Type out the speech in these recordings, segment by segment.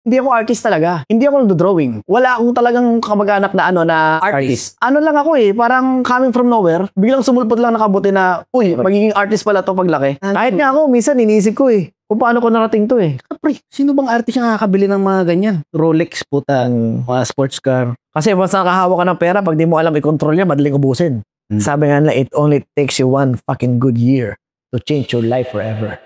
Hindi ako artist talaga. Hindi ako nagdo-drawing. Wala akong talagang kamag-anak na na artist. Ano lang ako parang coming from nowhere, biglang sumulpot lang nakabuti na, uy, magiging artist pala to paglaki. Kahit nga ako, minsan iniisip ko kung paano ko narating to Pre, sino bang artist ang nakakabili ng mga ganyan? Rolex, putang, mga sports car. Kasi once nakahawak ka ng pera, pag di mo alam i-control niya, madaling ubusin. Sabi nga nila, it only takes you one fucking good year to change your life forever.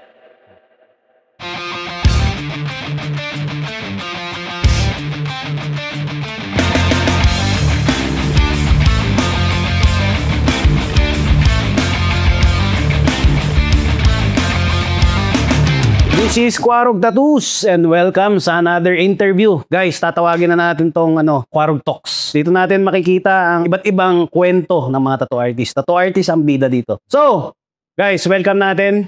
This is Quarog Tattoos and welcome sa another interview. Guys, tatawagin na natin tong Quarog Talks. Dito natin makikita ang iba't ibang kwento ng mga tattoo artist. Tattoo artist ang bida dito. So, guys, welcome natin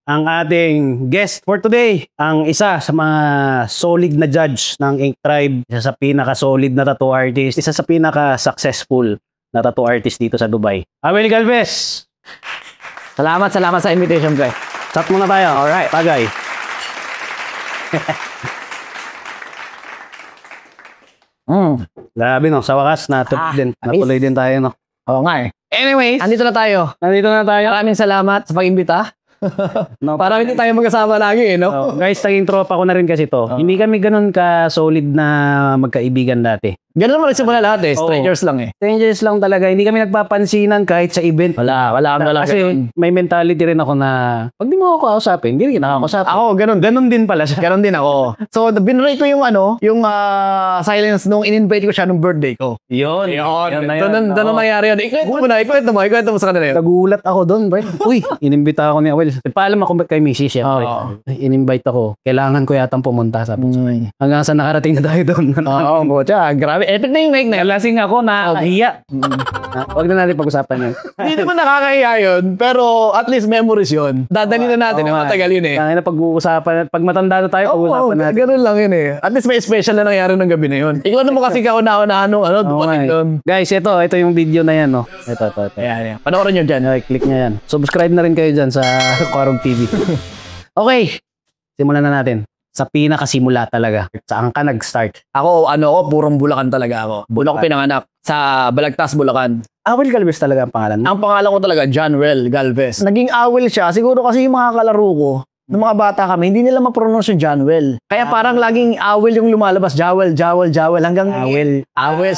ang ating guest for today. Ang isa sa mga solid na judge ng Ink Tribe. Isa sa pinaka-solid na tattoo artist. Isa sa pinaka-successful na tattoo artist dito sa Dubai. Awel Galvez! Salamat sa invitation, guys. Chat muna tayo. Alright. Tagay. Grabe no, sa wakas natuloy din tayo no. Oo nga Anyways, Nandito na tayo. Maraming salamat sa pag-imbita. No, para hindi tayo magkasama lagi no? Guys, taging tropa ko na rin kasi to. Hindi kami ganun ka-solid na magkaibigan dati. Ganun naman nagsimula lahat strangers lang Strangers lang talaga. Hindi kami nagpapansinan kahit sa event. Wala kasi may mentality rin ako na pag di mo ako kausapin, hindi rin nakakausapin. Ako, ganun din pala siya. Ganun din ako. So, binray ko yung silence nung in-invite ko siya nung birthday ko. Yun. Doon nangyari yun. Ikwento mo sa kanila yun. Nagulat ako doon, bro. Uy, inimbita ako ni Awel. Paalam ako kay Missy, syempre. In-invite ako. Kailangan ko yatang pumunta, sabi ko. Hanggang sa nakarating na tayo doon. Oo, grabe. Epic na yung night na. Lasing ako, nakahiya. Huwag na natin pag-usapan yun. Hindi naman nakakahiya yun, pero at least memories yun. Dadali na natin, matagal yun Kaya na pag-uusapan, pag matanda na tayo, pag-uusapan natin. Ganun lang yun At least may special na nangyari ng gabi na yun. Ikaw naman kasi kauna-unahan nung dumating doon. Guys, ito yung video na yan, no? Ito. Ayan. Panoorin nyo dyan. Click nyo yan. Subscribe na rin kayo dyan sa Quarog TV. Okay, simulan na natin. Sa pinakasimula talaga. Saan ka nag-start? Ako, purong Bulacan talaga ako. Doon ako pinanganak sa Balagtas, Bulacan. Awel Galvez talaga ang pangalan mo? Ang pangalan ko talaga, Johnwell Galvez. Naging Awel siya. Siguro kasi yung mga kalaro ko, nung mga bata kami, hindi nila ma-pronounce yung Johnwell. Kaya parang laging Awel yung lumalabas. Jawel, hanggang Awel.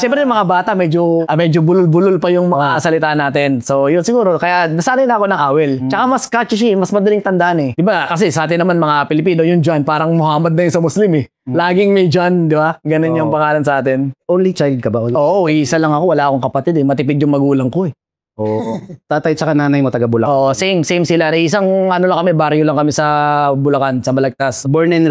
Siyempre yung mga bata, medyo bulol-bulol pa yung mga salita natin. So, yun siguro. Kaya nasanay na ako ng Awel. Tsaka mas catchy siya, mas madaling tandaan Diba? Kasi sa atin naman mga Pilipino, yung John, parang Muhammad na yun sa Muslim Laging may John, di ba? Ganun yung pangalan sa atin. Only child ka ba? Oo, isa lang ako. Wala akong kapatid Matipid yung magulang ko Oo. Tatay at nanay mo taga Bulacan. Oo, same sila. Isang lang kami, baryo lang kami sa Bulacan, sa Balagtas. Born and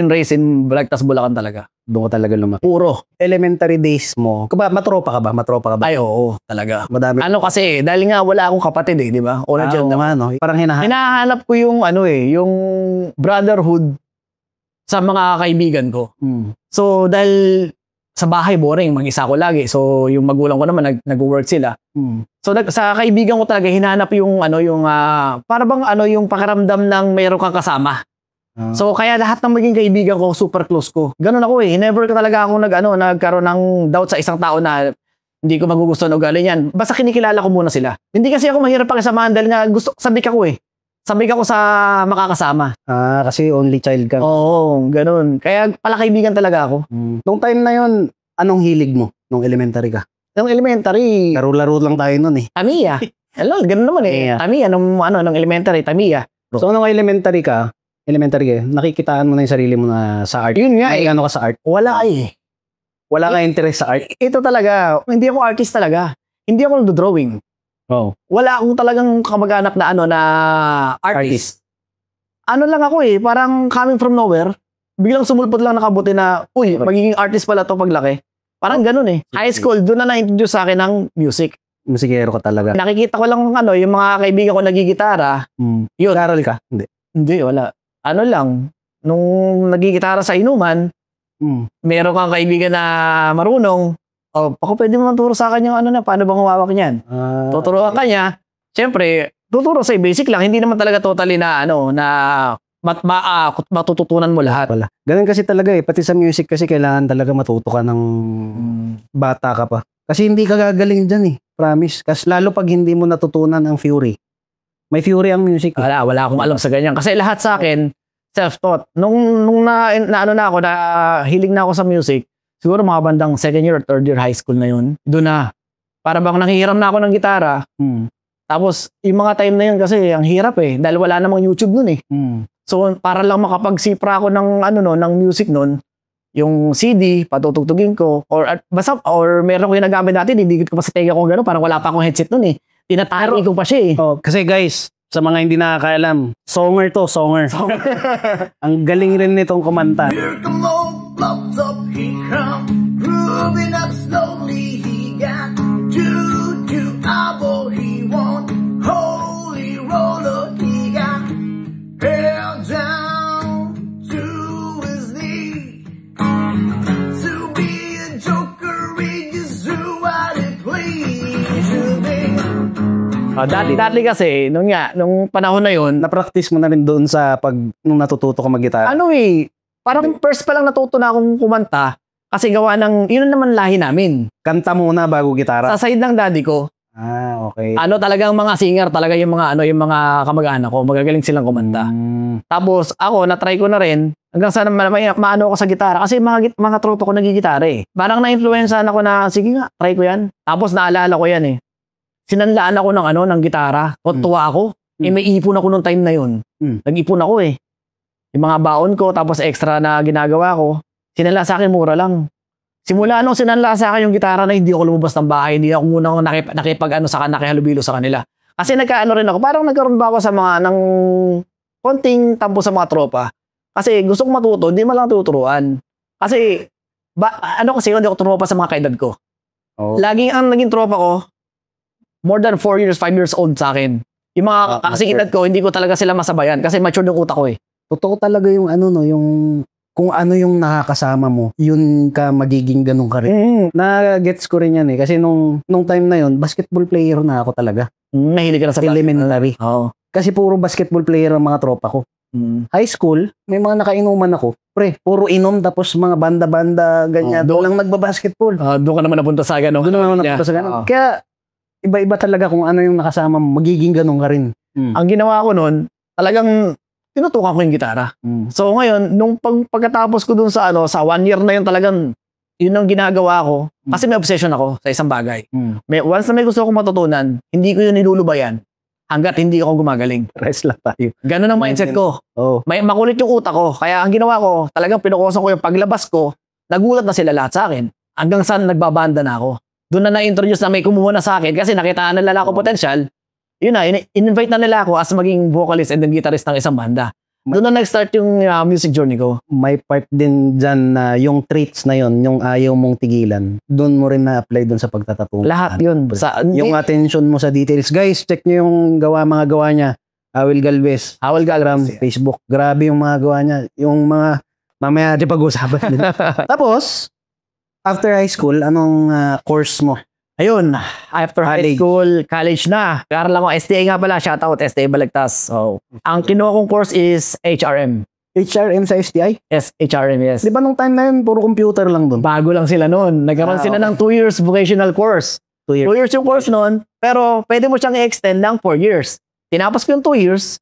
raised in Balagtas, Bulacan talaga. Doon ka talaga lumaki. Puro. Elementary days mo. Matropa ka ba? Ay, oo, talaga. Madami. Kasi, dahil nga wala akong kapatid di ba? Una dyan naman, Parang hinahanap ko yung yung brotherhood sa mga kaibigan ko. So, dahil sa bahay, boring. Mag-isa ko lagi. So, yung magulang ko naman, nag-work sila. So, sa kaibigan ko talaga, hinanap yung, para bang, yung pakiramdam ng mayroon kang kasama. So, kaya lahat ng maging kaibigan ko, super close ko. Ganun ako Never ka talaga ako nagkaroon ng doubt sa isang tao na hindi ko magugustuhan ugali niyan. Basta kinikilala ko muna sila. Hindi kasi ako mahirap pakisamahan dahil nga sabik ako Sabik ako sa makakasama. Kasi only child ka. Oo, ganun. Kaya pala kaibigan talaga ako. Nung time na yon, anong hilig mo nung elementary ka? Nung elementary, laro-laro lang tayo nun Tamiya. Hello, ganun naman Tamiya nung elementary, Tamiya. So nung elementary ka, nakikitaan mo na yung sarili mo na sa art. Yun nga ano ka sa art? Wala Wala ka interest sa art? Ito talaga, hindi ako artist talaga. Hindi ako nagdo-drawing. Wala akong talagang kamag-anak na na artist. Lang ako parang coming from nowhere, biglang sumulpot lang nakabuti na, uy, magiging artist pala to paglaki. Parang ganun High school, doon na na-introduce sa akin ng music. Musikero ka talaga. Nakikita ko lang yung mga kaibigan ko nagigitara. Yun. Nag-aral ka? Hindi, wala. Nung nagigitara sa inuman, meron kang kaibigan na marunong, ako pwede mo turo sa akin yung paano bang humawak niyan. Tuturuan ka niya. Siyempre, tuturo sa'yo basic lang. Hindi naman talaga totally na matututunan mo lahat. Wala. Ganun kasi talaga eh. Pati sa music kasi kailangan talaga matuto ka ng bata ka pa. Kasi hindi ka gagaling dyan eh. Promise. Kasi lalo pag hindi mo natutunan ang theory. May theory ang music. Wala akong alam sa ganyan. Kasi lahat sa akin, self-taught. Nung ano na ako, na hiling na ako sa music, siguro mga bandang second year or third year high school na yun, doon na. Para bang nanghihiram na ako ng gitara. Tapos, yung mga time na yun kasi, ang hirap eh. Dahil wala namang YouTube nun eh. So, para lang makapagsipra ako ng, ng music nun, yung CD, patutugtugin ko, or meron ko yung nagamit natin, didikit ko pa sa tenga ko gano'n, parang wala pa akong headset nun eh. Tinatari ko pa siya eh. Kasi guys, sa mga hindi nakakaalam, songer to, songer. Ang galing rin nitong kumanta. Here the mold pops up, he come, moving up slowly, he got juju abo, he want holy roller, he got hair down to his knee. To be a joker, he just do what he please to me. Dati kasi, nung panahon na yun, Na-practice mo na rin doon sa nung natututo ka mag-gitara. Parang first pa lang natuto na akong kumanta kasi gawa ng, yun naman lahi namin. Kanta muna bago gitara. Sa side ng daddy ko, Okay. talagang mga singer, talaga yung mga kamag-anak ko, magagaling silang kumanta. Tapos ako, na-try ko na rin, hanggang sa maano ako sa gitara, kasi mga tropa ko nagigitara eh. Parang na-influencean ako na, sige nga, try ko yan. Tapos naalala ko yan eh. Sinanlaan ako ng gitara, tuwa ako. May ipon ako nung time na yun. Nag-ipon ako eh. Yung mga baon ko, tapos extra na ginagawa ko, sinala sa akin, mura lang. Simula nung sinala sa akin yung gitara na hindi ako lumabas ng bahay, hindi ako muna nakihalubilo sa kanila. Kasi nagkaano rin ako, parang nagkaroon ba ako sa mga ng konting tampo sa mga tropa. Kasi gusto kong matuto, hindi man lang tuturuan. Kasi, kasi hindi ako tropa sa mga kaedad ko. Laging ang naging tropa ko, more than 4 years, 5 years old sa akin. Yung mga kasing edad ko, hindi ko talaga sila masabayan kasi mature yung utak ko eh. Totoo talaga yung yung kung ano yung nakakasama mo, yun ka magiging ganun ka rin. Na-gets ko rin yan eh. Kasi nung time na yun, basketball player na ako talaga. Nahilig ka na sa elementary. Kasi puro basketball player ang mga tropa ko. High school, may mga nakainuman ako. Puro inom tapos mga banda-banda, ganyan. Doon lang nagbabasketball. Doon ka naman napunta sa gano'n. Doon naman napunta sa gano'n. Kaya, iba-iba talaga kung ano yung nakasama mo, magiging ganun ka rin. Ang ginawa ko noon, talagang tinutukan ko yung gitara. So ngayon, nung pagkatapos ko dun sa sa 1 year na yun talagang, yun ang ginagawa ko. Kasi may obsession ako sa isang bagay. Once na may gusto akong matutunan, hindi ko yun nilulubayan hanggat hindi ako gumagaling. Rest lang tayo. Ganun ang mindset ko. May makulit yung utak ko. Kaya ang ginawa ko, talagang pinukusan ko yung paglabas ko, nagulat na sila lahat sa akin. Hanggang saan nagbabanda na ako. Doon na na-introduce na may kumuha na sa akin kasi nakita na nila ako potential. Yun na, in-invite na nila ako as maging vocalist and then guitarist ng isang banda. Doon na nag-start yung music journey ko. May part din dyan na yung traits na yun, yung ayaw mong tigilan, doon mo rin na-apply doon sa pagtatattoo. Lahat yun. Yung attention mo sa details. Guys, check nyo yung mga gawa niya. Awil Galvez. Facebook. Grabe yung mga gawa niya. Yung mga, mamaya di pag-usapan din. Tapos, after high school, anong course mo? Ayun, after high school, college na. Karal ako, STA nga pala, shoutout, STA Balagtas. So, ang kinuha kong course is HRM. HRM sa STI? Yes, HRM, yes. Di ba nung time na yun, puro computer lang doon? Bago lang sila noon. Nagkaroon sila ng 2 years vocational course. 2 years yung course noon, pero pwede mo siyang i-extend ng 4 years. Tinapos ko yung 2 years,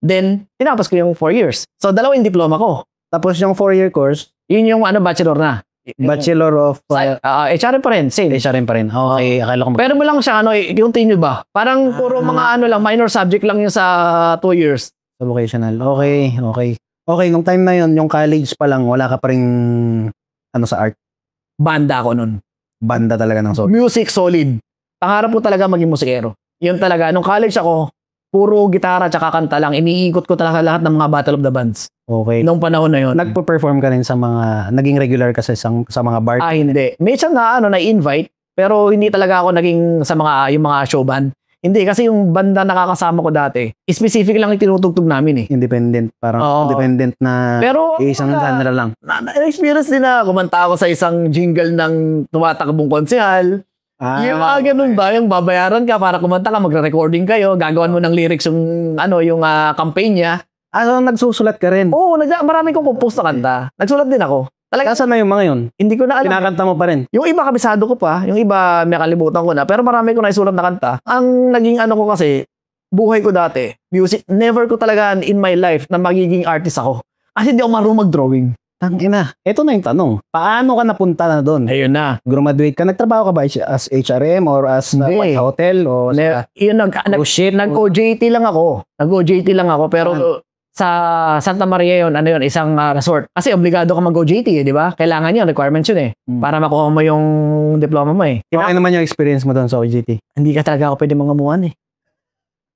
then tinapos ko yung 4 years. So, dalawang diploma ko. Tapos yung 4-year course? Yun yung bachelor na. Bachelor of HRM pa rin, same. HRM pa rin. Okay, akala ko. Pero mo lang siya i-continue ba? Parang puro mga lang, minor subject lang yung sa 2 years. Sa vocational. Okay. Okay, nung time na yun, yung college pa lang, wala ka pa rin sa art. Banda ako nun. Banda talaga ng solid. Music solid. Pangarap ko talaga maging musikero. Yun talaga. Nung college ako, puro gitara tsaka kanta lang. Iniikot ko talaga lahat ng mga Battle of the Bands. Okay. Nung panahon na yun. Nagpo-perform ka rin sa mga, naging regular ka sa mga bar? Hindi. Minsan na-invite, pero hindi talaga ako naging sa yung mga show band. Hindi, kasi yung banda nakakasama ko dati, specific lang yung tinutugtog namin eh. Independent, parang independent na pero, isang genre lang. Na-experience din na kumanta ako sa isang jingle ng tumatakbong konsehal. Yung mga ganun ba, yung babayaran ka para kumanta ka, magre-recording kayo, gagawan mo ng lyrics yung campaign niya. So, nagsusulat ka rin. Oo, marami kong compose na kanta. Nagsulat din ako. Talaga, Nasaan na yung mga yun? hindi ko na alam. Kinakanta mo pa rin? Yung iba kabisado ko pa, yung iba may kalimutan ko na, pero marami ko naisulat na kanta. Ang naging ano ko kasi, buhay ko dati, music, never ko talaga in my life na magiging artist ako. Kasi hindi ako marunong mag-drawing. Tangina. Ito na yung tanong. Paano ka napunta na doon? Ayun na. Graduate ka, nagtrabaho ka ba as HRM or as Hindi. sa hotel o sa Yun, cruise ship? nag-OJT lang ako. Nag-OJT lang ako, pero sa Santa Maria yun, ano yun, isang resort. Kasi obligado ka mag-OJT, di ba? Kailangan yun, requirements yun para makuha mo yung diploma mo Okay naman yung experience mo doon sa OJT? Hindi ka talaga ako pwede mangamuhan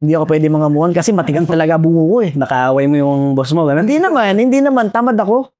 Hindi ako pwede mangamuhan kasi matigang talaga bungo ko Nakaaway mo yung boss mo, gano'n? Hindi naman, tamad ako.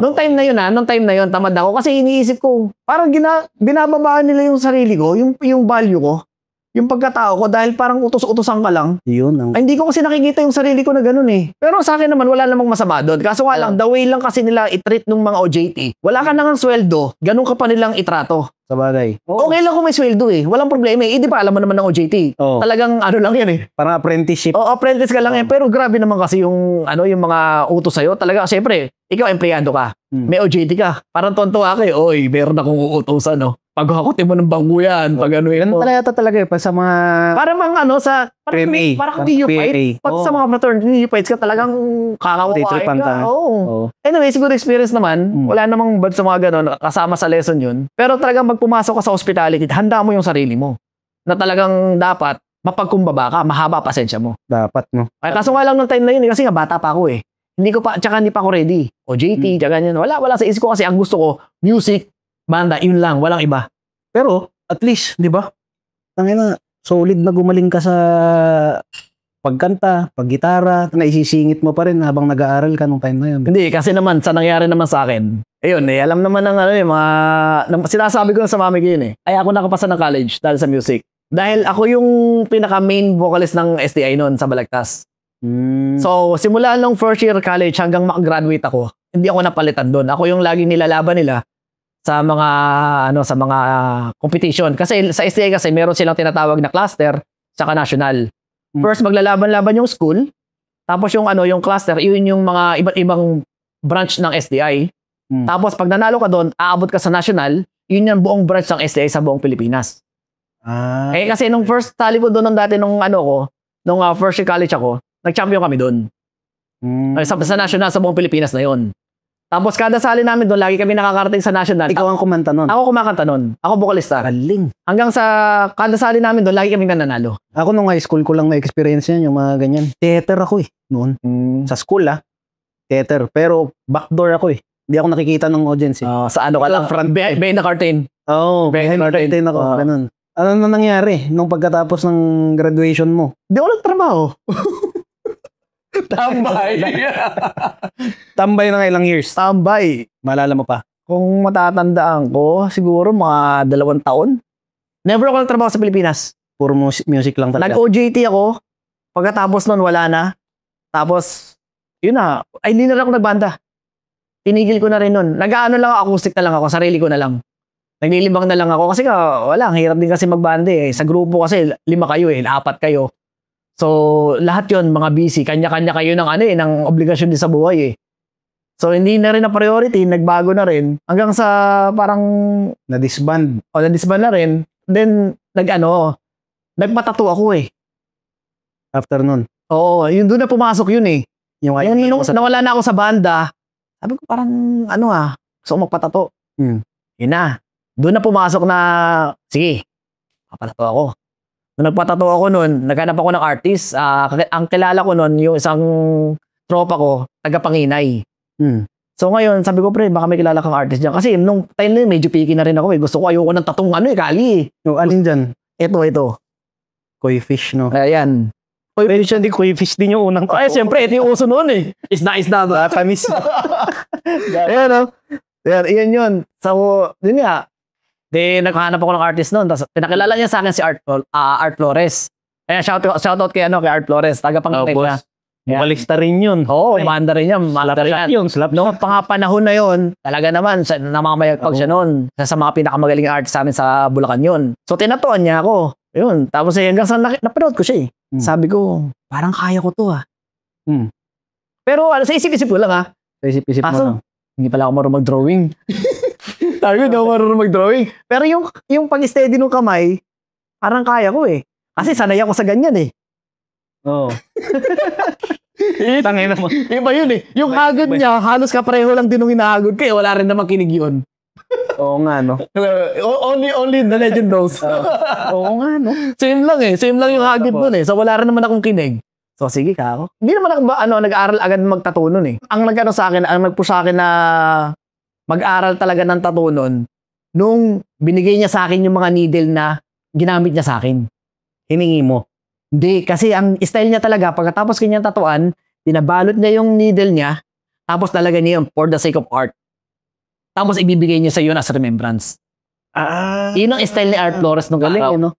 Noong time na yun, tamad ako kasi iniisip ko, parang binababaan nila yung sarili ko, yung value ko, yung pagkatao ko dahil parang utos-utosan ka lang. Yun. Ay, hindi ko kasi nakikita yung sarili ko na ganun Pero sa akin naman, wala namang masama doon. Kaso nga lang, the way lang kasi nila i-treat ng mga OJT. Wala ka nang sweldo, ganun ka pa nilang itrato. Sa bagay. Okay lang kung may sweldo Walang problema di ba alam mo naman ng OJT? Talagang ano lang yan Parang apprenticeship. Apprentice ka lang Pero grabe naman kasi yung yung mga utos sa'yo. Talaga, syempre, ikaw empleyado ka. May OJT ka. Parang tontuwa ka oy, meron akong uutosan paghakutin mo ng bangko yan, pag ano yun. Ganun talaga pag sa mga... Para mga PMA. Parang DU-fight. Pag sa mga fraternity fights ka, talagang kakawawain ka. Anyway, siguro experience naman. Wala namang bad sa mga ganon. Kasama sa lesson yun. Pero talagang pag pumasok ka sa hospitality, handa mo yung sarili mo. Na talagang dapat, mapagkumbaba ka, mahaba pasensya mo. Dapat, no? Ay, kaso nga lang nung time na yun, kasi nga bata pa ako Hindi pa ako ready. OJT, ganyan. Wala sa isip ko kasi ang gusto ko, music, banda, yun lang, walang iba. Pero, at least, di ba? Tangina, solid na gumaling ka sa pagkanta, paggitara, naisisingit mo pa rin habang nag-aaral ka nung time na yun. Hindi, kasi naman, sa nangyari naman sa akin, ayun alam naman ng sinasabi ko sa mami ko yun Ay, ako nakapasa ng college dahil sa music. Dahil ako yung pinaka-main vocalist ng STI noon sa Balagtas. So, simula nung first year college hanggang makagraduate ako, hindi ako napalitan doon. Ako yung laging nilalaban nila sa mga competition kasi sa STI kasi meron silang tinatawag na cluster saka national. First maglalaban-laban yung school, tapos yung cluster, yun yung mga iba't ibang branch ng STI. Tapos pag nanalo ka doon, aabot ka sa national, yun yung buong branch ng STI sa buong Pilipinas. Kasi nung first tally ko doon dati nung first year college ako, nag-champion kami doon. Sa national sa buong Pilipinas na yun. Tapos kada sali namin doon, lagi kami nakakarating sa national. Ikaw ang kumanta nun? Ako kumakanta nun. Ako vocalista. Galing. Hanggang sa kada sali namin doon, lagi kami nananalo. Ako nung high school ko lang na-experience yan, yung mga ganyan. Theater ako noon. Sa school theater. Pero backdoor ako Hindi ako nakikita ng audience sa ano ka lang? Behind the curtain. Behind the curtain ako. Ganun. Ano na nangyari nung pagkatapos ng graduation mo? Di ako nagtrabaho. Tambay. Tambay na ilang years? Tambay. Maalala mo pa? Kung matatandaan ko, siguro mga 2 taon. Never ako nagtrabaho sa Pilipinas. Puro music lang talaga. Nag-OJT ako. Pagkatapos nun, wala na. Tapos, yun na. Ay, hindi na rin ako nagbanda. Tinigil ko na rin nun. Nag-ano lang, acoustic na lang ako. Sarili ko na lang. Naglilibang na lang ako. Kasi wala, ang hirap din kasi magbanda Sa grupo kasi, 5 kayo 4 kayo. So, lahat yon mga busy. Kanya-kanya kayo ng ng obligasyon din sa buhay So, hindi na rin na priority. Nagbago na rin. Hanggang sa parang... Na-disband. Na-disband na rin. Then, nagpatato ako After nun? Oo, yun doon na pumasok yun Yung nung nawala na ako sa banda, sabi ko parang, gusto ko magpatato. Yun na. Doon na pumasok na, sige, papatato ako. Nung nagpatato ako nun, naghanap ako ng artist. Ang kilala ko nun, yung isang tropa ko, taga-Panginay. So ngayon, sabi ko, pre, baka may kilala kang artist dyan. Kasi nung time na yun, medyo picky na rin ako Gusto ko, ayoko ng tatong kali alin dyan? Ito. Koi fish, no? Ayan. Pwede siya din koi fish din yung unang tato. Siyempre, ito yung uso noon Isda. Tamis. Ayan, Ayan yun. So, yun nga. Naghahanap ako ng artist noon. Tapos, pinakilala niya sa akin si Art Flores. Ayan, shoutout kay Art Flores. Taga-Panginay na. Bukalista rin yun. Manda rin yan. Slap Noong panahon na yun, talaga naman, namamayagpag siya noon. Sa mga pinakamagaling artist sa amin sa Bulacan yun. So, tinatuan niya ako. Yun. Tapos, hanggang sa napanood ko siya Sabi ko, parang kaya ko to Pero sa isip-isip ko lang ha. Sa isip-isip mo Kaso, lang. hindi pala ako marunong mag-drawing. Sabi ko, hindi ako marunong mag-drawing. Pero yung pag-steady ng kamay, parang kaya ko eh. Kasi sanay ako sa ganyan eh. Oo. Tangay naman. Iba yun eh. Yung hagod niya, halos kapareho lang din nung hinahagod ko eh. Wala rin namang kinig yun. Oo nga, no? Only the legend knows. Oo nga, no? Same lang eh. Same lang yung hagod nun eh. So wala rin naman akong kinig. So sige ka ako. Hindi naman ako nag-aaral agad magtattoo nun eh. Ang nag-ano sa akin, ang nag-push sa akin na mag-aral talaga ng tattoo nun, nung binigay niya sa akin yung mga needle na ginamit niya sa akin. Hiningi mo. Hindi, kasi ang style niya talaga, pagkatapos kanyang tatuan, binabalot niya yung needle niya, tapos talaga niya yun for the sake of art. Tapos ibibigay niya sa yun as remembrance. Yun ang style ni Art Flores nung Galing, araw. no?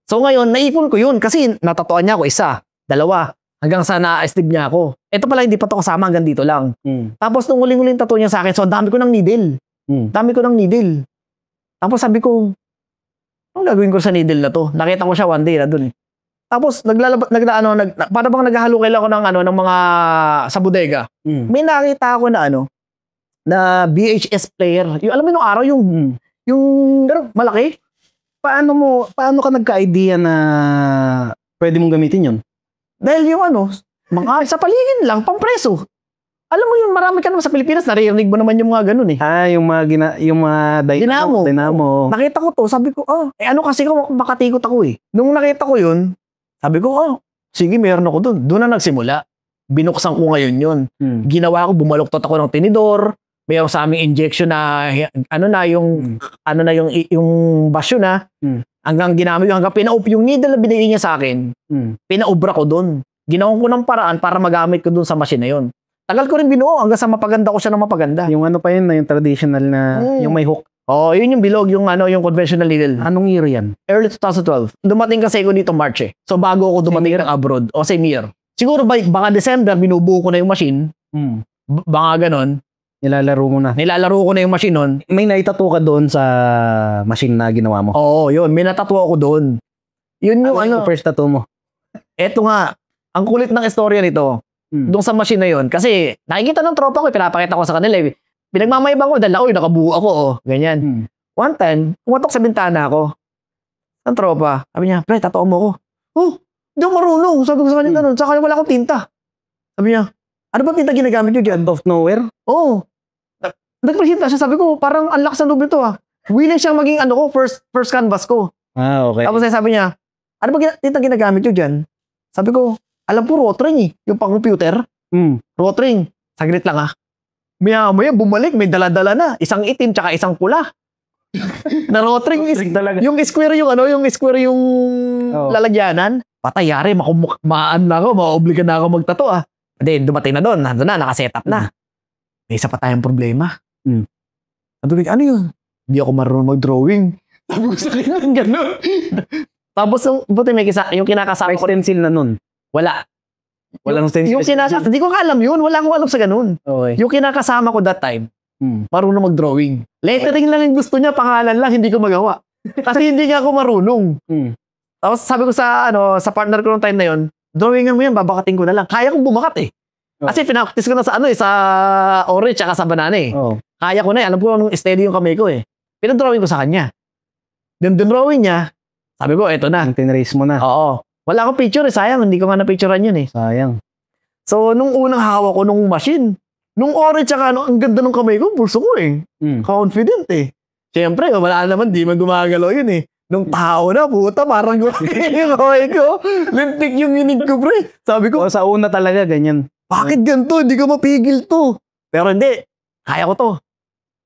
So ngayon, naipon ko yun kasi natatuan niya ako isa, dalawa, hanggang sa na-sleeve niya ako. Ito pala, hindi pa to kasama, hanggang dito lang. Tapos nung huling-huling tattoo niya sa akin, so dami ko ng needle. Dami ko ng needle. Tapos sabi ko, anong gagawin ko sa needle na to? Nakita ko siya one day na dun eh. Tapos para bang naghahalukay ako ng ng mga sa bodega. May nakita ako na na VHS player. Yung alam mo nung araw yung malaki. Paano ka nagka-idea na pwede mong gamitin yun? Dahil yung mga sa paligid lang, pampreso. Alam mo yun, marami ka naman sa Pilipinas, naririnig mo naman yung mga ganun eh. Yung mga dynamo. Nakita ko to, sabi ko, kasi makatikot ako eh. Nung nakita ko yun, sabi ko, sige, meron ako dun. Doon na nagsimula. Binuksan ko ngayon yun. Ginawa ko, bumaluktot ako ng tinidor. Mayroon sa aming injection na, yung basyo na. Hanggang ginamit ko, hanggang yung needle na binigay niya sa akin, pinaubra ko dun. Ginawa ko ng paraan para magamit ko dun sa machine na yun. Tagal ko rin binuo, hanggang sa mapaganda ko siya ng mapaganda. Yung pa yun, yung traditional na, yung may hook. Yun yung bilog, yung conventional needle. Anong year yan? Early 2012. Dumating kasi ako dito March eh. So bago ako dumating ng abroad, same year. Siguro baka December, binubuo ko na yung machine. Baka ganon. Nilalaro ko na yung machine nun. May naitattoo ka doon sa machine na ginawa mo? Oo, yun. May natattoo ako doon. Yun yung first tattoo mo? Eto nga. Ang kulit ng istorya nito. Doon sa machine na yun. Kasi nakikita ng tropa ko, pinapakita ko sa kanila eh. Pinagmamayabang ko dahil nakabuo ako ganyan. One time, pumatok sa bintana ako. Ang tropa, sabi niya, pre, tattoo mo ko. Hindi ako marunong. Sabi ko sa kanya ganun. Sa kanya wala akong tinta. Sabi niya, ano ba tinta ginagamit nyo dyan? Out of nowhere? Oo. Nagpresenta siya, sabi ko, parang ang lakas ng loob nito Willing siyang maging first canvas ko. Okay. Tapos sabi niya, ano ba tinta ginagamit nyo dyan? Sabi ko, alam po, rotring eh. Yung pang-computer. Rotring. Saglit lang Maya bumalik, may dala-dala na. Isang itim, tsaka isang pula. Na rotring talaga. Yung square yung lalagyanan. Patayari, maobligan na ako magtato Hindi, dumating na doon. Nandun na, nakasetup na. May isa pa tayong problema. Sabi ko, ano yun? Hindi ako marunong mag-drawing. Sabi ko sa kanya, gano'n. Tapos, buti yung kinakasama ko. May stencil na nun? Wala. Walang stencil? Yung hindi ko alam yun. Wala akong alam sa ganun. Okay. Yung kinakasama ko that time, marunong mag-drawing. Lettering lang yung gusto niya, pangalan lang, hindi ko magawa. Kasi hindi nga ako marunong. Tapos sabi ko sa partner ko noong time na yun, drawingan mo yan, babakating ko na lang. Kaya kong bumakat eh. Kasi pinaktis ko na sa sa orange at sa banana eh. Kaya ko na eh. Alam ko anong steady yung kamay ko eh. Pinadrawing ko sa kanya. Then drawing niya, sabi ko, eto na. Tinrace mo na. Oo. Wala akong picture eh. Sayang, hindi ko nga na-picturean yun eh. Sayang. So, nung unang hawak ko nung machine, nung orange at ang ganda ng kamay ko, pulso ko eh. Confident eh. Siyempre, wala naman, di man gumagalaw yun eh. Nung tao na, puta, parang gumagalaw yung kamay ko. Lintik yung inig ko, pre. Sabi ko, sa una talaga, ganyan. Bakit ganito? Hindi ko mapigil to. Pero hindi. Kaya ko to.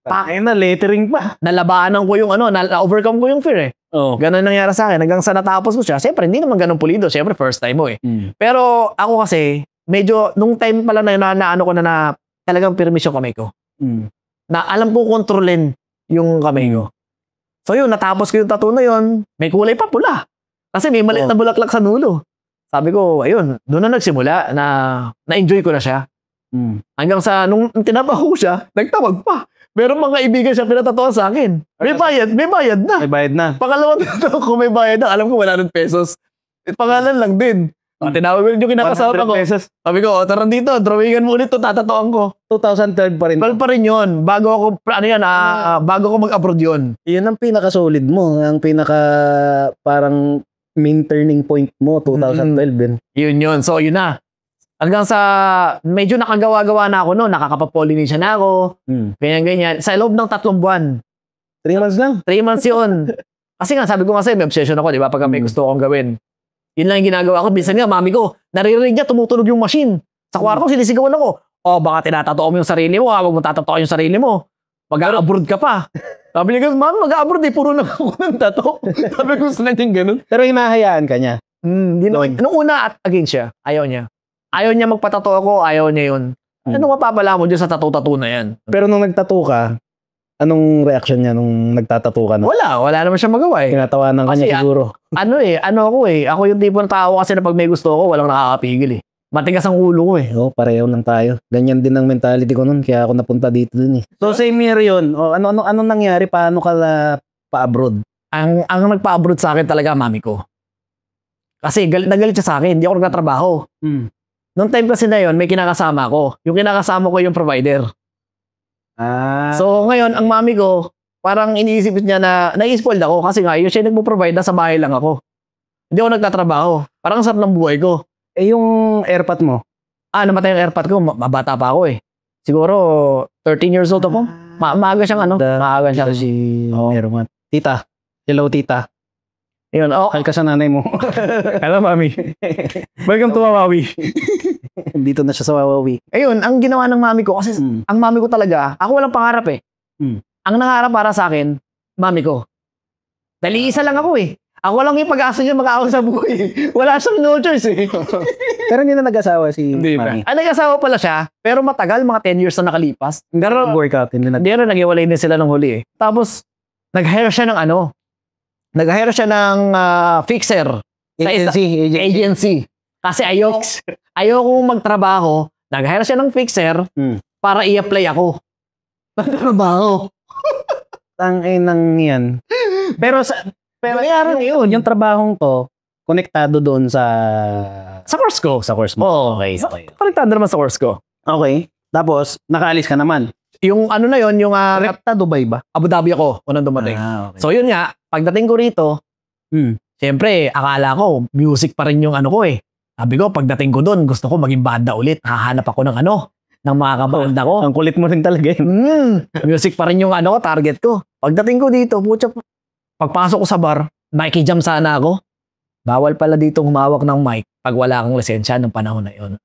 Na lettering pa. Nalabanan ko yung na-overcome ko yung fear eh. Ganon nangyari sa akin. Hanggang sa natapos ko siya. Siyempre, hindi naman ganun pulido. Siyempre, first time mo eh. Pero ako kasi, medyo, nung time pala na ko na talagang permis yung kamay ko. Na alam ko kontrolin yung kamay ko. So yun, natapos ko yung tattoo na yun. May kulay pa, pula. Kasi may maliit na bulaklak sa nulo. Sabi ko, ayun, doon na nagsimula na-enjoy ko na siya. Hanggang sa, nung tinapa ko siya, nagtawag pa. Meron mga kaibigan siya pinatatuan sa akin. May bayad na. May bayad na. Pangalawang tattoo ko may bayad na. Alam ko 100 pesos. Pangalan lang din. Tinawag ko rin yung kinakasama 100 ko. pesos. Sabi ko, tara dito, drawingan mo ulit to, tatatoan ko. 2012 pa rin. Well pa rin yun. Bago ako, bago ako mag-abroad yun. Yun ang pinaka-solid mo. Ang pinaka parang main turning point mo, 2012 din. Yun. So, yun na. Hanggang sa, medyo nakagawa-gawa na ako noon, nakakapag-pollination na ako, ganyan-ganyan. Sa loob ng 3 buwan. 3 months lang. 3 months yun. Kasi nga, sabi ko kasi, may obsession ako, di ba? Pagka may gusto akong gawin. Yun lang yung ginagawa ko. Minsan nga, mami ko, naririnig niya, tumutunog yung machine. Sa kwarto, sinisigawan ako. Baka tinatatawa mo yung sarili mo, huwag mo tatatawa yung sarili mo. Mag-abroad ka pa. Sabi niya, mami, mag-abroad puro na ako ng tato. Sabi ko, saan yung ganun? Pero hinahayaan ka niya. Nung una at against siya, ayaw niya. Ayaw niya magpatato ako, ayaw niya yun. Ano mapapala mo dyan sa tato-tato na yan? Pero nung nagtato ka, anong reaction niya nung nagtatato ka na? Wala naman siya magawa eh. Tinatawanan ka niya siguro. Ako yung tipo ng tao kasi na pag may gusto ko, walang nakakapigil eh. Matigas ang ulo ko eh. Oo, pareho lang tayo. Ganyan din ang mentality ko nun, kaya ako napunta dito dun eh. So same year yun. Ano nangyari? Paano ka pa-abroad? Ang nagpa-abroad sa akin talaga, mami ko. Kasi nagalit siya sa akin, hindi ako nagtatrabaho. Noong time kasi na yun, may kinakasama ko. Yung kinakasama ko yung provider. So ngayon, ang mami ko, parang iniisip niya na nai-spoiled ako kasi nga, yun siya nagpo-provide na sa bahay lang ako. Hindi ako nagtatrabaho. Parang ang sarap ng buhay ko. Yung airpot mo? Namatay yung airpot ko, mabata pa ako eh. Siguro, 13 years old ako. Maaga siyang maaga siyang. Airpot. Tita. Hello, tita. Yun, Hal ka sa nanay mo. Hello, mami. Welcome to Wawawi. Dito na siya sa Wawawi. Ayun, ang ginawa ng mami ko, kasi ang mami ko talaga, ako walang pangarap eh. Ang nangarap para sa akin, mami ko. Dahil isa lang ako eh. Ako lang yung pag-asa niya mag-aawal sa buhay. Wala siyang no choice eh. Pero hindi na nag-asawa si mami. Nag-asawa pala siya, pero matagal, mga 10 years na nakalipas. Pero workout, hindi na. Nag-iwalay din sila ng huli eh. Tapos, nag-hire siya ng nag-hire siya ng fixer. Agency. Kasi ayoko magtrabaho. Nag-hire siya ng fixer para i-apply ako. Magtrabaho. Tanginang yan. Pero yun, yung trabahong to, konektado doon sa course ko. Sa course mo. Okay. Konektado naman sa course ko. Okay. Tapos, nakaalis ka naman. Yung na yun, yung Rekta Dubai ba? Abu Dhabi ako, unang dumating. Okay. So yun nga, pagdating ko rito, siyempre, akala ko, music pa rin yung ko eh. Sabi ko, pagdating ko doon, gusto ko maging banda ulit. Hahanap ako ng ng mga kabanda ko. Ang kulit mo rin talaga yun. Music pa rin yung target ko. Pagdating ko dito, pagpasok ko sa bar, nakikijam sana ako. Bawal pala dito humawak ng mic pag wala kang lisensya ng panahon na yun.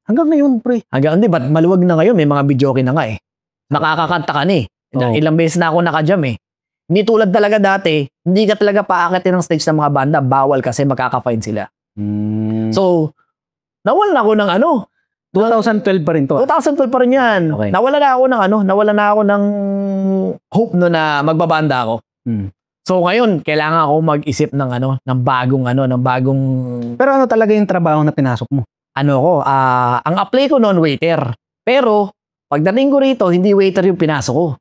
Hanggang ngayon, pre. Hindi, ba't maluwag na ngayon? May mga videoke na nga eh. Nakakakanta ka na eh. Ilang beses na ako nakajam eh. Hindi tulad talaga dati, hindi ka talaga paakitin ng stage ng mga banda. Bawal kasi makaka-fine sila. So, nawalan ako ng 2012 pa rin to. 2012 pa rin yan. Okay. Nawalan na ako ng hope no na magbabanda ako. So ngayon, kailangan ako mag-isip ng ng bagong Pero ano talaga yung trabaho na pinasok mo? Ang apply ko noon waiter. Pero pagdating ko rito, hindi waiter yung pinasok ko.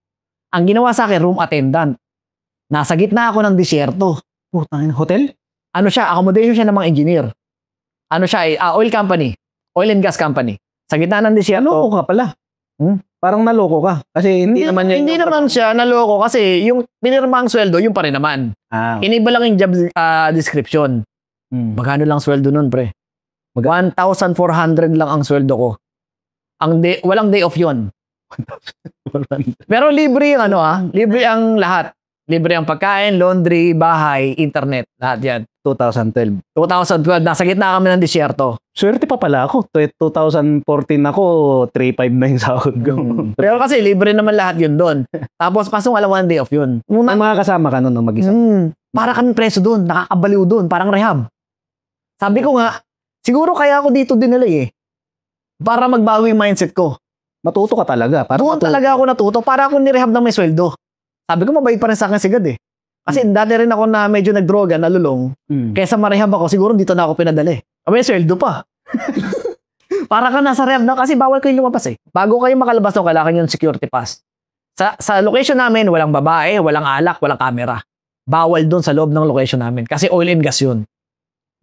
Ang ginawa sa akin, room attendant. Nasa gitna ako ng disyerto. Putang hotel? Accommodation siya ng mga engineer. Oil company. Oil and gas company. Sa gitna ng disyerto. Naloko ka pala. Parang naloko ka. Kasi hindi naman siya naloko kasi yung pinirmang sweldo, yung pa rin naman. Iniba lang yung job description. Magkano lang sweldo nun, pre? 1,400 lang ang sweldo ko. Walang day off yun. Pero libre yung libre ang lahat. Libre ang pagkain, laundry, bahay, internet, lahat yan. 2012. Nasa gitna kami ng disyerto. Swerte pa pala ako. 2014 ako, 3.5 na yung sahod ko. Pero kasi libre naman lahat yun doon. Tapos kaso wala one day off yun. May mga kasama ka noon mag-isa. Para kami preso doon, nakakabaliw doon, parang rehab. Sabi ko nga, siguro kaya ako dito dinala eh. Para magbago yung mindset ko. Matuto ka talaga. Doon talaga ako natuto. Para ako nirehab ng may sweldo. Sabi ko, mabait pa rin sa akin si God eh. Kasi dati rin ako na medyo nagdroga, nalulong. Kaysa marehab ako, siguro dito na ako pinadala eh. May sweldo pa. Para ka nasa rehab na kasi bawal kayo lumabas eh. Bago kayo makalabas doon, kailangan yung security pass. Sa location namin, walang babae, walang alak, walang camera. Bawal doon sa loob ng location namin. Kasi oil and gas yun.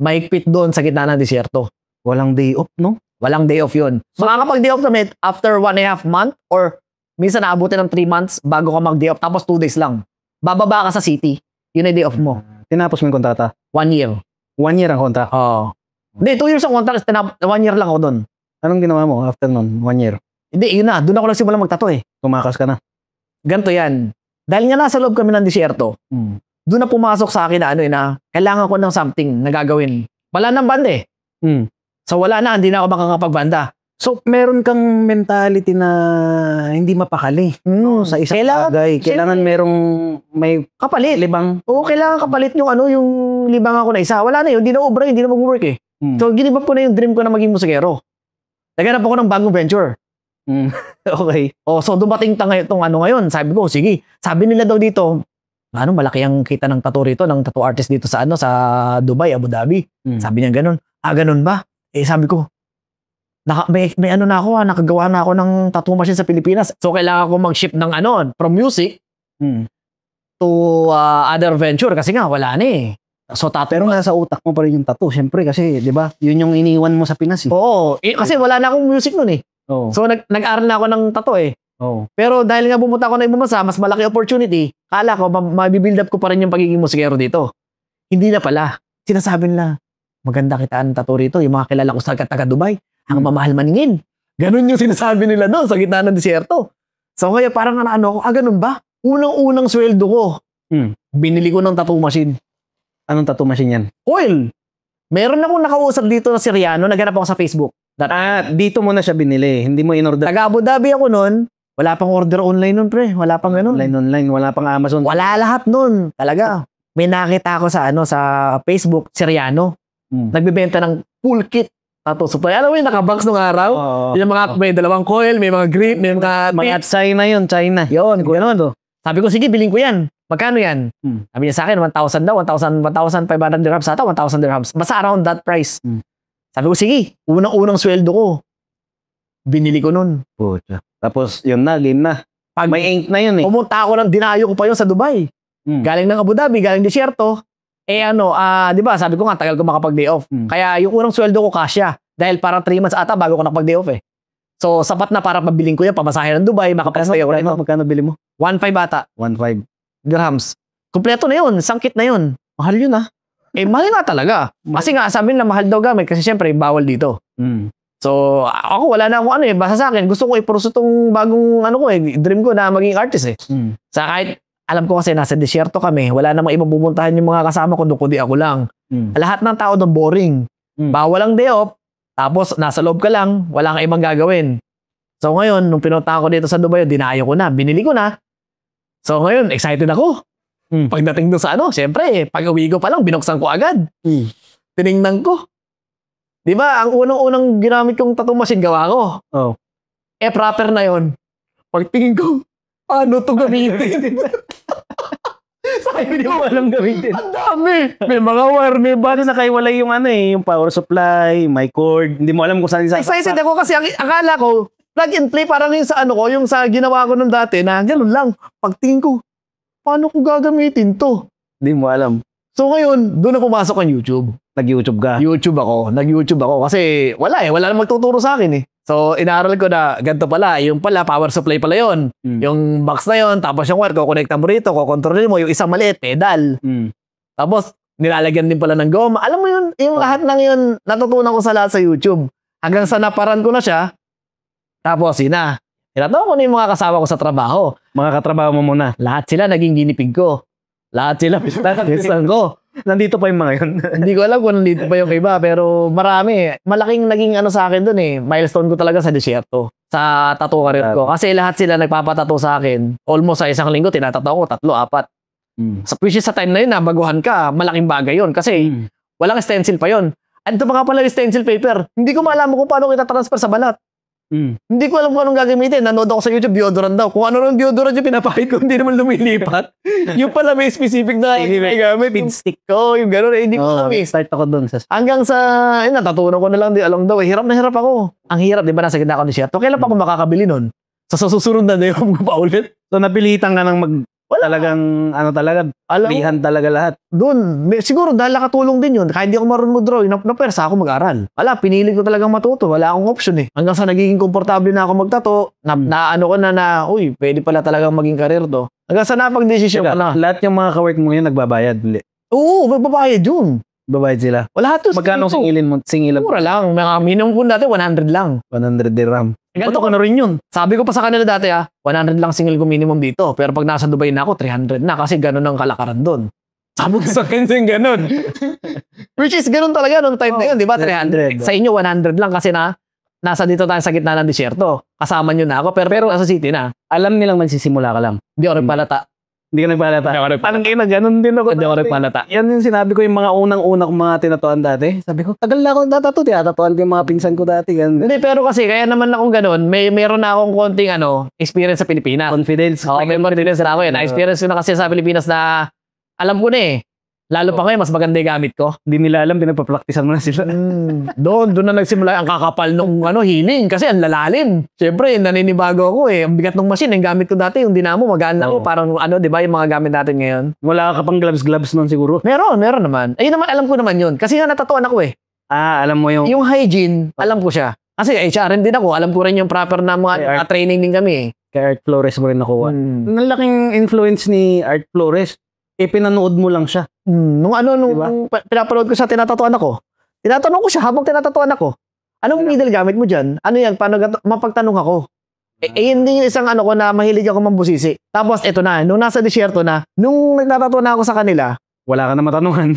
Mahigpit doon sa gitna ng disyerto. Walang day off, no? Walang day off yun. Makakapag-day off kami after 1.5 month or minsan naabutin ng 3 months bago ka mag-day off tapos 2 days lang. Bababa ka sa city. Yun ay day off mo. Tinapos mo yung kontrata? 1 year. 1 year ang contract? Oo. Hindi, 2 years ang contract. 1 year lang ako doon. Anong ginawa mo after nun? 1 year? Hindi, yun na. Doon ako nagsimula magtato eh. Tumakas ka na? Ganto yan. Dahil nga nasa loob kami ng disyerto, doon na pumasok sa akin na na kailangan ko ng something na gagawin. Wala nang banda eh. So wala na, hindi na ako makakapagbanda. So, meron kang mentality na hindi mapakali sa isang bagay. Kailangan merong may kapalit. Libang. Oo, kailangan kapalit yung yung libang ako na isa. Wala na yun, hindi na ubra, hindi na mag-work eh. So, ginibap ko na yung dream ko na maging musikero. Naghanap ako ng bagong venture. Okay. So dumating itong ngayon. Sabi ko, sige. Sabi nila daw dito, malaki ang kita ng tattoo rito, ng tattoo artist dito sa sa Dubai, Abu Dhabi. Sabi niya ganun. Ganun ba? Sabi ko, may na ako, nakagawa na ako ng tattoo machine sa Pilipinas. So kailangan ko mag-ship ng from music to other venture kasi nga wala na eh. So pero nasa utak mo pa rin yung tattoo, syempre kasi, 'di ba? Yun yung iniwan mo sa Pinas eh. Oo, kasi wala na akong music noon eh. So nag-aral na ako ng tattoo eh. Pero dahil nga bumunta ako na ibang bansa, mas malaki opportunity, kala ko mabibuild up ko pa rin yung pagiging musikero dito. Hindi na pala. Sinasabi nila, maganda kitaan ng tattoo rito, yung mga kilala ko sa taga Dubai, ang mamahal maningin. Ganun yung sinasabi nila doon sa gitna ng disyerto. So kaya parang ako, ganun ba? Unang-unang sweldo ko, binili ko ng tattoo machine. Anong tattoo machine yan? Oil. Meron akong nakausap dito na si Riano, naghanap ako sa Facebook. Dito mo na siya binili. Hindi mo in-order. Taga Abu Dhabi ako noon. Wala pang order online noon, pre. Wala pang ganun. Online. Wala pang Amazon. Wala lahat noon. Talaga. May nakita ako sa sa Facebook, si Riano. Nagbebenta ng full kit tattoo supply. Alam mo yung nakabox nung araw? Yung mga may dalawang coil, may mga grip, may mga China yun, China. Yun, gano'n. Sabi ko, sige, bilhin ko yan. Magkano yan? Sabi niya sa akin, 1,000 daw, 1,500 dirhams ata, 1,000 dirhams. Basta around that price. Sabi ko, sige, unang-unang sweldo ko. Binili ko nun. Pucha. Tapos, yun na, game na. May ink na yun eh. Pumunta ako dinayo ko pa yun sa Dubai. Galing ng Abu Dhabi, galing disyerto. Di ba, sabi ko nga, tagal ko makapag-day off. Kaya yung unang sweldo ko kasya. Dahil parang 3 months ata bago ko nakapag-day off eh. So, sapat na para pabiling ko yan, pamasahe ng Dubai, makapag-stay ako rito. Magkano bili mo? 1,500 ata. 1,500 dirhams. Kompleto na yun, sangkit na yun. Mahal yun ah. Mahal nga talaga. Kasi nga, sabi nila mahal daw gamit kasi syempre, bawal dito. So, ako wala na akong basta sa akin, gusto ko ipuruso tong bagong dream ko na maging artist eh. Sa kahit, alam ko kasi nasa disyerto kami, wala namang ibang pupuntahan yung mga kasama ko doon, kundi ako lang. Lahat ng tao doon boring. Bawal ang day off, tapos nasa loob ka lang, wala kang ibang gagawin. So ngayon, nung pinunta ko dito sa Dubai, dinayo ko na, binili ko na. So ngayon, excited ako. Pagdating doon sa syempre, pag-uwi ko pa lang, binuksan ko agad. Tiningnan ko. Di ba, ang unang-unang ginamit kong tattoo machine, gawa ko. Proper na yon. Pagtingin ko, paano ito gamitin? Hindi mo alam gamitin. Ang dami. May mga wire, may Paano nakaiwalay yung yung power supply, may cord. Hindi mo alam kung saan excited ako kasi akala ko, plug and play parang yung sa yung sa ginawa ko nung dati na gano'n lang. Pagtingin ko, paano ko gagamitin to? Hindi mo alam. So ngayon, doon na pumasok ang YouTube. Nag-YouTube ka? Nag-YouTube ako kasi wala nang magtuturo sa akin eh. So inaaral ko na ganito pala, yung pala power supply pala yon. Yung box na yon, tapos yung wire ko konekta mo rito, kokontrolin mo yung isang maliit pedal. Tapos nilalagyan din pala ng goma. Alam mo yun, yung lahat ng yun natutunan ko sa lahat sa YouTube. Hanggang sa naparan ko na siya. Tapos tinatawa ko na yung mga kasama ko sa trabaho. Mga katrabaho mo muna. Lahat sila naging ginipig ko. Lahat sila pinagpisan ko. Nandito pa yung mga yun. Hindi ko alam kung nandito pa yung iba, pero marami. Malaking naging sa akin dun eh. Milestone ko talaga sa disyerto. Sa tattoo career ko. Kasi lahat sila nagpapatattoo sa akin. Almost sa isang linggo, tinatattoo ko 3, 4. Which is sa time na yun, baguhan ka, malaking bagay yun. Kasi walang stencil pa yun. At ito mga pala yung stencil paper. Hindi ko malaman kung paano kita transfer sa balat. Hindi ko alam kung anong gagamitin. Nanood ako sa YouTube, deodorant daw. Kung ano yung deodorant yung pinapakit ko, hindi naman lumilipat. Yung pala may specific na gamit. Feed stick. Yung gano'n. Hindi ko alam eh. Start ako doon. Hanggang sa, natutunan ko na lang along the way. Hirap na hirap ako. Ang hirap, di ba, nasa gitna ko ni Shia. Kailan pa ako makakabili nun? Sa susunod na yung paulit. So, napilitan ka ng Talagang, ano talaga, Alam mo, freehand talaga lahat. doon, siguro dahil nakatulong din yun. Kahit di ako marunong mag-drawing, napersa ako mag-aral. Wala, pinili ko talagang matuto. Wala akong option eh. Hanggang sa nagiging komportable na ako magtato, na ano ko na, uy, pwede pala talagang maging karir to. Hanggang sa napag-desisyon ko na. Lahat yung mga kawork mo yun, nagbabayad. Oo, magbabayad yun. Babayad sila. Wala to. Magkano singilin mo? Singilan Mura lang. Mga minimum ko dati, 100 lang. 100 dirham. Ba't ako na rin yun? Sabi ko pa sa kanila dati 100 lang single ko minimum dito. Pero pag nasa Dubai na ako, 300 na kasi ganun ang kalakaran doon. Sabi ko sa Kensing ganun. Which is ganun talaga noong time na yun, di ba? 300. Sa inyo, 100 lang kasi nasa dito tayo sa gitna ng disyerto. Kasama nyo na ako, pero nasa city na. Alam nilang magsisimula ka lang. Hindi ako nagpalata. Hindi ka nagpalata. Parang kayo na ganun din ako. Hindi ako nagpalata. Yan yung sinabi ko yung mga unang-una kong mga tinatuan dati. Sabi ko, tagal na akong tatato. Tinatatuan ko yung mga pinsan ko dati. Ganun. Hindi, pero kasi kaya naman akong ganun, meron na akong konting experience sa Pilipinas. Confidence. Oo, may confidence na ako eh. Na-experience ko na kasi sa Pilipinas na alam ko na eh. Lalo pa ngayon, mas maganda yung gamit ko. Hindi nila alam, pinagpa-practicean mo na sila. Doon na nagsimula ang kakapal nung hiling kasi ang lalalim. Siyempre, naninibago ako eh. Ang bigat ng machine, yung gamit ko dati, yung dinamo, magaan na ako. Parang di ba, yung mga gamit natin ngayon. Wala ka pang gloves nun siguro. Meron naman. Ayun naman, alam ko naman yun. Kasi nga natatuan ako eh. Alam mo yung... Yung hygiene, alam ko siya. Kasi HRM din ako, alam ko rin yung proper na mga training din kami eh. Kay Art Flores mo rin nakuha. Ang laking influence ni Art Flores, pinanood mo lang siya. Nung pinapanood ko siya, tinatatuan ako. Tinatanong ko siya habang tinatatuan ako. Anong needle gamit mo dyan? Ano yan? Paano mapagtanong ako? Yun din yung isang ko na mahilig ako mambusisi. Tapos eto na, nung nasa disyerto na, nung nagtatatuan na ako sa kanila, wala ka na matanungan.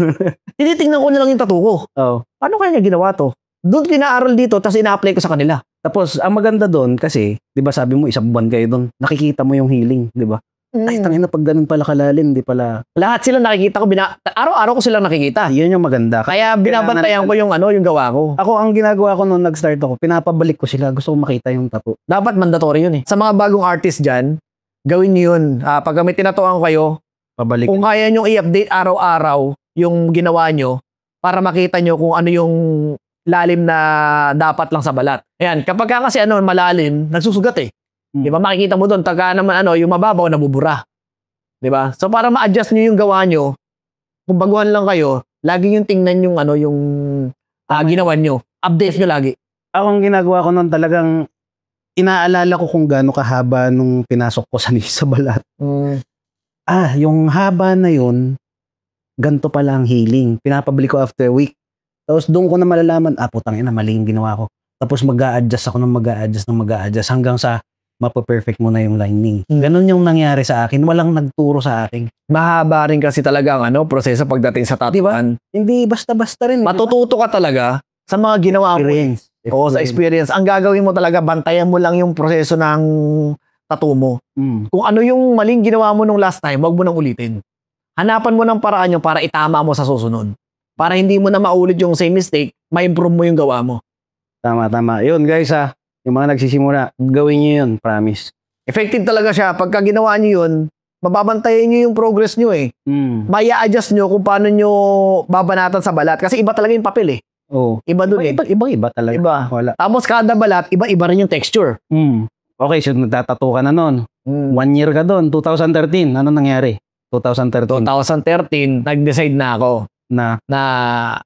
tinitingnan ko na lang yung tattoo ko. Oh. Paano kaya niya ginawa to? Doon pinaaral dito, tapos ina-apply ko sa kanila. Tapos, ang maganda doon kasi, di ba sabi mo, isang buwan kayo doon, nakikita mo yung healing, di ba? Ay, tangin na pag ganun pala kalalim, di pala. Lahat sila nakikita ko, araw-araw ko silang nakikita. Yun yung maganda. Kaya binabantayan ko yung gawa ko. Ako, ang ginagawa ko nung nag-start ako, pinapabalik ko sila. Gusto ko makita yung tattoo. Dapat mandatory yun eh. Sa mga bagong artist dyan, gawin nyo yun. Pag may tinatuan kayo, pabalik. Kung kaya nyo i-update araw-araw yung ginawa nyo, para makita nyo kung ano yung lalim na dapat lang sa balat. Ayan, kapag kasi malalim, nagsusugat eh. Di ba? Makikita mo doon, taga naman yung mababaw, nabubura. Di ba? So, para ma-adjust nyo yung gawa nyo, kung baguhan lang kayo, lagi yung tingnan yung yung ginawa nyo. Update nyo lagi. Ako ang ginagawa ko noon talagang inaalala ko kung gaano kahaba nung pinasok ko sa balat. Yung haba na yun, ganito pala ang healing. Pinapabili ko after a week. Tapos doon ko na malalaman, putang ina, mali yung ginawa ko. Tapos mag-a-adjust ako ng mag-a-adjust hanggang sa mapaperfect mo na yung lining. Ganon yung nangyari sa akin. Walang nagturo sa akin. Mahaba rin kasi talaga ang proseso pagdating sa tatuan. Diba? Hindi basta-basta rin. Matututo ka talaga sa mga ginawa mo. Experience. Oo, sa experience. Ang gagawin mo talaga, bantayan mo lang yung proseso ng tattoo mo. Kung ano yung maling ginawa mo nung last time, wag mo nang ulitin. Hanapan mo ng paraan yung para itama mo sa susunod. Para hindi mo na maulit yung same mistake, ma-improve mo yung gawa mo. Tama. Yun guys yung mga nagsisimula, gawin nyo yun, promise. Effective talaga siya. Pagka ginawa nyo yun, mababantayan nyo yung progress nyo eh. Maya-adjust nyo kung paano nyo babanatan sa balat. Kasi iba talaga yung papel eh. Oo. Iba dun eh. Iba talaga. Iba. Wala. Tapos kada balat, iba-iba rin yung texture. Okay, so nagtatato ka na nun. 1 year ka doon, 2013. Ano nangyari? 2013. 2013, nag-decide na ako. Na?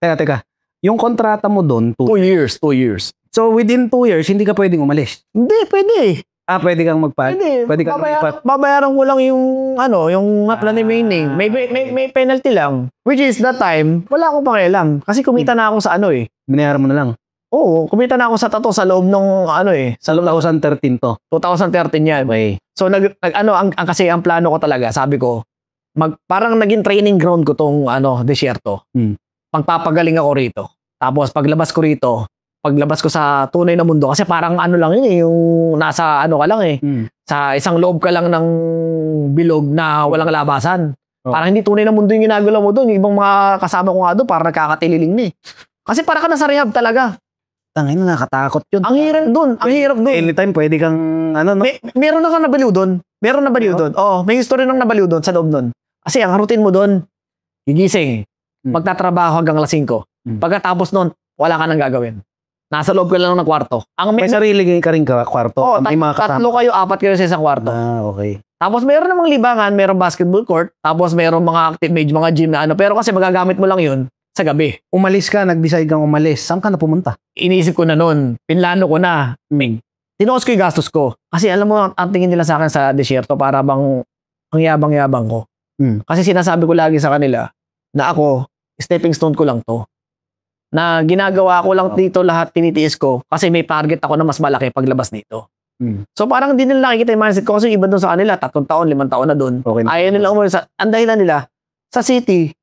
Teka. Yung kontrata mo doon, 2 years. So, within 2 years, hindi ka pwedeng umalis? Hindi, pwede. Pwede kang Pwede kang lumipat. Babayaran ko lang yung remaining. May penalty lang. Which is that time, wala akong pakialam. Kasi kumita na ako sa Binayaran mo na lang? Oo, kumita na ako sa tattoo sa loob ng Sa 2013 to? 2013 yan. Okay. So, kasi ang plano ko talaga, sabi ko, parang naging training ground ko tong disyerto. Pagpapagaling ako rito. Tapos paglabas ko sa tunay na mundo kasi parang lang yun yung nasa ka lang sa isang loob ka lang ng bilog na walang labasan. Parang hindi tunay na mundo yung ginagawa mo doon. Yung ibang mga kasama ko nga doon parang nakakatililing na kasi parang ka nasa rehab talaga. Tangin na, nakatakot yun. Ang hirap doon. Anytime pwede kang meron na kang nabaliw doon. Oo, may history nang nabaliw doon sa loob doon. Kasi ang routine mo doon, gigising, magtatrabaho hanggang alas 5. Pagkatapos noon, wala ka nang gagawin. Nasa loob ka lang ng kwarto. Ang May sarili ka rin kwarto. oh, May mga kasama. tatlo kayo, apat kayo sa isang kwarto. Okay. Tapos meron namang libangan, merong basketball court, tapos meron mga active mage, mga gym na ano, pero kasi magagamit mo lang yun sa gabi. Umalis ka, nag-decide kang umalis. Saan ka na pumunta? Iniisip ko na noon, pinlano ko na, tinuos ko yung gastos ko. Kasi alam mo, ang tingin nila sa akin sa desierto, para bang ang yabang-yabang ko. Kasi sinasabi ko lagi sa kanila, na ako, stepping stone ko lang to. Na ginagawa ko lang dito lahat tinitiis ko kasi may target ako na mas malaki paglabas nito. So parang hindi nila nakikita yung mindset ko kasi iba doon sa kanila, 3 taon, 5 taon na doon. Okay. Ayaw nila umuwi ang dahilan nila, sa city,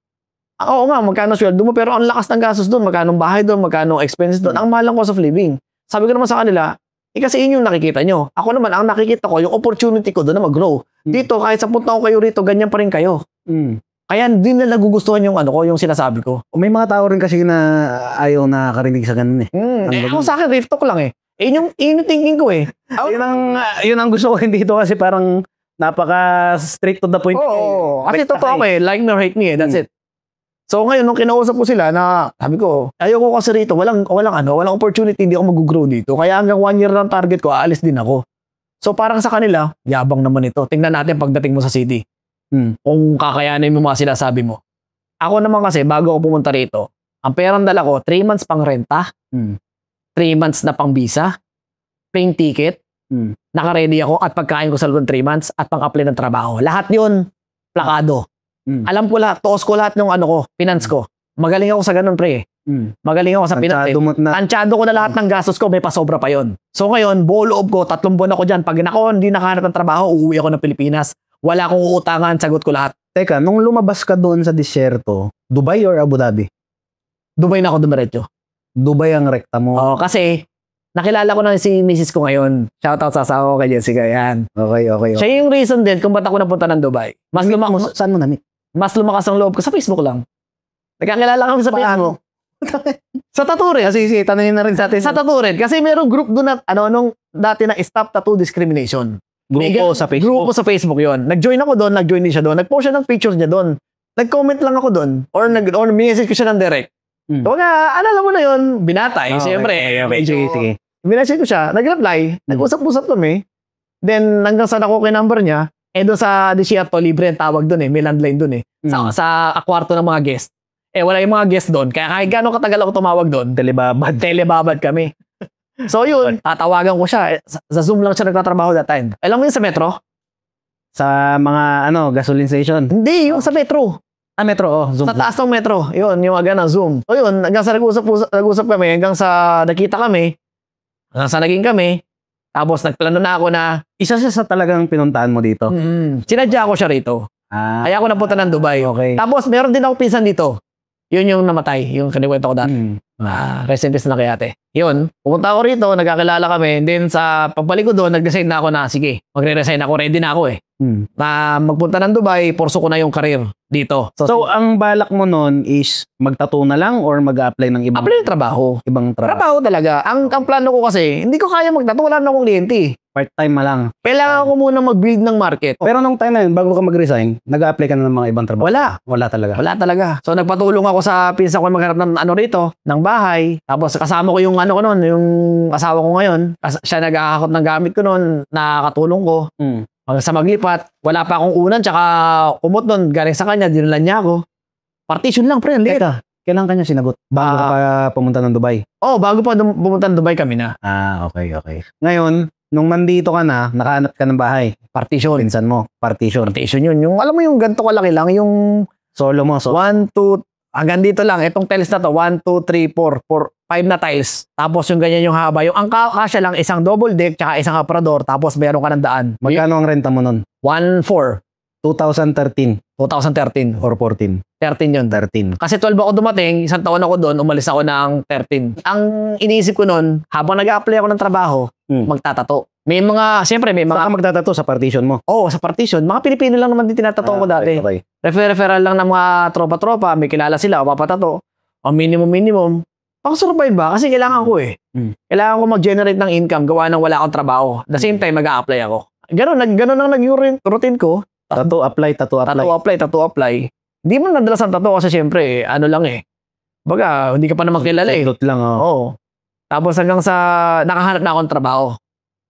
oo nga, magkano sweldo mo, pero ang lakas ng gastos doon, magkano bahay doon, magkano expenses doon, ang mahal ng cost of living. Sabi ko naman sa kanila, kasi yun yung nakikita nyo. Ako naman, ang nakikita ko, yung opportunity ko doon na mag-grow. Dito, kahit 10 taon kayo rito, ganyan pa rin kayo. Kaya hindi na nagugustuhan yung ano ko, yung sinasabi ko. May mga tao rin kasi na ayaw nakakarinig sa ganun eh. Ako sa akin, real talk lang eh. Yun yung thinking ko eh. Yun ang gusto ko dito kasi parang napaka straight to the point. Oo. Kasi totoo eh. Like me or hate me eh. That's it. So ngayon, nung kinausap ko sila na, sabi ko, ayoko kasi rito, walang opportunity, hindi ako mag-grow dito. Kaya hanggang 1 year lang target ko, aalis din ako. So parang sa kanila, yabang naman ito. Tingnan natin pagdating mo sa city. Kung kakayanin mo mga sinasabi mo. Ako naman kasi, bago ako pumunta rito, ang perang dala ko, 3 months pang renta, 3 months na pang visa, plane ticket, naka-ready ako at pagkain ko sa loob ng 3 months at pang-apply ng trabaho. Lahat yun, plakado. Alam ko lahat, toos ko lahat ng ano ko, finance ko. Magaling ako sa ganun, pre. Magaling ako sa finance. Tansyado ko na lahat ng gastos ko, may pasobra pa yon. So ngayon, buo loob ko, 3 buwan ako dyan. Pag hindi nakahanap ng trabaho, uuwi ako ng Pilipinas. Wala akong uutangan, sagot ko lahat. Teka, nung lumabas ka doon sa disyerto, Dubai or Abu Dhabi? Dubai na ako dumiretso. Dubai ang rekta mo. Oo, kasi nakilala ko na si Mrs. ko ngayon. Shoutout sa asawa ko kay Jessica, yan. Okay. Siya yung reason din kung ba't ako napunta ng Dubai. Saan mo na-meet? Mas lumakas ang loob ko sa Facebook lang. Nagkakilala kami sa Facebook. Sa Tattoo Red. Kasi tanongin na rin sa atin. Sa Tattoo Red. Kasi merong group doon na, nung dati na Stop Tattoo Discrimination. Grupo sa Facebook. Grupo sa Facebook yon. Nag-join ako doon, nag-join din siya doon. Nag-post siya ng pictures niya doon. Nag-comment lang ako doon. Or message ko siya ng direct. So nga, alam mo na yun, binatay. Siyempre. Sige. Binasya ko siya, nag-reply, nag-usap-usap kami. Then, hanggang saan ako kinumber niya, doon sa desierto, libre ang tawag doon eh. May landline doon eh. Sa kwarto ng mga guest. Wala yung mga guest doon. Kaya kahit gano'ng katagal ako tumawag doon, telebabad kami. So yun, tatawagan ko siya. Sa Zoom lang siya nagtatrabaho that time. Alam mo yun sa metro? Sa mga gasoline station? Hindi, yung sa metro. Metro, Zoom. Sa taas ng metro. Yun, yung aga na Zoom. So yun, hanggang sa nag-usap kami, hanggang sa nakita kami, hanggang sa naging kami, tapos nagplano na ako na, isa siya sa talagang pinuntahan mo dito? Sinadya ko siya rito. Kaya ako napunta ng Dubai. Okay. Tapos meron din ako pinsan dito. Yun yung namatay, yung kanikwento ko dati. Rest in peace na kay ate. Yun, pumunta ako rito, nagkakilala kami. Then sa pagbalik ko doon, nag-decide na ako na, sige, magre-resign ako, ready na ako eh. Na magpunta ng Dubai, porso ko na yung career dito. So ang balak mo nun is magtattoo na lang or mag-apply ng ibang apply ng trabaho? Ibang trabaho. Trabaho talaga. Ang plano ko kasi, hindi ko kaya magtattoo, wala na akong kliyente. Part-time lang. Kailangan ko muna mag-build ng market. Pero nung time na yun, bago ka mag-resign, nag-apply ka na ng mga ibang trabaho? Wala talaga. Wala talaga. So nagpatulong ako sa pinsan ko maghanap ng rito, ng bahay. Tapos kasama ko yung ko noon, yung asawa ko ngayon. Siya nag-aakot ng gamit ko noon, nakakatulong ko. Sa maglipat, wala pa akong unan, tsaka kumot doon, galing sa kanya, dinalan niya ako. Partition lang, pre, ang liit. Teka, kailan kanya sinagot? Bago ka pa pumunta ng Dubai? Bago pa pumunta ng Dubai kami na. Okay. Ngayon, nung nandito ka na, nakahanap ka ng bahay. Partition. Pinsan mo, partition. Partition yun. Yung, alam mo yung ganito kalaki lang, yung solo mo. 1, 2, hanggang dito lang. Itong tiles na to, 1, 2, 3, 4, 5 na tiles. Tapos yung ganyan yung haba. Yung ang kasya lang, isang double deck, tsaka isang aparador, tapos meron ka ng daan. Magkano ang renta mo nun? 1,400. 2013. 2013. Or 14? 13 yun. 13. Kasi 12 ako dumating, isang taon ako doon, umalis ako ng 13. Ang iniisip ko noon, habang nag-apply ako ng trabaho, magtatato. May mga, siyempre may mga... Saan ka magtatato? Sa partition mo? Oo, sa partition. Mga Pilipino lang naman din tinatato ko dati. Okay. Referral lang ng mga tropa-tropa, may kilala sila, o papatato. O minimum. Pang-survive ba? Kasi kailangan ko eh. Kailangan ko mag-generate ng income, gawa ng wala akong trabaho. At the same time, mag-a-apply ako. Ganun ang naging routine ko. Tattoo apply. Tattoo apply. Hindi mo nadalas ang tattoo kasi siyempre, ano lang eh. Baga, hindi ka pa naman kilala eh. Lot lang, Oo. Tapos hanggang sa nakahanap na akong trabaho.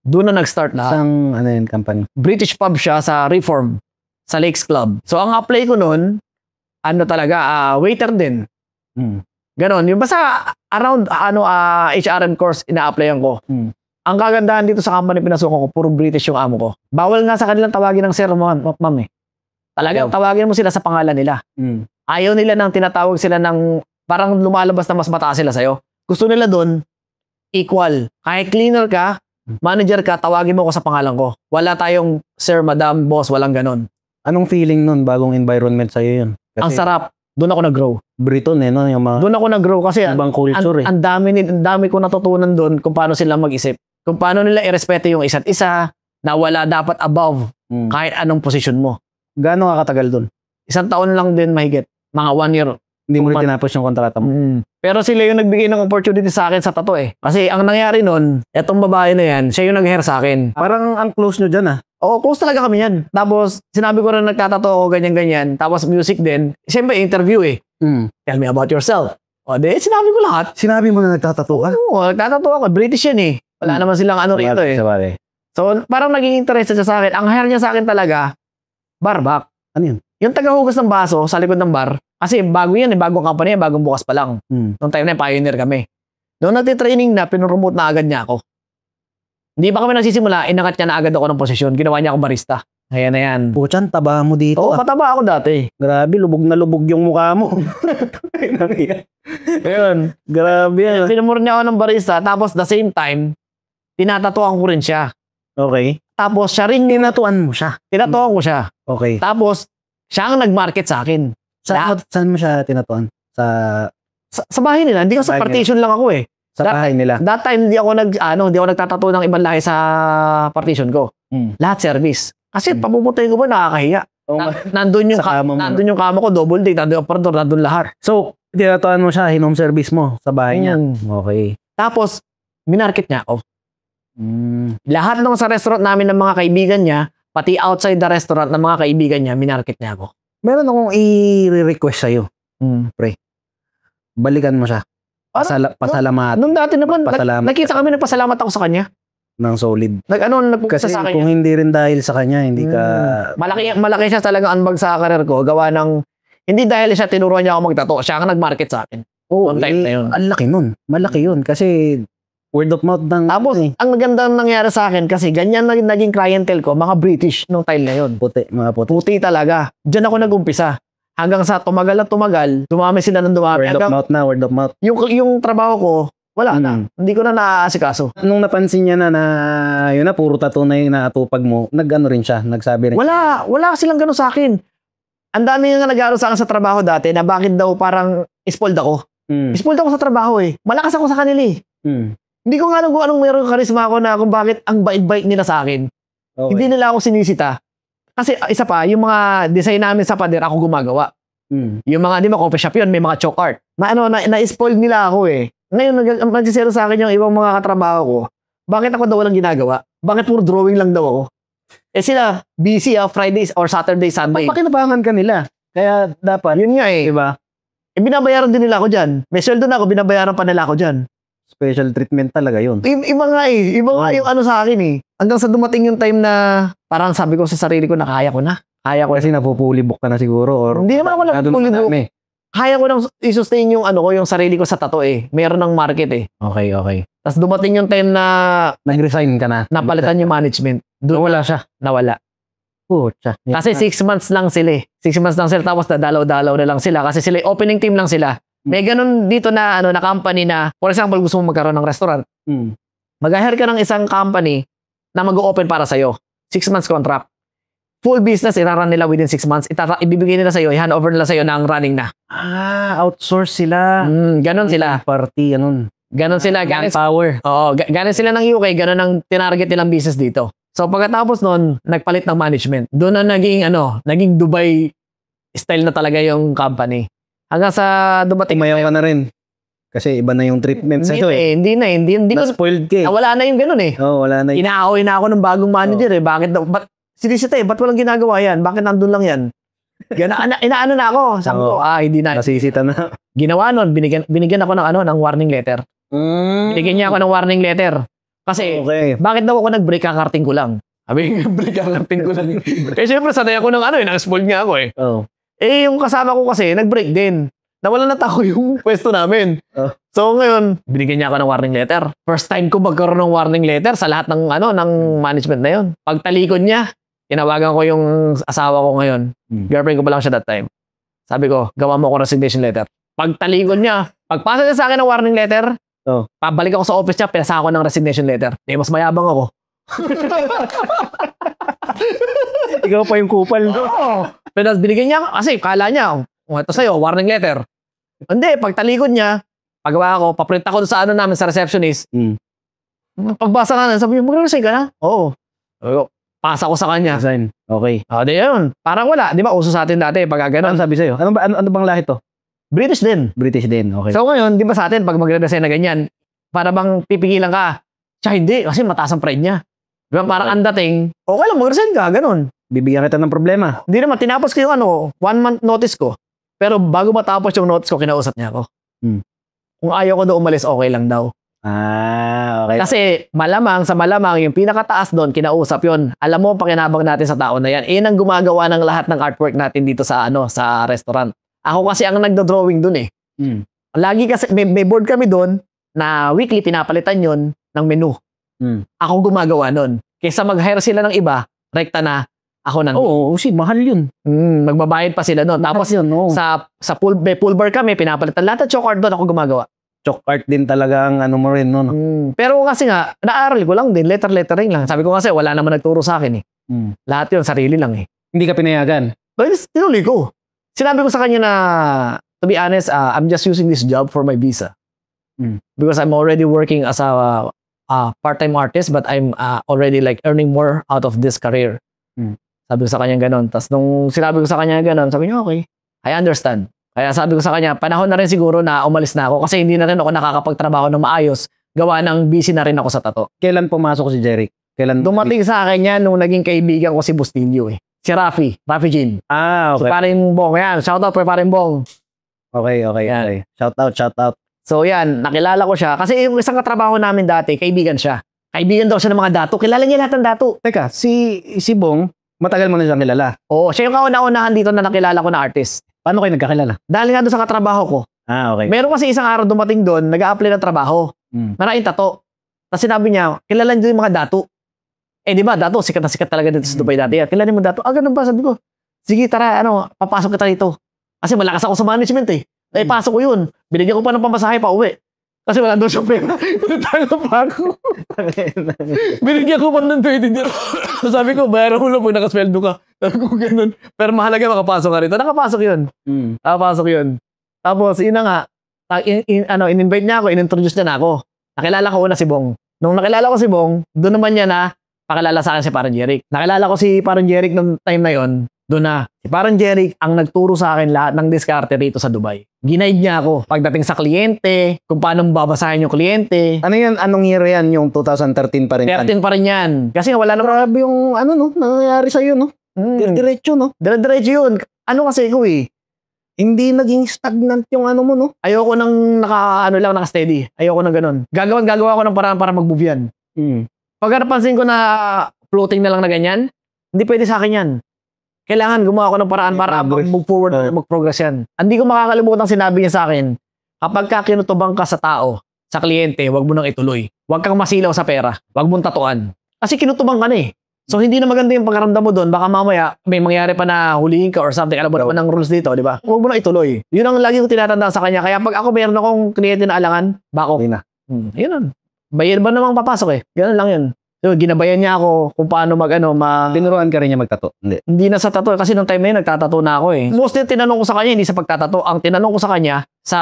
Doon na nag-start lahat. Isang, ano yun, company? British pub siya sa Reform, sa Lakes Club. So, ang apply ko noon, ano talaga, waiter din. Ganon. Yung basta around HRM course, ina-applyan ko. Ang kagandahan dito sa company pinasukan ko, puro British yung amo ko. Bawal nga sa kanilang tawagin ng sir, ma'am eh. Talagang tawagin mo sila sa pangalan nila. Ayaw nila nang tinatawag sila ng, parang lumalabas na mas mataas sila sa'yo. Gusto nila doon, equal. Kahit cleaner ka, manager ka, tawagin mo ko sa pangalan ko. Wala tayong sir, madam, boss, walang ganon. Anong feeling nun, bagong environment sa'yo yun? Kasi Ang sarap. Doon ako nag-grow. Briton no? Yung mga Doon ako nag-grow kasi ibang culture ang dami ko natutunan doon kung paano sila mag-isip. Kung paano nila irespeto yung isa't isa, na wala dapat above kahit anong posisyon mo. Gaano ka katagal doon? 1 taon lang din mahigit. Mga 1 year. Hindi mo rin tinapos yung kontrata mo? Pero sila yung nagbigay ng opportunity sa akin sa tattoo eh. Kasi ang nangyari nun, etong babae na yan, siya yung nag-hair sa akin. Parang ang close nyo dyan Oo, close talaga kami yan. Tapos, sinabi ko rin nagtatato ako, ganyan-ganyan. Tapos, music din. Siyempre, interview eh. Tell me about yourself. O, sinabi ko lahat. Sinabi mo na nagtatato ka? Oo, nagtatato ako. British yan eh. Wala naman silang ano rito eh. So, parang naging interest siya sa akin. Ang hair niya sa akin talaga, barback. Ano yun? Yung tagahugas ng baso sa likod ng bar, kasi bago yan eh, bagong company, bagong bukas pa lang. Noong time na yun, pioneer kami. Noong nagtitraining na, pinromote na agad niya ako. Hindi pa kami nagsisimula, inakat niya na agad ako ng posisyon. Ginawa niya akong barista. Ayan na yan. Puchan, taba mo dito. Oo, mataba ako dati. Grabe, lubog na lubog yung mukha mo. Ayun. Grabe yan. Pinamura niya ako ng barista, tapos the same time, tinatatuan ko rin siya. Okay. Tapos siya rin, Tinatuan mo siya. tinatuan ko siya. Okay. Tapos, siya ang nag-market sa akin. Saan mo siya tinatuan? Sa bahay nila. Hindi ko sa Bahay partition lang ako eh. Sa bahay nila? That time, hindi ako nagtatato ng ibang lahi sa partition ko. Lahat service. Kasi pamumutayin ko ba, nakakahiya. Nandun yung, nandun yung kama ko, double day, nandun yung aparador, nandun lahat. So, tinatuan mo siya, home service mo sa bahay niya. Okay. Tapos, minarket niya ako. Lahat ng sa restaurant namin ng mga kaibigan niya, pati outside the restaurant ng mga kaibigan niya, minarket niya ako. Meron akong i-request sa'yo. Pre. Balikan mo siya. Pasalamat. Nung dati naman, Pasalamat. nakita kami, nagpasalamat ako sa kanya. Ng solid. Nagpunta Kasi sa akin. kung hindi rin dahil sa kanya, hindi ka... Malaki siya talaga anbag sa career ko. Gawa ng, hindi dahil siya tinuruan niya ako magtato, siya ang nag-market sa akin. Noong time na yun. Ang laki nun. Malaki yun. Kasi word of mouth ng... Tapos, ang magandang nangyari sa akin, kasi ganyan na naging clientele ko, mga British nung time na yun. Mga puti. Puti talaga. Diyan ako nag-umpisa. Hanggang sa tumagal at tumagal, dumami sila ng dumami. Word of mouth. Yung trabaho ko, wala na. Hindi ko na naaasikaso. Nung napansin niya na yun na, puro tattoo na yung naatupag mo, nag-ano rin siya, nagsabi rin. Wala silang gano'n sa akin. Ang dami nga nag-aaral sa akin sa trabaho dati na bakit daw parang spoiled ako. Spoiled ako sa trabaho eh. Malakas ako sa kanila eh. Hindi ko nga alam kung anong meron karisma ako na kung bakit ang bait-bait nila sa akin. Okay. Hindi nila ako sinisita. Kasi isa pa, yung mga design namin sa pader, ako gumagawa. Yung mga, di ba, coffee shop yun, may mga chalk art. Na-spoiled nila ako eh. Ngayon, nagsisero sa akin yung ibang mga katrabaho ko. Bakit ako daw walang ginagawa? Bakit puro drawing lang daw ako? Eh sila, busy Fridays or Saturday, Sunday. Pakinabangan ka nila. Kaya dapat. Yun nga eh. Diba? Eh, binabayaran din nila ako dyan. May sweldo na ako, binabayaran pa nila ako dyan. Special treatment talaga yun. Iba nga eh. Iba nga yung ano sa akin eh. Hanggang sa dumating yung time na parang sabi ko sa sarili ko na kaya ko na. Kaya ko. Kasi napupulibok ka na siguro. Or hindi naman ako napupulibok. Kaya ko nang i-sustain yung ano ko, yung sarili ko sa tattoo eh. Meron ng market eh. Okay. Tapos dumating yung time na nag-resign ka na. Napalitan yung management. Nawala siya. Nawala. Pucha. Kasi 6 months lang sila eh. 6 months lang sila tapos dadalaw-dalaw na lang sila kasi sila opening team lang sila. May ganun dito na na company na for example gusto mo magkaroon ng restaurant. Mag-hire ka ng isang company na mag-o-open para sa'yo. 6 months contract. Full business, iraran nila within 6 months. Ibibigay nila sa'yo, i-hand over nila sa'yo ng running na. Outsource sila. Ganon sila. Party, ganun. Ganon sila. Power. Oo, ganon sila ng UK, ganon ang tinarget nilang business dito. So pagkatapos nun, nagpalit ng management. Doon na naging Dubai style na talaga yung company. Hanggang sa dumating. Umayaw ka na rin. Kasi iba na yung treatment sa'yo eh. Hindi na. Na-spoiled ka eh. Wala na yung ganon eh. Oo, wala na. Inaaway na ako ng bagong manager eh. Bakit daw? Sinisita eh, ba't walang ginagawa yan? Bakit nandun lang yan? Inaano na ako. Sabi ko, hindi na. Nasisita na. Ginawa nun, binigyan ako ng warning letter. Binigyan niya ako ng warning letter. Kasi, Okay. bakit daw ako nag-break, kakarting ko lang. Sabi, break, kakarting ko lang. Kaya syempre, sanay ako ng nang-spoil niya ako eh. Oh. Eh, yung kasama ko kasi, nag-break din. Nawala na tao yung pwesto namin. Oh. So, ngayon, binigyan niya ako ng warning letter. First time ko magkaroon ng warning letter sa lahat ng, ng management na yun. Pagtalikod niya, tinawagan ko yung asawa ko ngayon. Girlfriend ko pa lang siya that time. Sabi ko, gawa mo ako resignation letter. Pagtalikod niya, pagpasa niya sa akin ng warning letter, pabalik ako sa office niya, pinasa ako ng resignation letter. Eh, mas mayabang ako. Ikaw pa yung kupal. Pero binigyan niya, kasi kala niya, ito sa'yo, warning letter. Hindi, pagtalikod niya, pagawa ko, paprint ako sa namin sa receptionist. Pagbasa ka na, sabi niya, mag-resign ka na? Oo. Pasa ko sa kanya. Resign. Okay. Di yun. Parang wala. Di ba, uso sa atin dati, pag gano'n. Ano sabi sa'yo? Ano bang lahi to? British din. British din. Okay. So ngayon, di ba sa atin, pag magre-resign na ganyan, para bang pipigilan ka? Siya hindi, kasi mataas ang pride niya. Di ba, parang ang dating, okay lang, mag-resign ka, gano'n. Bibigyan kita ng problema. Hindi naman, tinapos ko yung 1 month notice ko. Pero bago matapos yung notice ko, kinausap niya ako. Kung ayaw ko daw umalis, okay lang daw. Okay. Kasi malamang, yung pinakataas doon, kinausap yon. Alam mo, pakinabang natin sa tao na yan. Iyan ang gumagawa ng lahat ng artwork natin dito sa sa restaurant. Ako kasi ang nagdo-drawing doon eh. Lagi kasi, may board kami doon na weekly pinapalitan yon ng menu. Ako gumagawa nun. Kaysa mag-hire sila ng iba, rekta na, ako nandun. Oo, mahal yun. Magbabayad pa sila nun. Tapos yun, sa pool bar kami, pinapalitan lahat ng chalk art doon, ako gumagawa. Chalk art din talagang mo rin, no? Pero kasi nga, naaral ko lang din, lettering lang. Sabi ko kasi, wala naman nagturo sa akin eh. Lahat yun, sarili lang eh. Hindi ka pinayagan? But tinuloy ko. Sinabi ko sa kanya na, to be honest, I'm just using this job for my visa. Because I'm already working as a part-time artist, but I'm already like earning more out of this career. Sabi ko sa kanya ganon. Tapos nung sinabi ko sa kanya ganon, sabi niya, okay, I understand. Kaya sabi ko sa kanya, panahon na rin siguro na umalis na ako kasi hindi na rin ako nakakapagtrabaho ng maayos. Gawa ng busy na rin ako sa tato. Kailan pumasok si Jeric? Kailan? Dumating sa akin yan nung naging kaibigan ko si Bustillo eh. Si Rafi Jean. Okay. Si Paring Bong. Yan, shoutout for Paring Bong. Okay. Shout out. So yan, nakilala ko siya. Kasi yung isang katrabaho namin dati, kaibigan siya. Kaibigan daw siya ng mga dato. Kilala niya lahat ng dato. Teka, si Bong, matagal mo na siyang kilala. Oo, siya yung kauna-unahan dito na nakilala ko na artist. Paano kayo nagkakilala? Dahil nga doon sa katrabaho ko. Okay. Meron kasi isang araw dumating doon, nag-a-apply ng trabaho. Maraming tato. Tapos sinabi niya, kilala niyo yung mga dato. Eh di ba, dato, sikat na sikat talaga dito sa Dubai dati. Kilala mo dato? Ganun ba? Sabi ko, sige tara, papasok kita dito. Kasi malakas ako sa management eh. Ay, pasok ko yun. Binigyan ko pa ng pamasahe pa uwi. Kasi wala doon siyang pera. Pinatalo pa ako. Binigyan ko pa ng 20 dirham. Sabi ko, bayaran mo lang pag nakasweldo ka. Sabi ko, ganun. Pero mahalaga makapasok ka rito. Nakapasok yun. Nakapasok yun. Tapos, yun na nga. In-invite niya ako, in-introduce niya na ako. Nakilala ko una si Bong. Nung nakilala ko si Bong, doon naman niya na pakilala sa akin si Parang Jeric. Nakilala ko si Parang Jeric nung time na yon. Doon na. Si Parang Jeric ang nagturo sa akin lahat ng diskarte rito sa Dubai. Ginaid niya ako pagdating sa kliyente, kung paano babasahin yung kliyente. Ano yan? Anong year yan? Yung 2013 pa rin? 13 pa rin yan. Kasi wala na. Grabe yung nangyayari sa'yo, no? Diretso, no? Diretso yun. Ano kasi ko eh. Hindi naging stagnant yung mo, no? Ayoko nang naka-steady. Ayoko nang ganun. Gagawa ko ng paraan para mag-move yan. Pag napansin ko na floating na lang na ganyan, hindi pwede sa akin yan. Kailangan gumawa ko ng paraan para mag-move forward, mag-progress yan. Hindi ko makakalimutan sinabi niya sa akin, kapag kinutubang ka sa tao, sa kliyente, wag mo nang ituloy. Wag kang masilaw sa pera. Wag mong tatuan. Kasi kinutubang ka na eh. So hindi na maganda yung pagkaramdam mo doon. Baka mamaya may mangyari pa na hulihin ka or something. Alam mo naman ang rules dito, di ba? Huwag mo nang ituloy. Yun ang lagi ko tinatandaan sa kanya. Kaya pag ako meron akong kliyente na alangan, bako. Yun. Bayad ba namang papasok eh? Ganun lang yun. So, ginabayan niya ako kung paano Tinuruan ka rin niya magtato? Hindi na sa tato. Kasi nung time na yun, nagtatato na ako eh. Mostly tinanong ko sa kanya, hindi sa pagtatato. Ang tinanong ko sa kanya, sa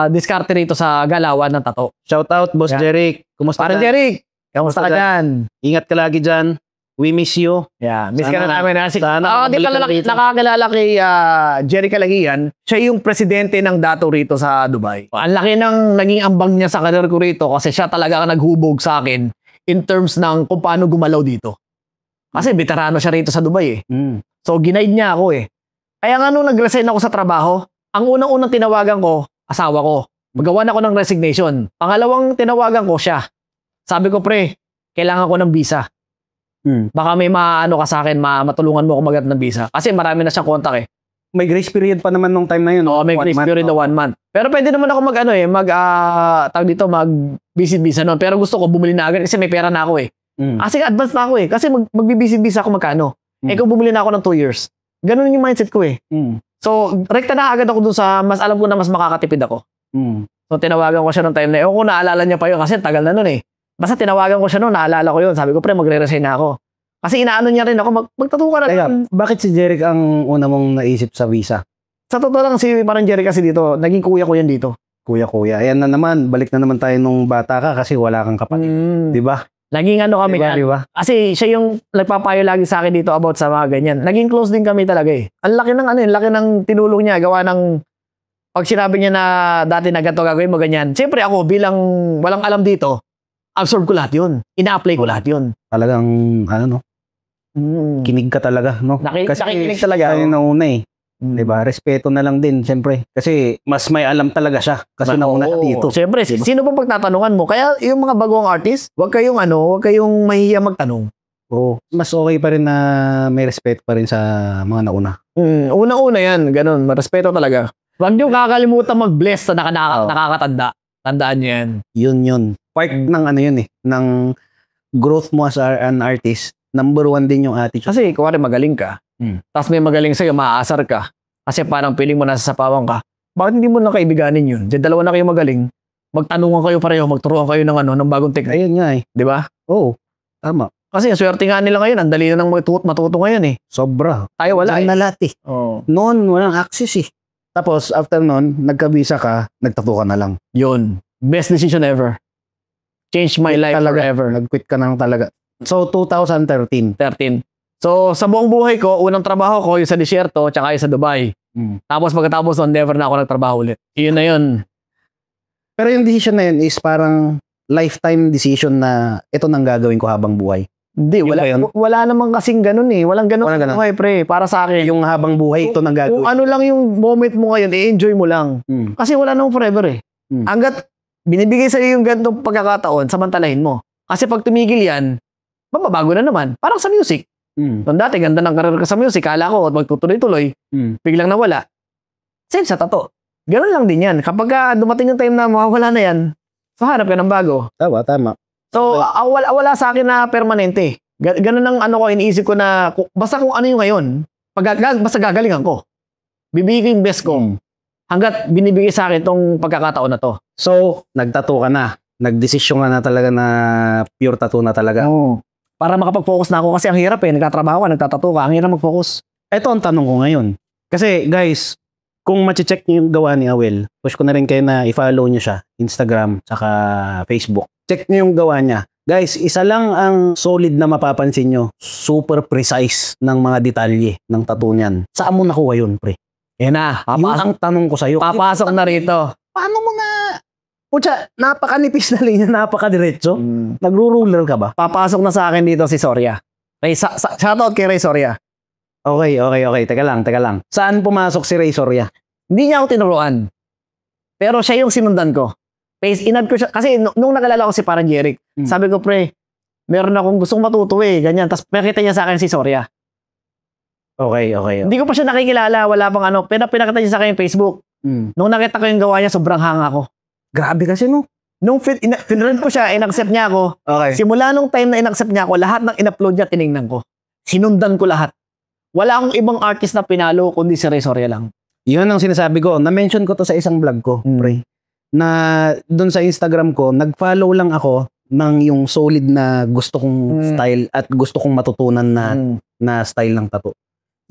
diskarte rito sa galawan ng tato. Shout out, Boss Jeric. Kumusta Parang Jeric, kamusta ka dyan? Ingat ka lagi dyan. We miss you. Yeah, miss ka na namin. Sana di pala nakakilala kay Jeric Calagian. Siya yung presidente ng dato rito sa Dubai. Ang laki ng naging ambang niya sa karir ko rito kasi siya talaga ang naghubog sa akin in terms ng kung paano gumalaw dito. Kasi veterano siya rito sa Dubai eh. So, ginaid niya ako eh. Kaya nga nung nag-resign ako sa trabaho, ang unang-unang tinawagan ko, asawa ko. Magawa na ako ng resignation. Pangalawang tinawagan ko siya. Sabi ko, pre, kailangan ko ng visa. Baka may maano ka sa akin, matulungan mo ako mag-get ng visa. Kasi marami na siyang contact eh. May grace period pa naman nung time na yun. Oo, may grace period na 1 month. Pero pwede naman ako mag-visit visa noon. Pero gusto ko bumili na agad kasi may pera na ako eh. Kasi advance na ako eh. Kasi mag-visit visa ako magkano. Eh kung bumili na ako ng 2 years. Ganun yung mindset ko eh. So, rekta na agad ako dun sa mas alam ko na mas makakatipid ako. So, tinawagan ko siya nung time na yun. Kung naalala niya pa yun kasi tagal na nun eh. Basta tinawagan ko siya noon, naalala ko yun. Sabi ko, pre, magre-resign na ako. Kasi inaano niya rin ako, magtattoo ka na lang. Bakit si Jeric ang una mong naisip sa visa? Sa totoo lang, si parang Jeric kasi dito, naging kuya ko yan dito. Kuya. Ayan na naman, balik na naman tayo nung bata ka kasi wala kang kapatid. Diba? Naging ano kami diba? Kasi siya yung nagpapayo lagi sa akin dito about sa mga ganyan. Naging close din kami talaga eh. Ang laki ng tinulong niya, gawa ng pag sinabi niya na dati na ganito gagawin mo ganyan. Siyempre ako bilang walang alam dito, absorb ko lahat yun. Ina-apply ko lahat yun. Talagang, kinig ka talaga, no? Nakikinig talaga. Kasi nauna eh. Diba? Respeto na lang din, siyempre. Kasi mas may alam talaga siya. Kasi nauna ka dito. Siyempre, diba? Sino bang pagtatanungan mo? Kaya yung mga bagong artist, huwag kayong mahihiya magtanong. Oo. Mas okay pa rin na may respeto pa rin sa mga nauna. Una-una yan, ganun. Respeto talaga. Huwag niyo kakalimutan mag-bless sa nakakatanda. Tandaan niyo yan. Yun. Part ng ano yun eh. Ng growth mo as an artist. Number 1 din yung attitude. Kasi kuwari magaling ka. Tapos may magaling sa'yo, maaasar ka. Kasi parang piling mo nasa sapawan ka. Bakit hindi mo lang kaibiganin yun? Diyan dalawa na kayo magaling. Magtanungan kayo pareho, magturuan kayo ng bagong technique. Ayun nga eh. Di ba? Oo. Tama. Kasi ang swerte nga nila ngayon, ang dali na nang matuto ngayon eh. Sobra. Tayo wala Diyan na lahat eh. Noon, walang access eh. Tapos, after noon, nagka-visa ka, nagtattoo ka na lang. Yun. Best decision ever. Changed my life forever. Nag-quit ka na lang talaga. So, 2013. So, sa buong buhay ko, unang trabaho ko yung sa disyerto, tsaka yung sa Dubai. Tapos pagkatapos nun, never na ako nagtrabaho ulit. Yun na yun. Pero yung decision na yun is parang lifetime decision na ito nang gagawin ko habang buhay. Hindi, wala namang kasing ganun eh. Walang ganun sa buhay, pre. Para sa akin. Yung habang buhay, ito nang gagawin. Kung ano lang yung moment mo ngayon, i-enjoy mo lang. Kasi wala namang forever eh. Hanggat binibigay sa'yo yung ganitong pagkakataon, samantalahin mo. Kasi pag tumigil yan, mababago na naman. Parang sa music. Noon dati, ganda ng karir ka sa music. Kala ko, magtutuloy-tuloy. Biglang nawala. Same sa tattoo. Ganun lang din yan. Kapag dumating yung time na mawawala na yan, so hanap ka ng bago. Tama. So, wala sa akin na permanente. Ganun ang iniisip ko na, basta kung ano yung ngayon, basta gagalingan ko. Bibigay ko yung best ko. Hanggat binibigay sa akin tong pagkakataon na to. So, nagtattoo ka na. Nagdesisyon ka na talaga na pure tattoo na talaga. Oo. Para makapag-focus na ako kasi ang hirap eh. Nagtatrabaho ka, nagtatattoo ka. Ang hirap mag-focus. Ito ang tanong ko ngayon. Kasi guys, kung mache-check niyo yung gawa ni Awel, push ko na rin kayo na i-follow niyo siya. Instagram, saka Facebook. Check niyo yung gawa niya. Guys, isa lang ang solid na mapapansin nyo. Super precise ng mga detalye ng tattoo niyan. Saan mo nakuha yun, pre? Yan na. Yun ang tanong ko sa'yo. Papasok na rito. Paano mo na... Pucha, napakanipis na linya, napakadiretso. Nagro-ruler ka ba? Papasok na sa akin dito si Soria. Shoutout kay Ray Soria. Okay. Teka lang. Saan pumasok si Ray Soria? Hindi niya ako tinuruan. Pero siya yung sinundan ko. Inad ko siya. Kasi nung nakalala ko si parang Jeric, sabi ko, pre, meron akong gustong matuto eh. Ganyan. Tapos nakita niya sa akin si Soria. Okay. Hindi ko pa siya nakikilala. Wala pang ano. Pinakita niya sa akin yung Facebook. Nung nakita ko yung gawa niya, sobrang hanga ko. Grabe kasi no. Nung pinrend ko siya, in-accept niya ako. Okay. Simula nung time na in-accept niya ako, lahat ng in-upload niya, tinignan ko. Sinundan ko lahat. Wala akong ibang artist na pinalo, kundi si Ray Soria lang. Yun ang sinasabi ko. Na-mention ko to sa isang vlog ko, pre. Na doon sa Instagram ko, nag-follow lang ako ng yung solid na gusto kong style at gusto kong matutunan na style ng tattoo.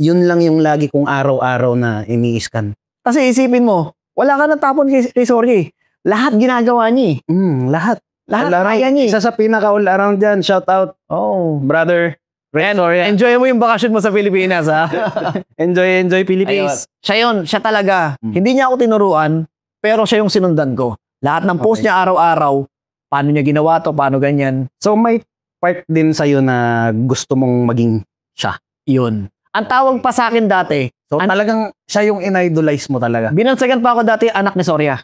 Yun lang yung lagi kong araw-araw na ini-scan. Kasi isipin mo, wala ka nang tapon kay Soria. Lahat ginagawa niya eh. Lahat kaya niya eh. Isa sa pinaka-all around dyan. Shout out. Oh. Brother. Enjoy mo yung bakasyon mo sa Pilipinas ha. enjoy Philippines. Ayun. Siya yun. Siya talaga. Hindi niya ako tinuruan, pero siya yung sinundan ko. Lahat ng post niya araw-araw, paano niya ginawa to, paano ganyan. So may part din sa'yo na gusto mong maging siya. Yun. Ang tawag pa sa akin dati. So talagang siya yung in-idolize mo talaga. Binansagan pa ako dati anak ni Soria.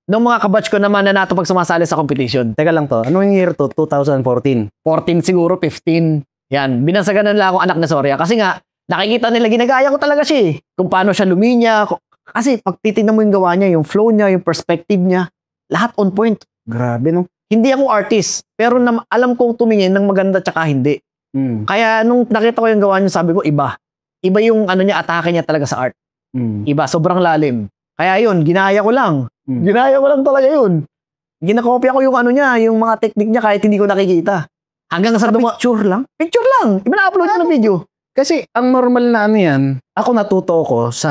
Nung mga kabatch ko naman na nato pag sumasali sa competition. Teka lang to. Ano yung year to? 2014. 14 siguro, 15. Yan, binansagan na nila akong anak na Soria. Kasi nga, nakikita nila, ginagaya ko talaga siya eh. Kung paano siya luminya. Kasi pag titignan mo yung gawa niya, yung flow niya, yung perspective niya, lahat on point. Grabe, no? Hindi ako artist, pero alam kong tumingin ng maganda tsaka hindi. Kaya nung nakita ko yung gawa niya, sabi ko, iba. Iba yung ano niya, atake niya talaga sa art. Iba, sobrang lalim. Kaya yun, ginaya ko lang. Ginaya ko lang talaga yun. Ginakopya ko yung ano niya, yung mga technique niya kahit hindi ko nakikita. Hanggang sa Picture lang? Picture lang. Ina-upload niya ng video. Kasi ang normal na ano yan, ako natuto ko sa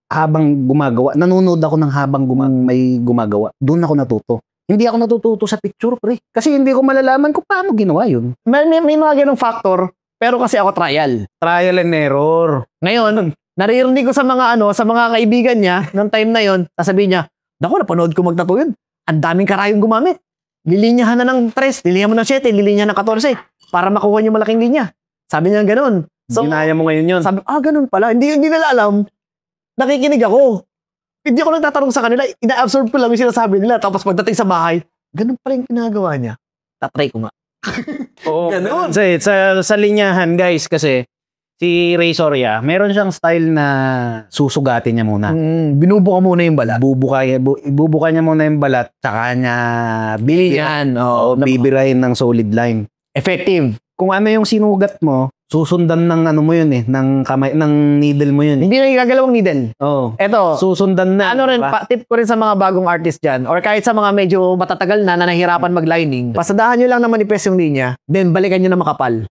habang gumagawa. Nanonood ako ng habang may gumagawa. Doon ako natuto. Hindi ako natututo sa picture, pre. Kasi hindi ko malalaman kung paano ginawa yun. May mga ganong factor, pero kasi ako trial. Trial and error. Ngayon, naririnig ko sa mga kaibigan niya, ng time na yon, sasabihin niya, naku, napanood ko magtato yun. Ang daming karayong gumamit. Lilinyahan na ng 3, lilinyahan mo ng 7, lilinyahan ng 14, para makuha niyo malaking linya. Sabi niya gano'n. So, ginaya mo ngayon yun. Sabi, gano'n pala. Hindi nila alam. Nakikinig ako. Hindi ako nagtatanong sa kanila. Ina-absorb ko lang yung sinasabi nila. Tapos pagdating sa bahay, gano'n pala yung ginagawa niya. Tatry ko nga. Oo. Gano'n. Sa linyahan, guys, kasi si Ray Soria, meron siyang style na susugatin niya muna. Binubuka muna yung balat. Bubuka niya muna yung balat, tsaka niya Yan. bibirahin ng solid line. Effective. Kung ano yung sinugat mo, susundan ng ano mo yun ng kamay, ng needle mo yun. Hindi na igagalawang needle. Oo. Eto, Susundan na. ano rin, tip ko rin sa mga bagong artist dyan, or kahit sa mga medyo matatagal na nahihirapan mag-lining, pasadahan nyo lang na manipes yung linya, then balikan nyo na makapal.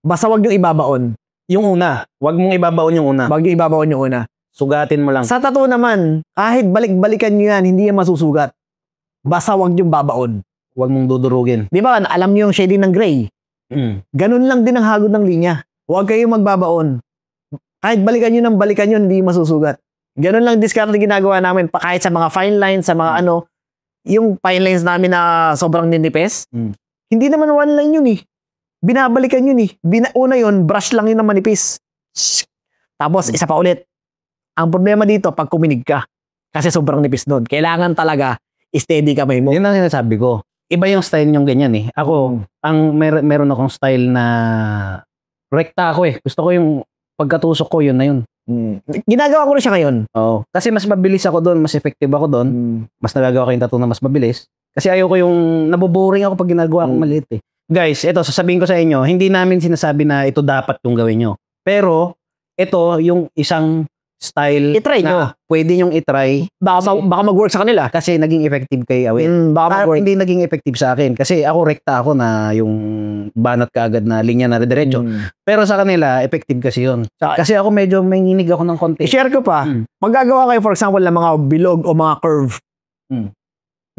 Basta wag nyo ibabaon. Yung una. Wag mong ibabaon yung una. Wag nyo ibabaon yung una. Sugatin mo lang. Sa tattoo naman, kahit balik-balikan nyo yan, hindi yan masusugat. Basta wag nyo babaon. Huwag mong dudurugin. Di ba, alam nyo yung shading ng gray? Ganun lang din ang hagod ng linya. Huwag kayong magbabaon. Kahit balikan nyo ng balikan nyo, hindi masusugat. Ganun lang discard ginagawa namin. Kahit sa mga fine lines, sa mga yung fine lines namin na sobrang ninipes, hindi naman one line yun eh. Binabalikan yun eh. Una yun, brush lang yun na manipis. Tapos, isa pa ulit. Ang problema dito, pag kuminig ka, kasi sobrang nipis doon, kailangan talaga steady kamay mo. Yun ang sinasabi ko. Iba yung style yung ganyan eh. Ako, meron akong style na rekta ako eh. Gusto ko yung pagkatusok ko, yun na yun. Ginagawa ko rin siya ngayon. Oo. Kasi mas mabilis ako doon, mas effective ako doon. Mas nagagawa ko yung tattoo na mas mabilis. Kasi ayoko yung naboboring ako pag ginagawa ko maliit eh. Guys, ito, sasabihin ko sa inyo, hindi namin sinasabi na ito dapat yung gawin nyo. Pero, ito yung isang style I-try nyo. Pwede nyong i-try. Baka mag-work sa kanila. Kasi naging effective kay Awit. Baka mag-work. Hindi naging effective sa akin. Kasi ako rekta ako na yung banat kaagad na linya na diretso. Pero sa kanila, effective kasi yun. Kasi ako medyo may nginig ako ng konti. I-share ko pa. Maggagawa kayo for example ng mga bilog o mga curve.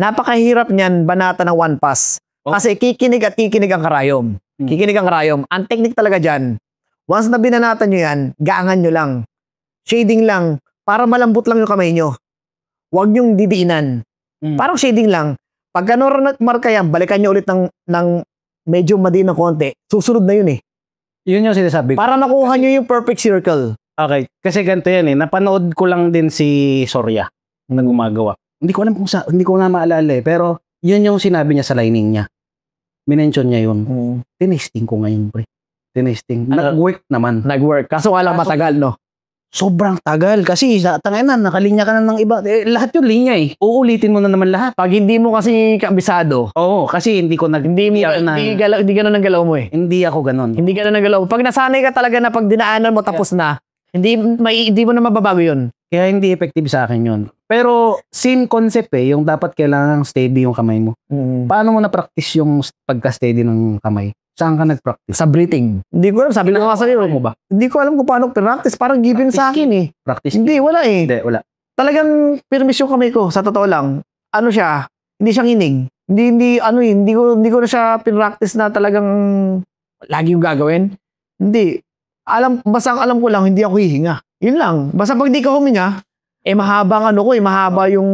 Napakahirap niyan banata ng one pass. Kasi kikinig at kikinig ang karayom. Kikinig ang karayom. Ang technique talaga dyan, once na binanatan nyo yan, gaangan nyo lang. Shading lang, para malambot lang yung kamay nyo. Huwag nyong didiinan. Parang shading lang. Pagka marka yan, balikan nyo ulit ng medyo madin ng konti. Susunod na yun eh. Yun yung sinasabi ko. Para makuha nyo yung perfect circle. Okay, kasi ganito yan eh. Napanood ko lang din si Soria na gumagawa. Hindi ko alam hindi ko na maalala eh. Pero yun yung sinabi niya sa lining niya. Minention niya yun. Tinesting ko ngayon, pre. Tinesting. Nag-work naman. Nag-work. Kaso wala matagal, no? Sobrang tagal. Kasi, tangina, nakalinya ka na ng iba. Lahat yun linya eh. Uulitin mo na naman lahat. Pag hindi mo kasi kabisado. Oo, kasi hindi ko Hindi ganun ang galaw mo eh. Hindi ako ganun. Hindi ganun ang galaw. Pag nasanay ka talaga na pag dinaanan mo tapos na, hindi mo na mababago yun. Kaya hindi effective sa akin yun. Pero, same concept eh. Yung dapat kailangan steady yung kamay mo. Paano mo na-practice yung pagka-steady ng kamay? Saan ka nag-practice? Sa breathing. Hindi ko alam. Sabi ko nga sa'yo mo ba? Hindi ko alam kung paano practice. Parang given sa akin eh. Practice? Hindi, wala eh. Hindi, wala. Talagang permis yung kamay ko. Sa totoo lang. Ano siya? Hindi siya nginig. Hindi ko na siya pinractice na talagang lagi yung gagawin. Hindi. Basta alam ko lang, hindi ako hihinga. Yun lang. Basta pag di ka huminga, mahaba mahaba yung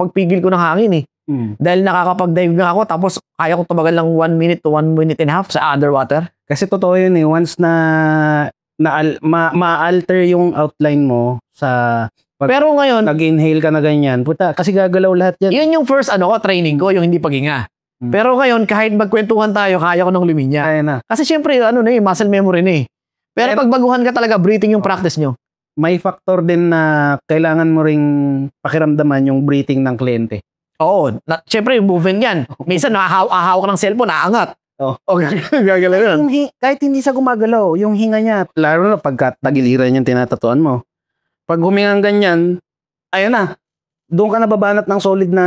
pagpigil ko ng hangin eh. Dahil nakakapag-dive nga ako, tapos kaya ko tumagal lang 1 minute to 1 minute and a half sa underwater. Kasi totoo yun eh. Once na ma-alter yung outline mo sa Pero ngayon, Nag-inhale ka na ganyan. Puta, kasi gagalaw lahat yan. yun yung first training ko, yung hindi paghinga. Pero ngayon, kahit magkwentuhan tayo, kaya ko nang luminya. Kaya na. Kasi syempre, muscle memory na eh. Pero pag baguhan ka talaga, breathing yung practice nyo. May factor din na kailangan mo ring pakiramdaman yung breathing ng kliyente. Oo. Syempre, yung movement yan. Minsan, ahawak ng cellphone, naangat. Oo. O, gagalaw yun. Kahit hindi sa gumagalaw, yung hinga niya, lalo na pagka tagiliran yung tinatatuan mo. Pag humingang ganyan, ayun na. Doon ka nababanat ng solid na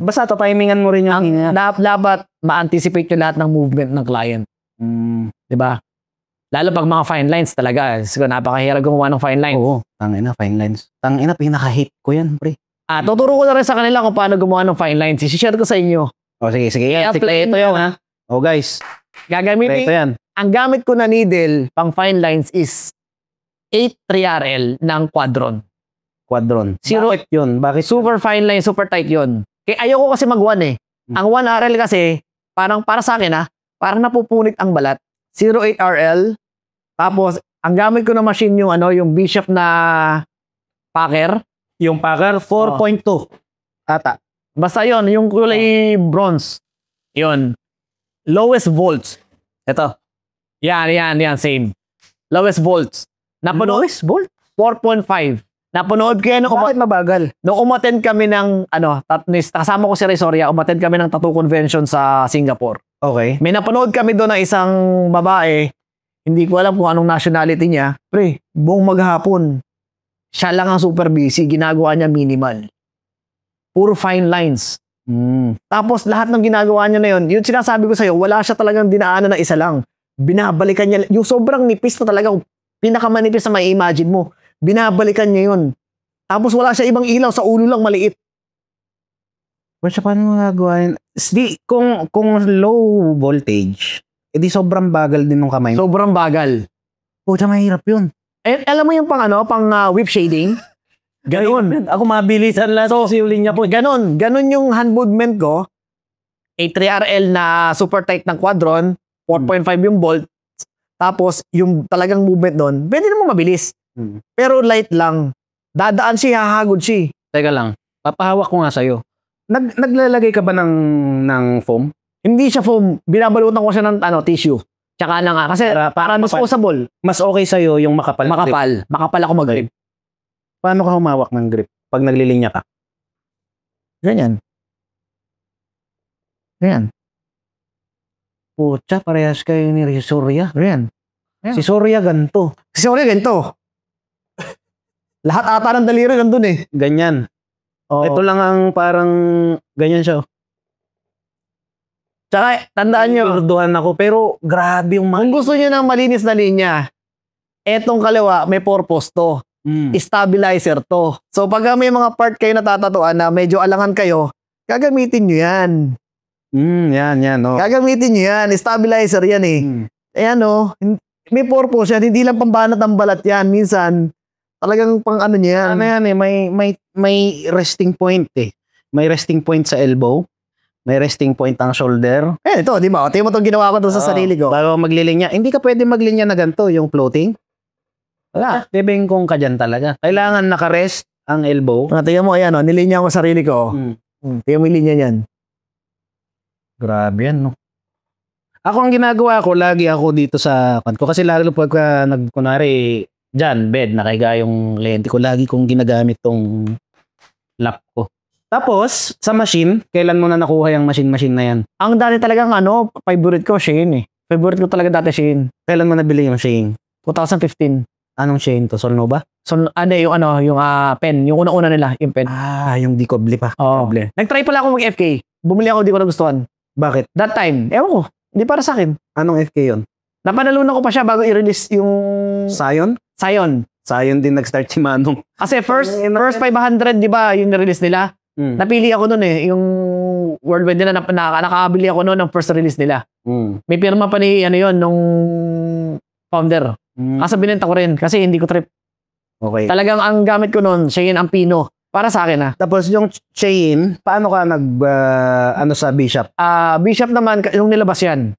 basta timingan mo rin yung hinga. Dapat ma-anticipate yung lahat ng movement ng client. Diba? Lalo pag mga fine lines talaga. Siguro napakahirap gumawa ng fine lines. Oo, tangina, fine lines. Tangina, pinaka-hate ko yan, pre. Tuturo ko na rin sa kanila kung paano gumawa ng fine lines. I-share ko sa inyo. O sige. I-apply Ito yun, ha? O guys, Gagamitin. ito yan. Ang gamit ko na needle pang fine lines is 8 3RL ng Quadron. Quadron. Zero- Bakit yun? Bakit? Super fine line, super tight yun. Kaya ayoko kasi mag-1 eh. Ang 1RL kasi, parang para sa akin parang napupunit ang balat. 08RL. Tapos, ang gamit ko na machine yung yung Bishop na Packer. Yung Packer 4.2. Ata. Basta yon yung kulay bronze. Yon. Lowest volts. Ito. Yan, same. Lowest volts. Napanood? Lowest volt? 4.5. Napanood ko yan Bakit mabagal? nung umattend kami ng, kasama ko si Ray Soria, umattend kami ng tattoo convention sa Singapore. Okay. May napanood kami doon ng isang babae, hindi ko alam kung anong nationality niya. Pre, buong maghapon, siya lang ang super busy, ginagawa niya minimal. Puro fine lines. Tapos lahat ng ginagawa niya na yun, yung sinasabi ko sa'yo, wala siya talagang dinaanan na isa lang. Binabalikan niya, yung sobrang nipis na talaga, pinakamanipis na mai-imagine mo, binabalikan niya yun. Tapos wala siya ibang ilaw, sa ulo lang maliit. Siya paano magagawa yun? Kung low voltage, edi sobrang bagal din ng kamay mo. Sobrang bagal. Pucha, mahirap yun. Alam mo yung pang whip shading? Ganon. Ako mabilisan lang kasi yung linya po. Ganon yung hand movement ko. A 3RL na super tight ng Quadron, 4.5 yung bolt. Tapos, yung talagang movement doon, pwede naman mabilis. Pero light lang. Dadaan siya, hahagod siya. Teka lang, papahawak ko nga sa'yo. Naglalagay ka ba ng foam? Hindi siya foam. Binabalutan ko siya ng tissue. Tsaka lang kasi para disposable. Mas okay sa'yo yung makapal. Makapal ako mag-grip. Paano ka humawak ng grip pag naglilinya ka? Ganyan. Pucha, parehas kayo ni Soria. Ganyan. Si Soria ganito. Lahat ata ng daliri nandun eh. Ganyan. Oh. Ito lang ang parang ganyan siya. Tsaka, tandaan nyo. Urduhan ako, pero grabe yung Kung gusto nyo ng malinis na linya, etong kaliwa, may purpose to. Stabilizer to. So, pag may mga part kayo natatatuan na medyo alangan kayo, gagamitin nyo yan. Yan. Oh. Gagamitin nyo yan. Stabilizer yan eh. Ayan may purpose yan. Hindi lang pambanat ng balat yan. Minsan, talagang pang ano nyo yan. Ano yan eh, may resting point eh. May resting point sa elbow. May resting point ang shoulder. Ito, di ba? Tingnan mo itong ginawa ko doon sa sarili ko. Bago maglilinya. Hindi ka pwede maglinya na ganito, yung floating. Wala. Bebengkong ka dyan talaga. Kailangan nakarest ang elbow. Tingnan mo, ayan nilinya ko sarili ko. Tingnan mo yung linya niyan. Grabe yan, no? Ako ang ginagawa ko, lagi ako dito sa ko. Kasi lalo pagka kunwari, dyan, bed, nakahiga yung lente ko. Lagi kong ginagamit tong lap ko. Tapos, sa machine, kailan mo na nakuha yung machine na yan? Ang dati talagang favorite ko, Shane eh. Favorite ko talaga dati, Shane. Kailan mo nabili yung Shane? 2015. Anong Shane to? Solnova? Yung pen. Yung una-una nila, yung pen. Yung Dicoble pa. Oo. Nag-try pala ako mag-FK. Bumili ako, di ko nagustuhan. Bakit? That time, ewan ko. Hindi para sa akin. Anong FK yun? Napanalunan ko pa siya bago i-release yung Scion? Scion din nag-start si Manong. Kasi first 500, di ba, yung nirelease nila? Napili ako nun eh. Yung worldwide nila, nakakabili ako nun ng first release nila. May pirma pa ni, nung founder. Kaso binenta ko rin kasi hindi ko trip. Okay. Talagang ang gamit ko nun, Shane ang Pino. Para sa akin Tapos yung chain, paano ka sa Bishop? Bishop naman, yung nilabas yan.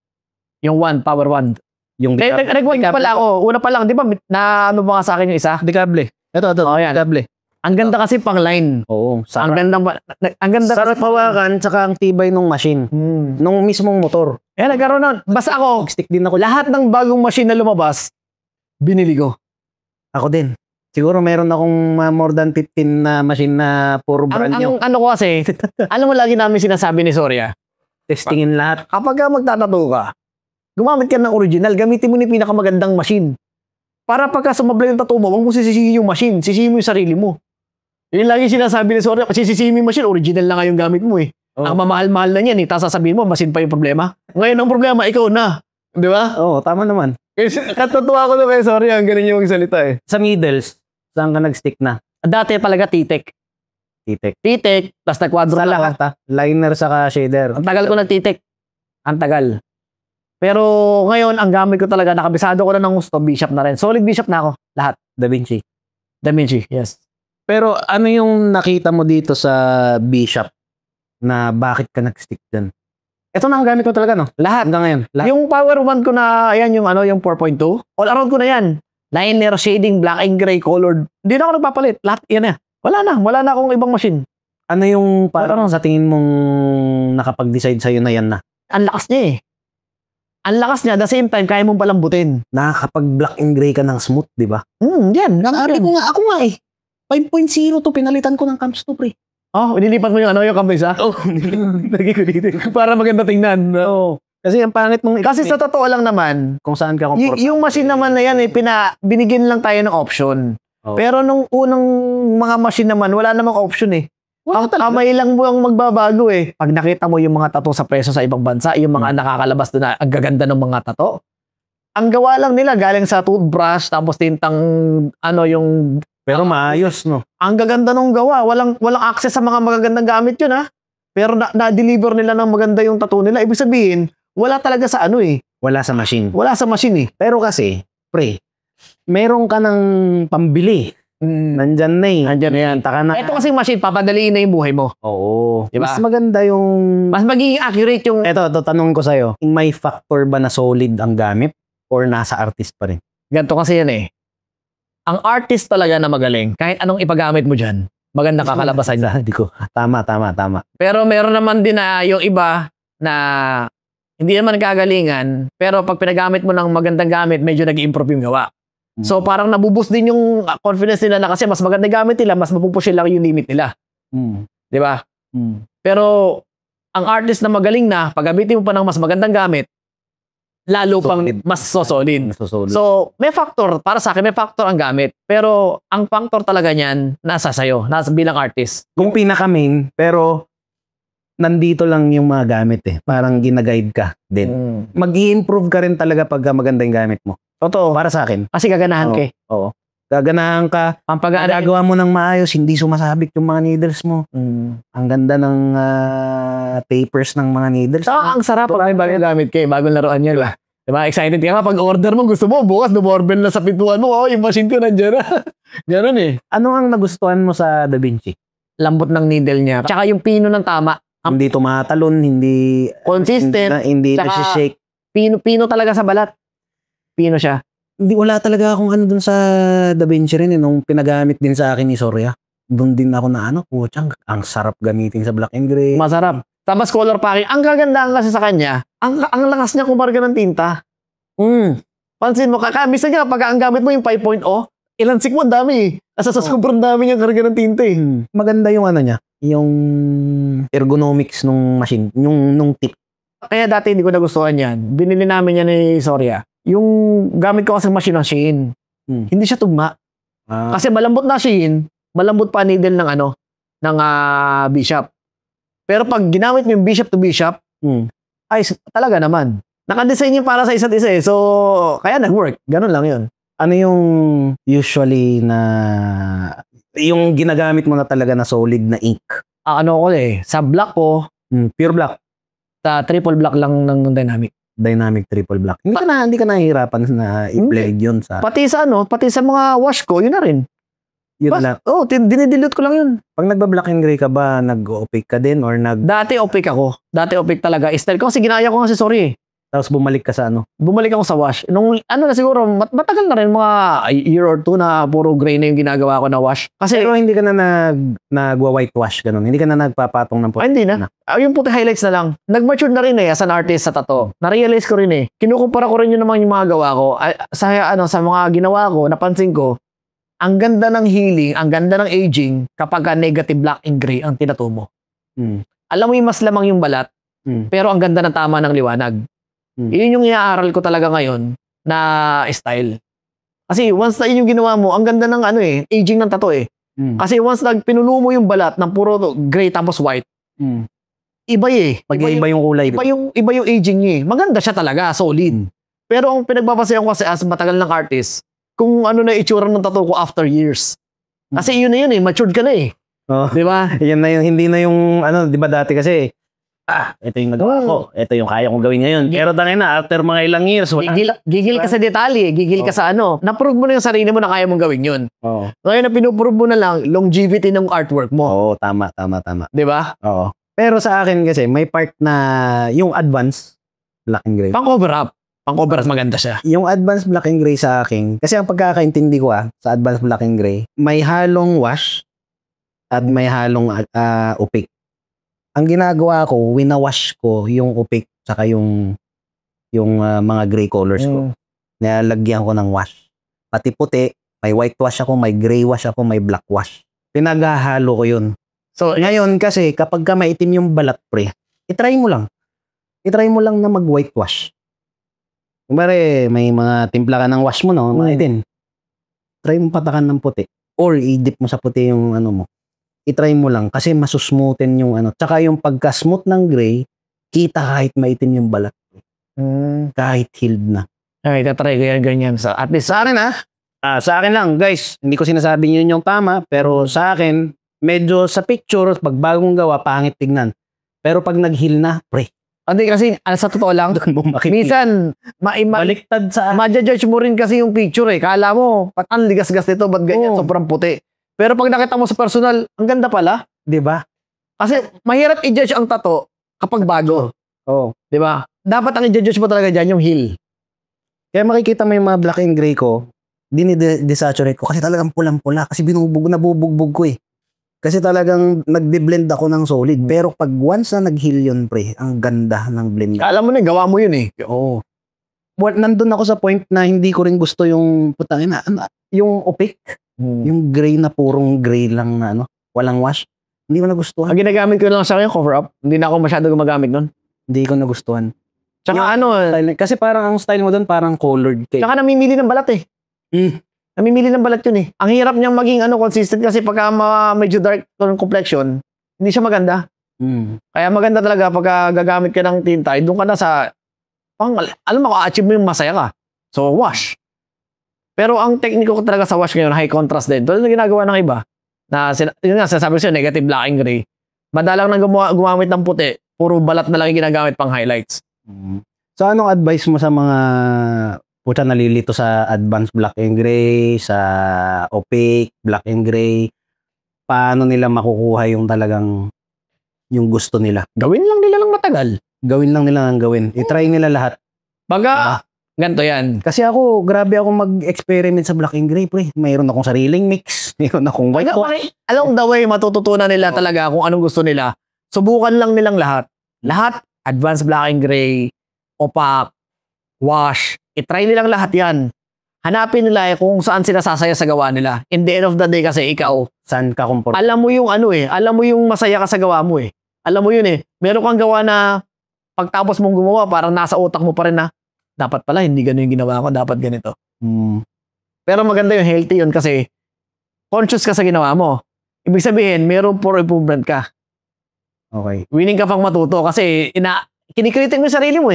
Yung power wand. Yung Nag-wand pala ako. Una pa lang, di ba, na ba nga sa akin yung isa? Dicable. Ito. Oh, yan. Dicable. Ang ganda kasi pang line. Oo. Ang ganda Sarap hawakan, tsaka ang tibay ng machine. Nung mismong motor. Eh, nagkaroon na. Basta ako, Stick din ako. lahat ng bagong machine na lumabas, binili ko. Ako din. Siguro meron akong more than 15 na machine na puro brand new. Ang ano ko kasi, alam mo lagi namin sinasabi ni Soria, Testingin lahat. kapag ka magtatato ka, gumamit ka ng original, gamitin mo ni pinakamagandang machine. Para pagka sumablay yung tattoo mo, huwag mo sisisihin yung machine, sisihin mo yung sarili mo. Yun lagi sinasabi ni Soria, kasi sisihin mo yung machine, original na nga yung gamit mo eh. Oh. Ang mamahal-mahal na niyan eh, tapos sasabihin mo, machine pa yung problema. Ngayon ang problema, ikaw na. Di ba? Oo, tama naman. Katutuwa ko na kay Soria, ang ganun yung magsalita eh. Sa needles, saan ka nag-stick na? Dati talaga titek. Titek, tapos nag-quadro Sa na ako. lahat ha? Liner saka shader. Ang tagal ko nagtitik. Ang tagal. Pero ngayon, ang gamit ko talaga, nakabisado ko na ng gusto, Bishop na rin. Solid Bishop na ako. Lahat. Da Vinci. Da Vinci, yes. Pero ano yung nakita mo dito sa Bishop na bakit ka nag-stick dyan? Ito na ang gamit ko talaga, no? Lahat. Hanggang ngayon. Lahat. Yung Power 1 ko na, ayan yung ano, yung 4.2. All around ko na yan. Liner, shading, black and gray, colored. Hindi na ako nagpapalit. Lahat, yan na. Wala na akong ibang machine. Ano yung parang sa tingin mong nakapag-decide sa'yo na yan na? Ang lakas niya eh. Ang lakas niya, at the same time, kaya mong palambutin. Nakakapag-black and gray ka ng smooth, di ba? Yan. Sabi ko nga, ako nga eh. 5.0 to, pinalitan ko ng Camps to, pre. Oh, nilipat mo yung ano, yung kampisa? Oo, nilagay ko dito. Para maganda tingnan. Oo. Kasi ang pangit mong... Kasi sa totoo lang naman, kung saan ka comfortable. yung machine naman na yan, binigyan lang tayo ng option. Oh. Pero nung unang mga machine naman, wala namang option eh. Wala talaga. Kamay lang mo ang magbabago eh. Pag nakita mo yung mga tattoo sa preso sa ibang bansa, yung mga nakakalabas doon na ang gaganda ng mga tattoo, ang gawa lang nila galing sa toothbrush, tapos tintang ano yung... Pero maayos, no? Ang gaganda nung gawa. Walang access sa mga magagandang gamit yun ha. Pero na-deliver nila ng maganda yung tattoo nila. Ibig sabihin, wala talaga sa ano eh. Wala sa machine. Wala sa machine eh. Pero kasi, pre, meron ka ng pambili. Nandyan na eh. Nandyan na yan. Taka na. Ito kasing machine, papadaliin na yung buhay mo. Oo. Diba? Mas maganda yung... Mas magiging accurate yung... Ito, tanong ko sa'yo. May factor ba na solid ang gamit? Or nasa artist pa rin? Ganito kasi yan eh. Ang artist talaga na magaling, kahit anong ipagamit mo dyan, maganda kakalabasan niya. Hindi ko. Tama. Pero meron naman din na yung iba na hindi naman kagalingan, pero pag pinagamit mo ng magandang gamit, medyo nag-improve yung gawa. So parang nabuboost din yung confidence nila na kasi mas maganda gamit nila, mas mapupush lang yung limit nila. Di ba? Pero ang artist na magaling na, pag gamitin mo pa ng mas magandang gamit, lalo pang mas solid. So, may factor, para sa akin, may factor ang gamit. Pero, ang factor talaga niyan, nasa sayo, nasa bilang artist. Kung pinaka-main, pero nandito lang yung mga gamit eh. Parang ginaguide ka din. Mag-i-improve ka rin talaga pag maganda yung gamit mo. Totoo. Para sa akin. Kasi gaganahan ka eh. Oo. Gaganahan ka. Ang Gagawa mo ng maayos, hindi sumasabit yung mga needles mo. Ang ganda ng tapers ng mga needles. So, ang sarap pag may bagong gamit kayo, bagong laruan nyo. Diba? Excited ka nga pag order mo, gusto mo, bukas dumoorbell na sa pintuan mo, oh, yung machine ko nandiyan na. Ganun eh. Ano ang nagustuhan mo sa Da Vinci? Lambot ng needle niya. Tsaka yung pino ng tama. Hindi tumatalon, hindi... Consistent. Hindi Tsaka, shake. Pino talaga sa balat. Pino siya. Hindi, wala talaga akong ano dun sa Da Vinci rin eh, nung pinagamit din sa akin ni Soria. Doon din ako na ano, puchang, ang sarap gamitin sa black and gray. Masarap. Tapos color packing. Ang kagandahan kasi sa kanya, ang lakas niya kumarga ng tinta. Pansin mo, kakamisan niya pag ang gamit mo yung 5.0, ilansik mo, ang dami. Asa sa sobrang dami niyang karga ng tinta eh. Maganda yung ano niya, yung ergonomics nung machine, nung tip. Kaya dati hindi ko nagustuhan yan. Binili namin yan ni Soria. Yung gamit ko kasi machine ng Shein. Hindi siya tugma. Kasi malambot na Shein, malambot pa needle ng ano, ng Bishop. Pero pag ginamit mo yung Bishop to Bishop, ay talaga naman. Nakadesign yung para sa isa't isa eh. So, kaya nag-work. Ganun lang yun. Ano yung usually na yung ginagamit mo na talaga na solid na ink? Ano ko eh, sa black ko, pure black. Sa triple black lang ng dynamic. Dynamic triple black. Hindi ka nahihirapan na i-blade yun sa... Pati sa mga wash ko, yun na rin. Yun lang. Dinidilute ko lang yun. Pag nagba-black and gray ka ba, nag-opaque ka din or Dati opaque ako. Dati opaque talaga. Style ko kasi ginaya ko nga si Sorry eh. Tapos bumalik ka sa ano. Bumalik ako sa wash. Nung ano na siguro, matagal na rin, mga year or two na puro gray na yung ginagawa ko na wash. Kasi, Pero hindi ka na nagwa-whitewash, ganun. Hindi ka na nagpapatong ng puti. hindi na. Yung puti highlights na lang. Nag-mature na rin as an artist sa tattoo. Na-realize ko rin Kinukumpara ko rin yun naman yung mga gawa ko. Sa mga ginawa ko, napansin ko, ang ganda ng healing, ang ganda ng aging kapag negative black and gray ang tinato mo. Alam mo yung mas lamang yung balat, pero ang ganda ng tama ng liwanag. Yun yung iaaral ko talaga ngayon na style. Kasi once na yun yung ginawa mo, ang ganda ng aging ng tattoo Kasi once pinuno mo yung balat ng puro gray tapos white, iba Mag-iiba yung kulay. Iba yung aging niya Maganda siya talaga, solid. Pero ang pinagbabasayan ko kasi as matagal ng artist, kung ano na itsura ng tattoo ko after years. Kasi yun na yun matured ka na Oh, di ba? yan na yung, hindi na yung, di ba dati kasi, ito yung nagawa ko, ito yung kaya kong gawin ngayon. Pero tangin na, after mga ilang years, Gigil ka sa detalye, gigil ka sa na-prove mo na yung sarili mo na kaya mong gawin yun. Ngayon na pinuprove mo na lang, longevity ng artwork mo. Oo, tama. Di ba? Oo. Pero sa akin kasi, may part na yung advance black and gray. Pang-cover up. Pang-cover up, maganda siya. Yung advance black and gray sa akin, kasi ang pagkakaintindi ko sa advance black and gray, may halong wash at may halong opaque. Ang ginagawa ko, winawash ko yung opaque saka yung mga gray colors ko. Nilalagyan ko ng wash. Pati puti, may white wash ako, may gray wash ako, may black wash. Pinaghahalo ko yun. So, ngayon kasi, kapag ka maitim yung balat, pre, itry mo lang. Itry mo lang na mag-white wash. Kumbari, may mga timpla ka ng wash mo, no? Maitim. Try mo patakan ng puti. Or, i-dip mo sa puti yung mo. I-try mo lang kasi masusmoothen yung Tsaka yung pagka-smooth ng gray, kita kahit maitim yung balat. Kahit healed na. Ay, tatry ko yan ganyan. At least sa akin sa akin lang, guys, hindi ko sinasabing yun yung tama, pero sa akin, medyo sa picture, pag bagong gawa, pangit tignan. Pero pag nag-heal na, pre. Hindi kasi, sa totoo lang, minsan, baliktad sa ma-judge mo rin kasi yung picture Kala mo, ang ligas-gas nito, ba't ganyan, sobrang puti. Pero pag nakita mo sa personal, ang ganda pala. 'Di ba? Kasi mahirap i-judge ang tattoo kapag bago. Oo. 'Di ba? Dapat ang i-judge mo talaga diyan yung heel. Kaya makikita mo yung mga black and gray ko, dinidesaturate ko kasi talagang pulang-pula kasi nabubugbog ko Kasi talagang nagde-blend ako ng solid. Pero pag once na nag-heal yun, pre, ang ganda ng blend. Alam mo na, gawa mo yun Oo. Nandun ako sa point na hindi ko rin gusto yung yung opaque. Yung gray na purong gray lang na walang wash. Hindi ko nagustuhan. Ang ginagamit ko lang sa akin, cover up. Hindi na ako masyado gumagamit nun. Hindi ko nagustuhan. Tsaka style, kasi parang ang style mo doon parang colored cake. Tsaka namimili ng balat Namimili ng balat yun Ang hirap niyang maging consistent kasi pagka medyo dark tone complexion, hindi siya maganda. Kaya maganda talaga pagka gagamit ka ng tinta, doon ka na sa alam mo, achieve mo yung masaya ka. So, wash. Pero ang tekniko ko talaga sa wash ngayon, high contrast din. Tulad ng ginagawa ng iba, na yun nga, sinasabi ko siya, negative black and gray. Madalang nang gumamit ng puti, puro balat na lang yung ginagamit pang highlights. So, anong advice mo sa mga nalilito sa advanced black and gray, sa opaque, black and gray? Paano nila makukuha yung talagang yung gusto nila? Gawin lang nila lang matagal. Gawin lang nila ang gawin. I-try nila lahat. Ganto yan. Kasi ako, grabe ako mag-experiment sa black and gray, pre. Mayroon akong sariling mix. Mayroon akong white wash. Along the way, matututunan nila talaga kung anong gusto nila. Subukan lang nilang lahat. Lahat, advanced black and gray, opaque, wash. I-try nilang lahat yan. Hanapin nila kung saan sila sasaya sa gawa nila. In the end of the day kasi ikaw, saan ka comfort? alam mo yung alam mo yung masaya ka sa gawa mo Alam mo yun Meron kang gawa na pagtapos mong gumawa, parang nasa utak mo pa rin na, dapat pala, hindi ganun yung ginawa ko, dapat ganito. Pero maganda yung healthy yun kasi conscious ka sa ginawa mo. Ibig sabihin, meron for improvement ka. Okay. Willing ka pang matuto kasi kinikritik mo yung sarili mo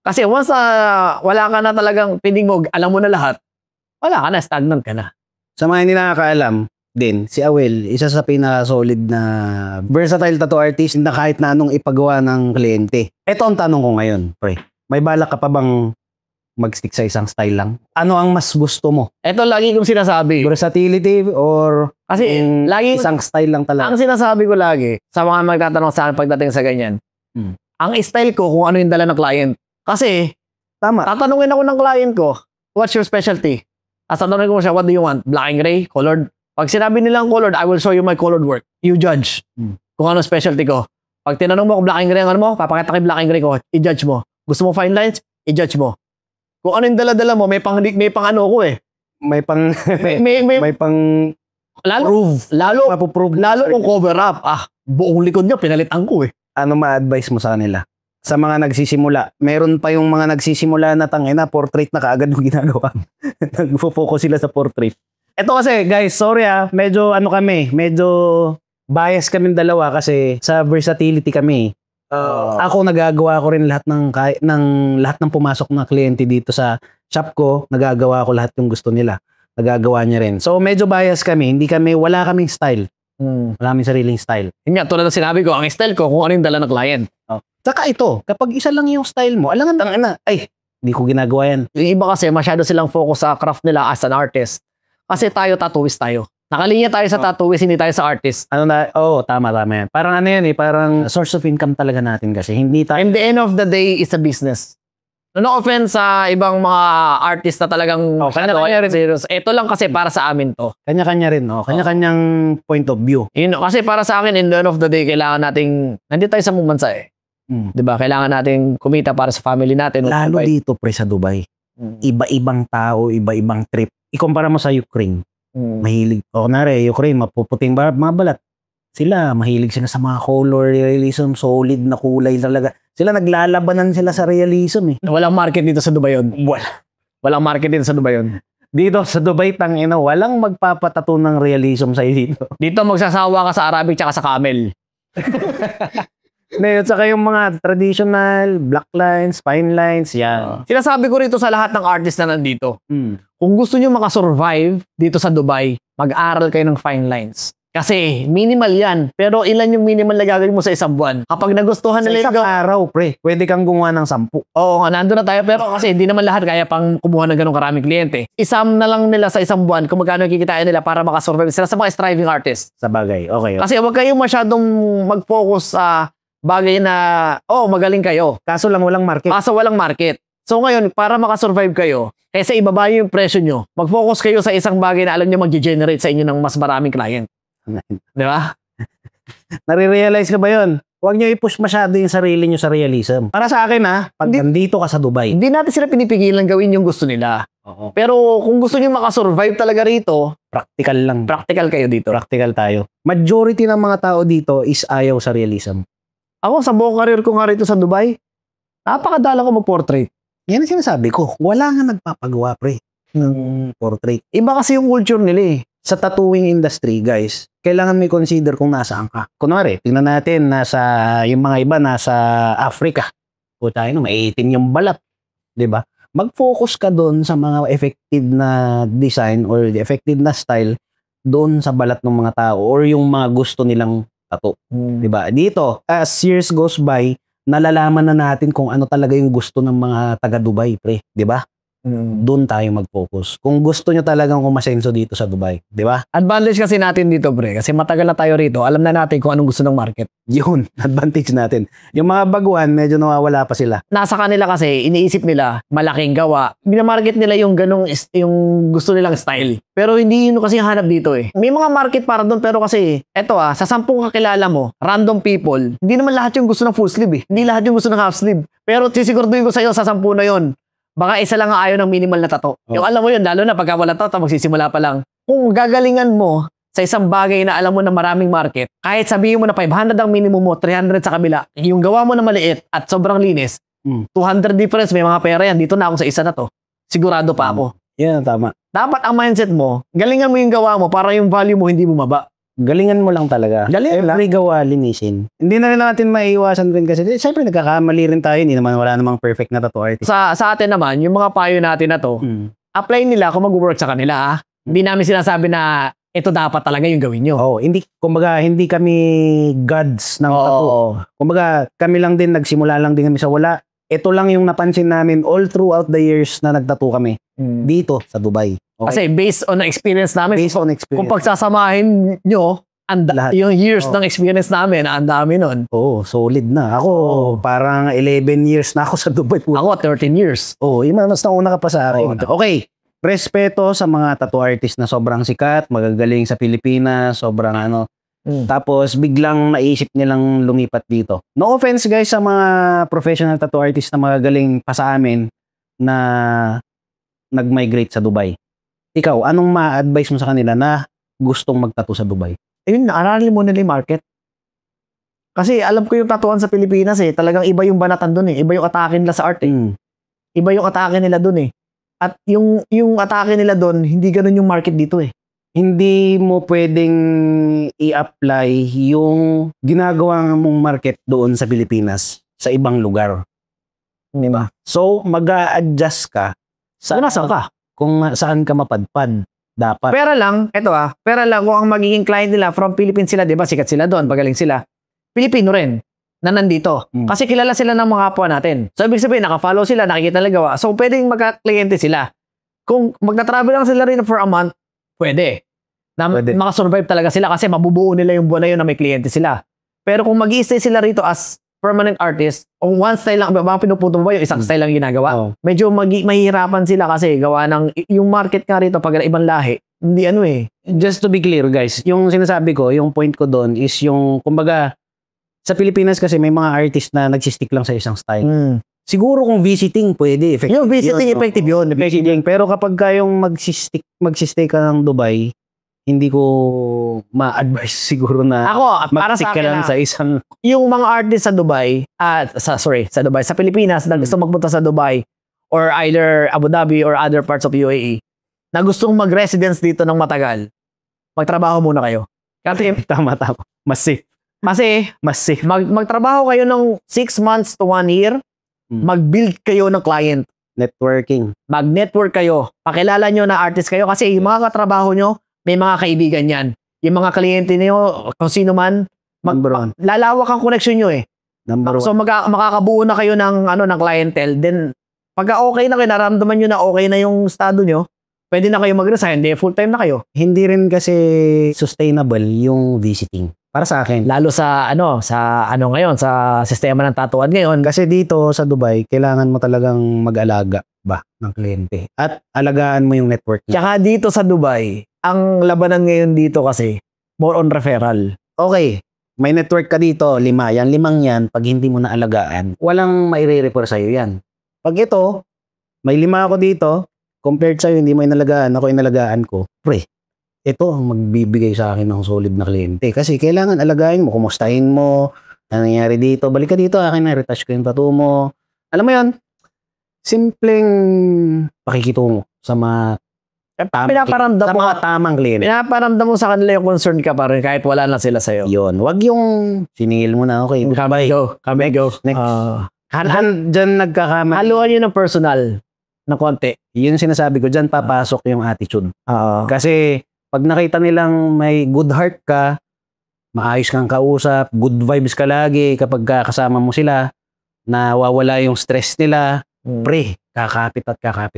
Kasi once wala ka na talagang piling mo, alam mo na lahat, wala ka na, stagnant ka na. Sa mga hindi nakakaalam, din, si Awel, isa sa pinaka-solid na versatile tattoo artist na kahit na anong ipagawa ng kliyente. Ito ang tanong ko ngayon, pre. May balak ka pa bang mag-stick sa isang style lang? Ano ang mas gusto mo? Ito lagi kong sinasabi. Versatility or kasi lagi isang style lang talaga? Ang sinasabi ko lagi sa mga magtatanong sa akin pagdating sa ganyan, ang style ko kung ano yung dala ng client. Kasi, Tama. tatanungin ako ng client ko, what's your specialty? At tatanungin ko siya, what do you want? Black and gray? Colored? Pag sinabi nilang colored, I will show you my colored work. You judge kung ano specialty ko. Pag tinanong mo kung black and gray ang ano mo, papakita kay black and gray ko, i-judge mo. Gusto mo fine lines? I-judge mo. Kung ano yung dala-dala mo, may pang ano ko eh. May pang May pang lalo kung cover up. Buong likod niya, pinalitan ko eh. ano ma-advise mo sa kanila? Sa mga nagsisimula, meron pa yung mga nagsisimula na tangina, portrait na kaagad yung ginagawa. Nagfo-focus sila sa portrait. Ito kasi, guys, sorry medyo medyo bias kaming dalawa kasi sa versatility kami. Ako nagagawa ko rin lahat ng pumasok na kliyente dito sa shop ko, nagagawa ko lahat yung gusto nila. Nagagawa niya rin. So medyo bias kami, wala kaming style. Wala kaming sariling style. Yun nga, tulad ng sinabi ko, ang style ko kung ano yung dala ng client. Saka ito, kapag isa lang yung style mo, alangan tangina, ay, hindi ko ginagawa yan. Yung iba kasi masyado silang focus sa craft nila as an artist. Kasi tayo, tattooist tayo. Nakalinya tayo sa tattooist, hindi tayo sa artist. Tama yan. Parang ano yan parang source of income talaga natin kasi hindi tayo. In the end of the day, it's a business. No offense sa ibang mga artist na talagang kanya-kanya rin. serious. Ito lang kasi para sa amin to. Kanya-kanya rin, kanya-kanyang point of view. Kasi para sa akin, in the end of the day, kailangan nating, nandito tayo sa mumansa eh. Diba? Kailangan nating kumita para sa family natin. Lalo dito, pre, sa Dubai. Iba-ibang tao, iba-ibang trip. Ikumpara mo sa Ukraine. Mahilig. Kunwari, Ukraine, mapuputing mga balat. Sila, mahilig sila sa mga color realism, solid na kulay talaga. Sila naglalabanan sila sa realism eh. Walang market dito sa Dubai yun. Walang market dito sa Dubai yun. Dito sa Dubai, tangina, walang magpapatato ng realism sa dito. Dito magsasawa ka sa Arabic tsaka sa camel. At saka yung mga traditional, black lines, fine lines, yan. Sinasabi ko rito sa lahat ng artist na nandito. Kung gusto nyo makasurvive dito sa Dubai, mag-aral kayo ng fine lines. Kasi minimal yan. Pero ilan yung minimal na gagawin mo sa isang buwan? Kapag nagustuhan nila sa isang araw, pre, pwede kang gumawa ng 10. Oo, nandun na tayo. Pero kasi hindi naman lahat kaya pang kumuha ng ganong karaming kliyente. Isam na lang nila sa isang buwan kung magkano kikitain nila para makasurvive sila sa mga striving artists. Sa bagay, okay. Kasi huwag kayong masyadong mag-focus sa bagay na, magaling kayo. Kaso lang walang market. So ngayon, para makasurvive kayo, kaysa ibaba yung presyo nyo, mag-focus kayo sa isang bagay na alam nyo mag-generate sa inyo ng mas maraming client. Di ba? Nare-realize ka ba yun? Huwag nyo i-push masyado yung sarili nyo sa realism. Para sa akin pag nandito ka sa Dubai. Hindi natin sila pinipigilan gawin yung gusto nila. Pero kung gusto nyo makasurvive talaga rito, practical lang. Practical kayo dito. Practical tayo. Majority ng mga tao dito is ayaw sa realism. Ako, sa buong career ko nga rito sa Dubai, napakadala ko mag-portrait. Yan ang sinasabi ko. Wala nga nagpapagawa, pre, ng portrait. Iba kasi yung culture nila eh. Sa tattooing industry, guys, kailangan may consider kung nasaan ka. Kunwari, tingnan natin, yung mga iba nasa Africa. O tayo, may 18 yung balat. Diba? Mag-focus ka doon sa mga effective na design or the effective na style doon sa balat ng mga tao or yung mga gusto nilang tattoo. Diba? Dito, as years goes by, nalalaman na natin kung ano talaga yung gusto ng mga taga-Dubai, pre. Diba? Doon tayo mag-focus. Kung gusto nyo talagang kumasenso dito sa Dubai, di ba? Advantage kasi natin dito, pre. Kasi matagal na tayo rito. Alam na natin kung anong gusto ng market. Yun, advantage natin. Yung mga baguhan, medyo nawawala pa sila. Nasa kanila kasi, iniisip nila, malaking gawa. Binamarket nila yung ganong, yung gusto nilang style. Pero hindi yun kasi hanap dito eh. May mga market para doon, pero kasi, eto sa 10 kakilala mo, random people, hindi naman lahat yung gusto ng full sleeve eh. Hindi lahat yung gusto ng half sleeve. Pero sisiguraduhin ko sa'yo sa 10 na yon, baka isa lang ang ayaw ng minimal na tattoo. Yung alam mo yun, lalo na pagka wala tattoo, magsisimula pa lang. Kung gagalingan mo sa isang bagay na alam mo na maraming market, kahit sabihin mo na 500 ang minimum mo, 300 sa kabila, yung gawa mo na maliit at sobrang linis, 200 difference, may mga pera yan. Dito na ako sa isa na to. Sigurado pa ako. Yan, tama. Dapat ang mindset mo, galingan mo yung gawa mo para yung value mo hindi bumaba. Galingan mo lang talaga. Every gawa, linisin. Hindi na rin natin maiiwasan rin kasi, siyempre nagkakamali rin tayo, wala namang perfect na tattoo artist. Sa atin naman, yung mga payo natin na to, apply nila kung mag-work sa kanila. Hindi namin sinasabi na ito dapat talaga yung gawin nyo. Kumbaga, hindi kami gods ng tattoo. Kumbaga, kami lang din, nagsimula lang din kami sa wala. Ito lang yung napansin namin all throughout the years na nagtattoo kami dito sa Dubai. Kasi based on experience namin, based on experience. kung pagsasamahin nyo, Lahat. Yung years Oo. ng experience namin, ang dami nun. Oo, solid na. Ako, parang 11 years na ako sa Dubai. Ako, 13 years. Oo, mas nauna ka pa sa akin. Oo. Okay, respeto sa mga tattoo artist na sobrang sikat, magagaling sa Pilipinas, sobrang ano. Tapos, biglang naisip nilang lumipat dito. No offense guys sa mga professional tattoo artist na magagaling pa sa amin na nag-migrate sa Dubai. Ikaw, anong ma-advise mo sa kanila na gustong mag-tattoo sa Dubai? Ayun, aralin mo nila yung market. Kasi alam ko yung tatuan sa Pilipinas talagang iba yung banatan dun Iba yung atake nila sa art Iba yung atake nila dun At yung atake nila dun, hindi ganun yung market dito Hindi mo pwedeng i-apply yung ginagawa mong market doon sa Pilipinas sa ibang lugar. Di ba? So, mag-a-adjust ka sa Nasaan ka? kung saan ka mapadpad. Dapat. Pera lang, pera lang kung ang magiging client nila from Philippines sila, 'di ba? Sikat sila doon, pagaling sila. Pilipino rin na nandito. Kasi kilala sila ng mga kapwa natin. So ibig sabihin, naka-follow sila, nakikita nila gawa. So pwedeng magka-kliyente sila. Kung magta-travel lang sila rin for a month, pwede. Pwede. Makasurvive talaga sila kasi mabubuo nila yung buwan na yun na may kliyente sila. Pero kung mag-i-stay sila rito as permanent artist, o one style lang, mga pinuputo mo ba yung isang style lang ginagawa? Medyo mahihirapan sila kasi gawa ng, yung market nga rito pag ibang lahi, hindi Just to be clear guys, yung sinasabi ko, yung point ko doon is yung, kumbaga, sa Pilipinas kasi may mga artist na nagsistick lang sa isang style. Siguro kung visiting, pwede. Effective yung visiting, effective yun. Visiting. Pero kapag kayong magsistay ka ng Dubai, hindi ko ma-advise siguro na ako, para sa ka akin lang sa isang... Yung mga artist sa Dubai, sa Pilipinas, na gusto magpunta sa Dubai, or either Abu Dhabi or other parts of UAE, na gustong mag-residence dito ng matagal, magtrabaho muna kayo. Kasi, Tama. Mas safe. Magtrabaho kayo ng 6 months to 1 year, mag-build kayo ng client. Networking. Mag-network kayo. Pakilala nyo na artist kayo kasi yung mga katrabaho nyo, may mga kaibigan yan. Yung mga kliyente niyo, kung sino man, lalawak ang connection nyo Number 1. So makakabuo na kayo ng clientele. Then pagka okay na kayo, naramdaman nyo na okay na yung estado nyo, pwede na kayo mag-resign, full time na kayo. Hindi rin kasi sustainable yung visiting. Para sa akin. Lalo sa ngayon, sa sistema ng tatuan ngayon. Kasi dito sa Dubai, kailangan mo talagang mag-alaga ba ng kliyente. At alagaan mo yung network niya. Tsaka dito sa Dubai, ang labanan ngayon dito kasi, more on referral. Okay, may network ka dito, 5 yan, 5 yan, pag hindi mo na alagaan, walang maire-refer sa'yo yan. Pag ito, may 5 ako dito, compared sa'yo, hindi mo inalagaan, ako inalagaan ko, ito ang magbibigay sa akin ng solid na kliyente. Kasi kailangan alagain mo, kumustahin mo, ano nangyari dito, balik ka dito, akin na, retouch ko yung tattoo mo. Alam mo yon, simpleng pakikitungo sa mga Pinaparamdam mo tamang kliyente. Pinaparamdam mo sa kanila yung concern ka pa rin kahit wala na sila sa'yo. Yun, wag yung siningil mo na, okay, Go. Next. Diyan nagkakamali. Haluan yun ng personal na konti. Yun yung sinasabi ko, diyan papasok yung attitude. Kasi pag nakita nilang may good heart ka, maayos kang kausap, good vibes ka lagi kapag kasama mo sila, nawawala yung stress nila, kakapit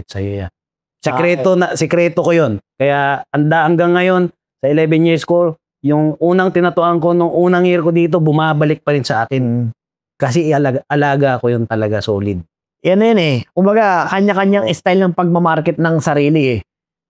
sa'yo yan. Sekreto ko yun. Kaya hanggang ngayon, sa 11 years ko, yung unang tinatuan ko nung unang year ko dito, bumabalik pa rin sa akin. Kasi alaga ko yun talaga solid. Yan Kumbaga, kanya-kanyang style ng pagmamarket ng sarili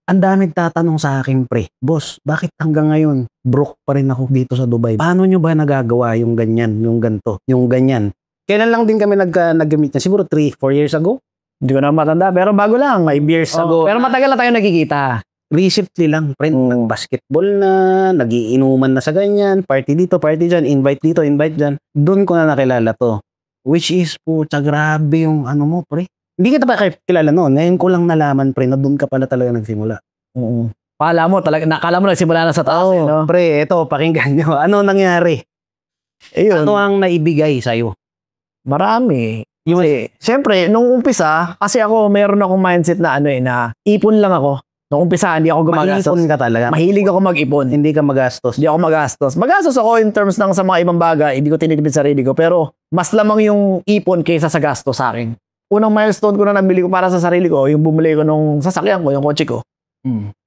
Ang daming tatanong sa akin, boss, bakit hanggang ngayon broke pa rin ako dito sa Dubai? Paano nyo ba nagagawa yung ganyan, yung ganto, yung ganyan? Kailan lang din kami nag-meet na? Siguro 3-4 years ago? Hindi ko na matanda, pero bago lang. 5 years ago. Pero matagal na tayo nagkikita. Recently lang, nag-basketball na, nagiinuman na sa ganyan, party dito, party dyan, invite dito, invite dyan. Doon ko na nakilala to. Which is, grabe yung mo, Hindi kita pa kilala noon. Ngayon ko lang nalaman, na doon ka pala talaga nagsimula. Nakala mo nagsimula na sa taas. Ito, pakinggan nyo. Ano nangyari? Ano ang naibigay sa'yo? Marami. Siyempre, nung umpisa, kasi ako, meron akong mindset na na ipon lang ako. Nung umpisa, hindi ako gumagastos. Mag-ipon ka talaga. Mahilig ako mag-ipon. Hindi ka magastos. Hindi ako magastos. Magastos ako in terms ng sa mga ibang bagay. Hindi ko tinitipid sarili ko. Pero, mas lamang yung ipon kaysa sa gasto sa akin. Unang milestone ko na nabili ko para sa sarili ko, yung bumili ko nung sasakyan ko, yung kotse ko.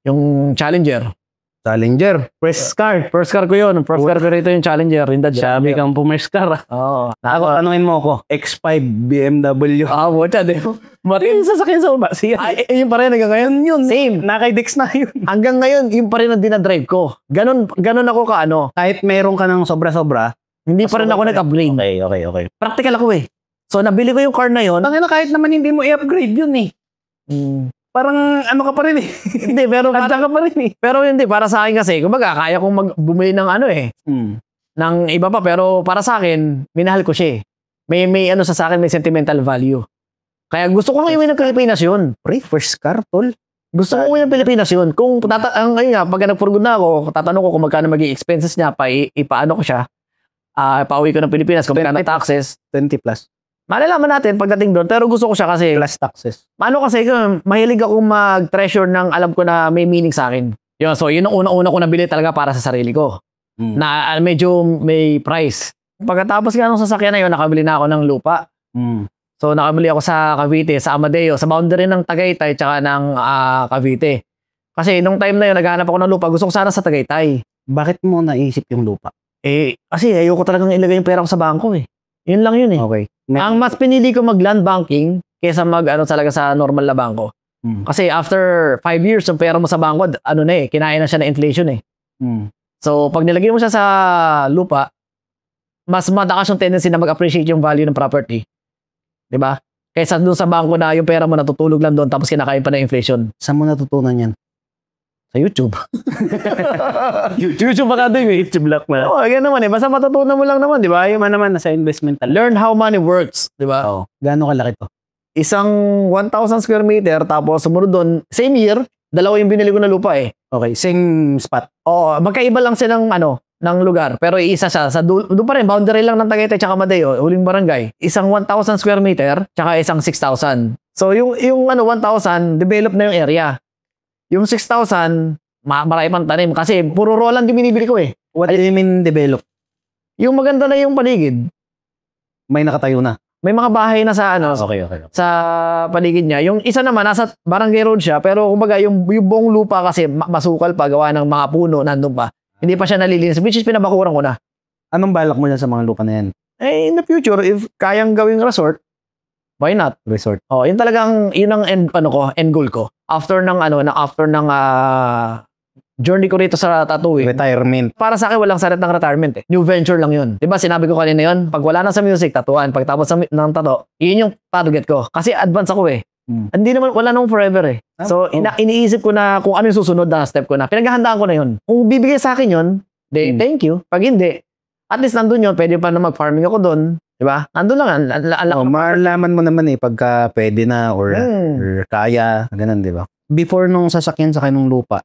Yung Challenger. Challenger. First car. First car ko yun. First car ko rito yung Challenger. Yung Dodge. Sabi kang pumirst car. Oo. Ako, anuin mo ako? X5 BMW. Buta din. Yung sasakyan sa baba. Siya. Yun pa rin hanggang ngayon. Yun. Same. Nakay-Dex na yun. Hanggang ngayon, yun pa rin ang dinadrive ko. Ganon ako ka ano. Kahit meron ka ng sobra-sobra. Hindi pa rin ako nag-upgrade. Okay. Practical ako eh. So, nabili ko yung car na yun. Tangina, kahit naman hindi mo i-upgrade yun eh. Parang ano ka pa rin eh. Hindi, pero Kanta ka pa rin eh. pero hindi, para sa akin kasi, kumbaga, kaya kong bumili ng ano eh. Ng iba pa, pero para sa akin, minahal ko siya eh. May ano sa akin, may sentimental value. Kaya gusto ko nga iuwi ng Pilipinas yun. Pre, first car, tol. Gusto ko iuwi ng Pilipinas yun. Kung ngayon nga, pag nag-for-good na ako, tatanong ko kung magkano magiging expenses niya, ipaano ko siya, pauwi ko ng Pilipinas, kung magkano taxes. 20 plus. Malalaman natin pagdating doon, pero gusto ko siya kasi, Plus taxes. ano kasi, mahilig ako mag-treasure ng alam ko na may meaning sa akin. Yun, so yun ang una-una ko nabili talaga para sa sarili ko. Na medyo may price. Pagkatapos nga nung sasakyan na yun, nakabili na ako ng lupa. So nakabili ako sa Cavite, sa Amadeo, sa boundary ng Tagaytay tsaka ng Cavite. Kasi nung time na yun, naghahanap ako ng lupa, gusto ko sana sa Tagaytay. Bakit mo naisip yung lupa? Kasi ayoko talagang ilagay yung pera ko sa bangko eh. Yun lang yun eh. Okay. Ang mas pinili ko mag-land banking kaysa talaga sa normal na bangko. Kasi after 5 years, yung pera mo sa bangko, kinain na siya ng inflation eh. So, pag nilagay mo siya sa lupa, mas matakas yung tendency na mag-appreciate yung value ng property. Diba? Kaysa doon sa bangko na yung pera mo natutulog lang doon tapos kinakain pa ng inflation. Saan mo natutunan yan? Sa YouTube. YouTube baka doon yung YouTube lock na. Oo, ganyan naman eh. Basta matutunan mo lang naman, di ba? Ayaw naman nasa investment talaga. Learn how money works, di ba? Oo. Gaano kalaki to? Isang 1,000 square meter, tapos sumunod doon, same year, dalawa yung binili ko na lupa eh. Okay, same spot. Oo, magkaiba lang siya ng lugar. Pero isa siya, doon pa rin, boundary lang ng Tagaytay tsaka Madeo, huling barangay. Isang 1,000 square meter, tsaka isang 6,000. So, yung 1,000, develop na yung area. Yung 6,000, marami pang tanim. Kasi puro roland yung binibili ko eh. What do you mean develop? Yung maganda na yung paligid. May nakatayo na. May mga bahay na sa Okay. sa paligid niya. Yung isa naman, nasa barangay road siya. Pero kumbaga, yung buong lupa kasi masukal pa, gawa ng mga puno, nandun pa. Hindi pa siya nalilinis. Which is pinabakuran ko na. Anong balak mo dyan sa mga lupa na yan? In the future, if kayang gawing resort, why not? Resort. Yun talagang, yun ang end goal ko. After ng journey ko rito sa tattooing. Retirement. Para sa akin, walang sarat ng retirement eh. New venture lang yun. Diba, sinabi ko kanina yun, pag wala na sa music, tatuan. Pag tapos ng tato, yun yung target ko. Kasi advance ako eh. Hindi naman, wala nang forever eh. So, iniisip ko na kung ano yung susunod na step ko na. Pinaghahandaan ko na yun. Kung bibigay sa akin yun, thank you. Pag hindi, at least nandun yun, pwede pa na mag-farming ako doon. Diba? Nandun lang. Malaman mo naman eh, pagka pwede na or kaya, ganun, diba? Before nung sasakyan sa kanong lupa,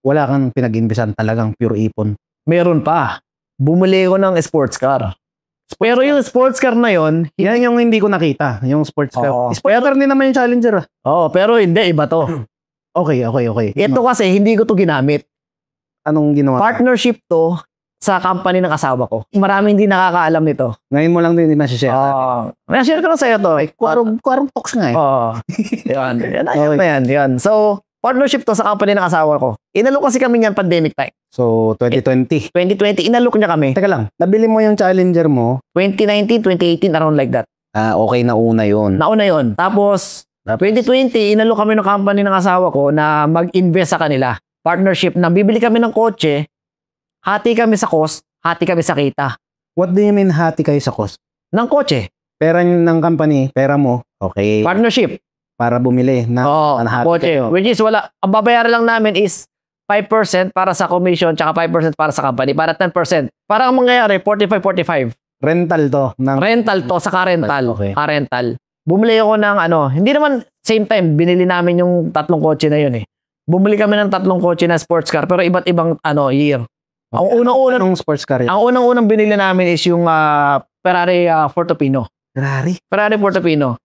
wala kang pinag-imbisan, talagang pure ipon. Meron pa. Bumili ko ng sports car. Pero yung sports car na yun, Yan yung hindi ko nakita, yung sports car. Oo. Sports car din naman yung Challenger. pero hindi, iba to. Okay. Ito kasi, hindi ko to ginamit. Anong ginawa? Partnership to sa company ng asawa ko. Maraming hindi nakakaalam nito. Ngayon mo lang din masishare. Share ko na sa'yo to. Kwarong talks nga eh. Yan. Yan. So, partnership to sa company ng asawa ko. Inalok kasi kami niyan pandemic time. So, 2020. 2020, inalok niya kami. Teka lang, nabili mo yung Challenger mo. 2019, 2018, around like that. Okay na una yun. Nauna yun. Tapos, 2020, inalok kami ng company ng asawa ko na mag-invest sa kanila. Partnership na bibili kami ng kotse, hati kami sa cost, hati kami sa kita. What do you mean hati kayo sa cost? Ng kotse. Pera ng company, pera mo, okay. Partnership. Para bumili na hati kotse. kayo. Which is wala. Ang babayaran lang namin is 5% para sa commission tsaka 5% para sa company. Para 10%. Para ang mangyayari, 45-45. Rental to. Rental to, saka rental. Okay. Rental. Bumili ako ng hindi naman same time, binili namin yung 3 kotse na yun eh. Bumili kami ng 3 kotse na sports car pero iba't ibang year. Okay. Ang unang-unang sports car yan? Ang unang-unang binili namin is yung Ferrari Portofino. Ferrari Portofino.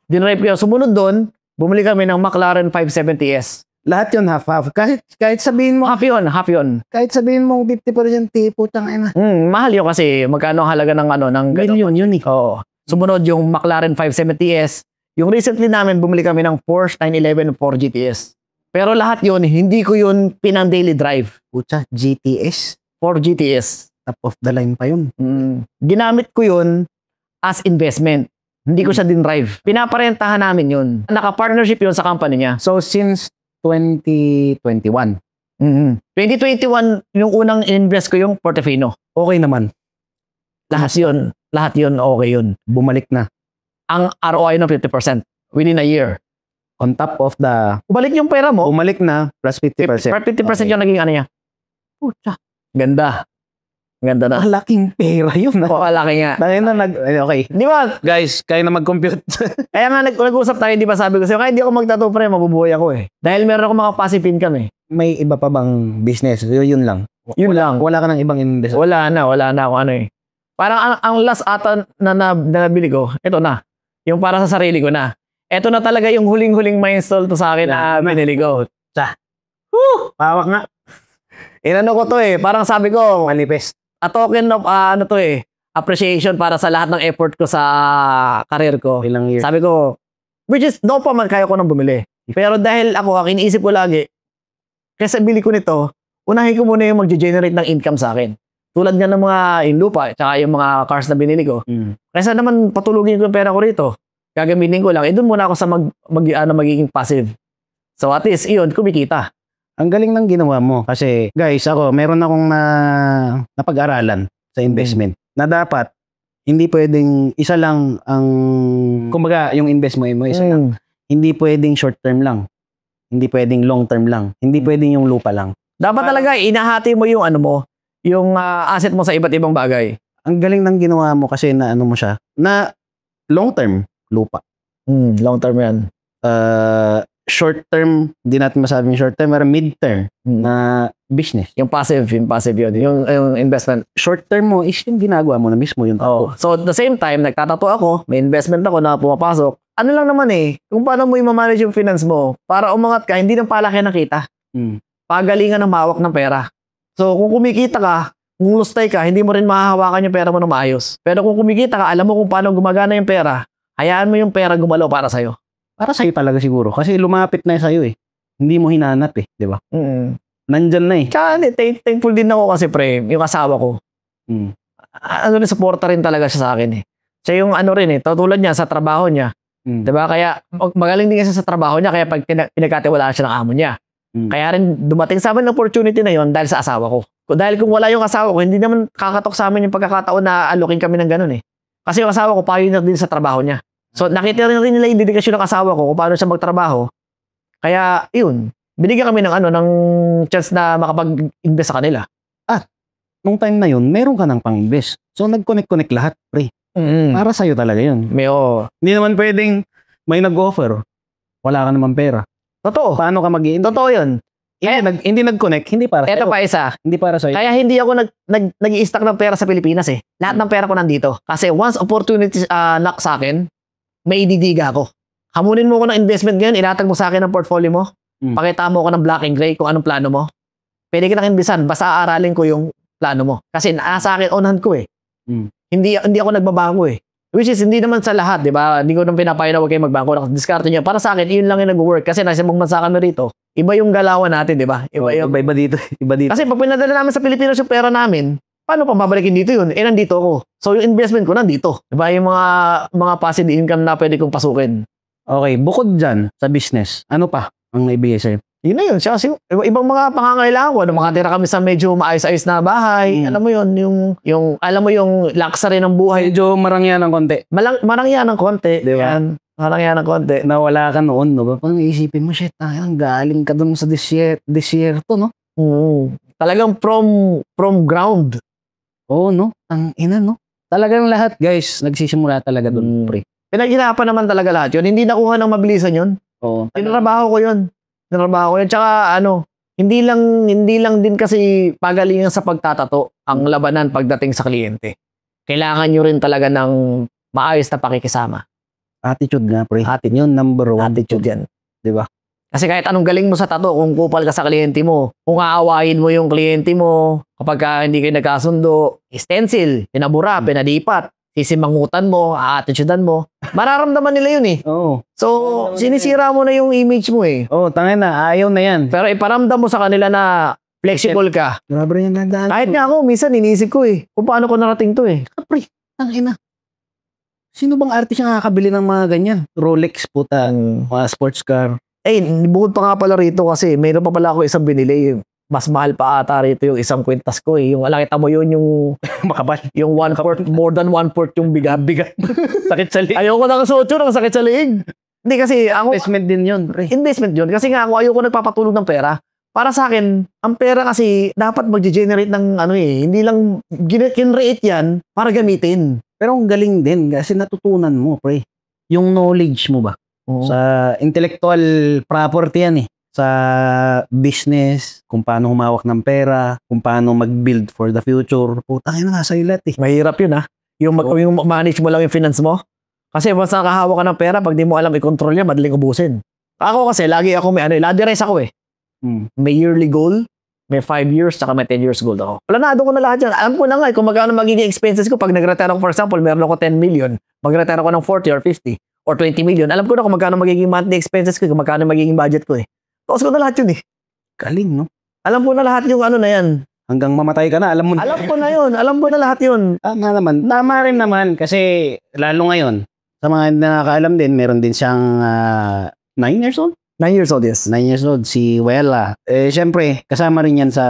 Dinrive ko yun. Sumunod doon, bumili kami ng McLaren 570S. Lahat yun half-half. Kahit sabihin mo, Half yun. kahit sabihin mo 50% putang ina. Mahal yun kasi magkano ang halaga ng Million yun eh. Oo. Sumunod yung McLaren 570S. Yung recently namin, bumili kami ng Porsche 911 4 GTS. Pero lahat yun, hindi ko yun pinang daily drive. Pucha, GTS. For GTS. Top of the line pa yun. Ginamit ko yun as investment. Hindi ko siya din drive. Pinaparentahan namin yun. Naka-partnership yun sa company niya. So, since 2021, 2021, yung unang invest ko yung Portofino. okay naman. Lahat yun okay yun. Bumalik na. Ang ROI ng 50% within a year. On top of the... Bumalik yung pera mo. Bumalik na plus 50%. 50% yung naging ano niya. Pucha. Ganda. Ganda na. Laking pera yun. Oo, laki nga. Okay. Di ba? Guys, kayo na mag-compute. Kaya nga nag-usap tayo, di ba sabi ko sa'yo, kaya hindi ako magtattoo pre, mabubuhay ako eh. Dahil meron ako mga passive income eh. May iba pa bang business? Yun lang. Yun lang. Wala ka ng ibang investment. Wala na ako ano eh. Parang ang last ata na nabili ko, ito na. Yung para sa sarili ko na. Ito na talaga yung huling-huling milestone to sa akin na binili ko. Pawak nga. Inano ko to eh. Parang sabi ko, Manifest. a token of ano to eh, appreciation para sa lahat ng effort ko sa career ko. Ilang years. Sabi ko, which is, no pa man kaya ko nang bumili. Pero dahil ako, ang iniisip ko lagi, kaysa bili ko nito, unahin ko muna yung mag-generate ng income sa akin. Tulad nga ng mga yung lupa, tsaka yung mga cars na binili ko. Kaysa naman patulugin ko yung pera ko rito, gagamitin ko lang, doon muna ako sa magiging passive. So at least, yun, kumikita. Ang galing ng ginawa mo. Kasi, guys, ako, meron akong napag-aralan sa investment na dapat, hindi pwedeng isa lang ang, kumbaga, yung invest mo isa lang. Hindi pwedeng short term lang. Hindi pwedeng long term lang. Hindi pwedeng yung lupa lang. Dapat talaga, inahati mo yung ano mo, yung asset mo sa iba't ibang bagay. Ang galing ng ginawa mo kasi na ano mo siya, na long term, lupa. Long term yan. Short term, hindi natin masabing short term, pero mid term na business. Yung passive yun. Yung investment. Short term mo is yung ginagawa mo na mismo yung tattoo. So at the same time, nagtatato ako, may investment ako na pumapasok. Ano lang naman eh, kung paano mo i-manage yung finance mo, para umangat ka, hindi nang palaki nakita. Pagalingan ng mawak ng pera. So kung kumikita ka, kung lustay ka, hindi mo rin mahahawakan yung pera mo na maayos. Pero kung kumikita ka, alam mo kung paano gumagana yung pera, hayaan mo yung pera gumalaw para sa'yo. Para sa'yo talaga siguro. Kasi lumapit na sa'yo eh. Hindi mo hinanap eh. Di ba? Nandyan na eh. Tsaka thankful din ako kasi pre, yung asawa ko. Ano rin, supporta rin talaga siya sa akin eh. Siya yung ano rin eh, tutulad niya sa trabaho niya. Di ba? Kaya magaling din kasi sa trabaho niya, kaya pag pinagkatiwalaan siya ng amo niya. Kaya rin dumating sa amin ng opportunity na yon dahil sa asawa ko. Dahil kung wala yung asawa ko, hindi naman kakatok sa amin yung pagkakataon na alokin kami ng ganun eh. Kasi yung asawa ko, pioneer din sa trabaho niya. So, nakita rin nila yung dedikasyon ng asawa ko kung paano siya magtrabaho. Kaya, yun. Binigyan kami ng chance na makapag-invest sa kanila. At, nung time na yun, meron ka ng pang-invest. So, nag-connect lahat, pre. Para sa'yo talaga yun. Hindi naman pwedeng may nag-offer. Wala ka naman pera. Totoo. Paano ka mag-i-invest? Totoo yun. Hindi nag-connect, hindi para sa'yo. Ito pa isa. Hindi para sa'yo. Kaya hindi ako nag-i-stack ng pera sa Pilipinas eh. Lahat ng pera ko nandito. Kasi once opportunity knock sa akin, may ididiga ako. Hamunin mo ko ng investment ngayon, ilatag mo sa akin ang portfolio mo, pakita mo ko ng black and gray kung anong plano mo. Pwede kitang investan, basta aaralin ko yung plano mo. Kasi nasa akin, on hand ko eh. Hindi ako nagbabago eh. Which is, hindi naman sa lahat, di ba? Hindi ko nang pinapayo na huwag kayo magbangko. Discard nyo. Para sa akin, yun lang yung nag-work. Kasi nasa ibang bansa kami rito. Iba yung galawan natin, di ba? Iba dito. Kasi pag pinadala namin sa Pilipinas yung pera namin, paano pa babalikin dito yun? Nandito ako. So, yung investment ko nandito. Diba? Yung mga passive income na pwede kong pasukin. Okay, bukod dyan sa business, ano pa ang naibigay sa'yo? Yun na yun. Kasi ibang mga pangangailangan ko. Mga tira kami sa medyo maayos-ayos na bahay. Alam mo yun, alam mo yung luxury ng buhay. Medyo marangyan ng konti. Marangyan ng konti. Diba? Marangyan ng konti. Na wala ka noon, no? Pag naisipin mo, shit, ang galing ka dun sa desierto, no? Talagang from ground. Oo, no? Ang ina, no? Talagang lahat, guys, nagsisimula talaga doon, pre. Pinaghirapan naman talaga lahat yun. Hindi nakuha ng mabilisan yun. Oo. Tinrabaho ko yun. Tsaka, hindi lang din kasi pagalingan sa pagtatato ang labanan pagdating sa kliyente. Kailangan nyo rin talaga ng maayos na pakikisama. Attitude nga, pre. Yun, number one. Attitude yan. Diba? Kasi kahit anong galing mo sa tato, kung kupal ka sa kliyente mo, kung aawayin mo yung kliyente mo, kapag hindi kayo nagkasundo, stencil, pinabura, pinadipat, sisimangutan mo, attitudean mo, Mararamdaman nila yun eh. Oo. So, sinisira mo na yung image mo eh. Oo, tangin na. Ayaw na yan. Pero iparamdam mo sa kanila na flexible ka. Grabe rin yung nagdaan. Kahit nga ako, minsan iniisip ko eh, kung paano ko narating to eh. Kapre, tangin na. Sino bang artist yung nakakabili ng mga ganyan? Rolex, puta, mga sports car. Eh, bukod pa nga pala rito kasi, mayroon pa pala ako isang binili. Mas mahal pa ata rito yung isang kwintas ko eh. Yung, nakita mo yun, yung Makapal. yung 1/4, more than 1/4 yung bigat. Sakit sa liit. Ayoko na sa 8, sakit sa liig. Hindi kasi ako, Investment din yun, pre. investment yun. Kasi nga ako ayoko nagpapatulog ng pera. Para sa akin, ang pera kasi dapat mag-generate ng ano eh. Hindi lang kinreate yan para gamitin. Pero ang galing din kasi natutunan mo, pre. Yung knowledge mo ba? Oo. Sa intellectual property yan eh. Sa business, kung paano humawak ng pera, kung paano mag-build for the future. Putang ina, nasa iyo lahat eh. Mahirap yun ha. Yung manage mo lang yung finance mo. Kasi once nakahawak ka ng pera, pag di mo alam i-control yan, madaling ubusin. Ako kasi, lagi ako may ladder-race ako eh. May yearly goal, may 5 years, saka may 10 years goal ako. Planado ko na lahat yan. Alam ko na nga kung magkano magiging expenses ko pag nag-retire ako, for example, meron ako 10 million, mag-retire ako ng 40 or 50 or 20 million. Alam ko na kung magkano magiging monthly expenses ko, kung magkano magiging budget ko eh. Tapos ko na lahat yun eh. Galing, no? Alam ko na lahat yung ano na yan. Hanggang mamatay ka na, alam mo na. Alam ko na yun. Alam ko na lahat yun. Tama naman. Tama rin naman kasi lalo ngayon, sa mga hindi nakakaalam din, meron din siyang 9 years old. 9 years old, yes. 9 years old, si Wella. Eh, syempre, kasama rin yan sa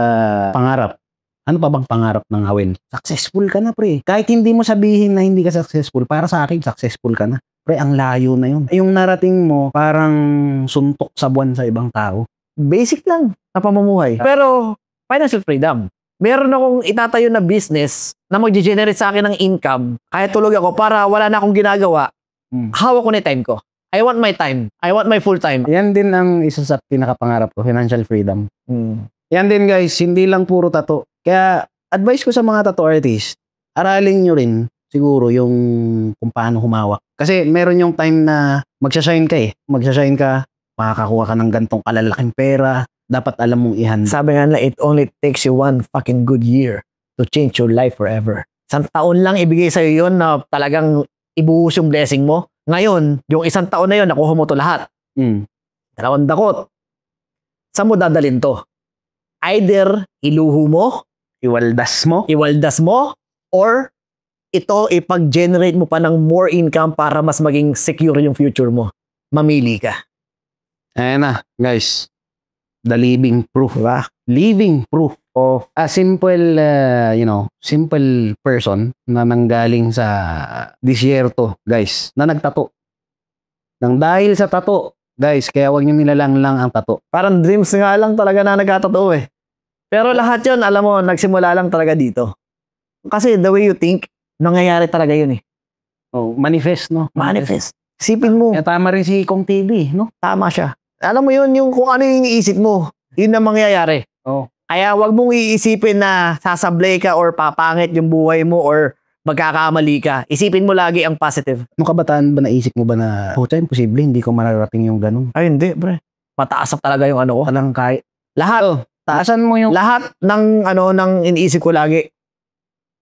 pangarap. Ano pa bang pangarap ng Awel? Successful ka na, pre. Kahit hindi mo sabihin na hindi ka successful, para sa akin, successful ka na. Pre, ang layo na yun. Yung narating mo, parang suntok sa buwan sa ibang tao. Basic lang na pamumuhay. Pero, financial freedom. Meron akong itatayo na business na mag-generate sa akin ng income. Kaya tulog ako para wala na akong ginagawa. Hawak ko na yung time ko. I want my time. I want my full time. Yan din ang isa sa pinakapangarap ko, financial freedom. Yan din guys, hindi lang puro tattoo. Kaya advice ko sa mga tattoo artist, aralin nyo rin siguro yung kung paano humawak. Kasi meron yung time na magsashine ka eh. Magsashine ka, makakakuha ka ng gantong kalalaking pera, dapat alam mong ihanda. Sabi nga na, it only takes you one fucking good year to change your life forever. Isang taon lang ibigay sa'yo yun na talagang ibuhos yung blessing mo. Ngayon, yung isang taon na yun, nakuha mo to lahat. Dalawang dakot. Saan mo dadalhin to? Either iluho mo, Iwaldas mo, or ito ipag-generate mo pa ng more income para mas maging secure yung future mo. Mamili ka. Ayan na, guys. The living proof. Diba? Living proof of a simple, simple person na nanggaling sa disyerto, guys, na nagtato. Nang dahil sa tato, guys, kaya wag niyo nilalang lang ang tato. Parang dreams nga lang talaga na nagkatato eh. Pero lahat yun, alam mo, nagsimula lang talaga dito. Kasi the way you think, nangyayari talaga yun eh. Oh, manifest, no? Manifest. Isipin mo. Kaya tama rin si Kong TV, no? Tama siya. Alam mo yun, yung kung ano yung iniisip mo, yun ang mangyayari. Oh. Kaya wag mong iisipin na sasablay ka or papangit yung buhay mo or magkakamali ka. Isipin mo lagi ang positive. Nung kabataan ba naisip mo ba na, puta, imposible, hindi ko mararating yung ganun? Ay, hindi, pre. Mataas talaga yung ano ko. Talang kahit. Lahat. Taasan mo yung... Lahat ng iniisip ko lagi.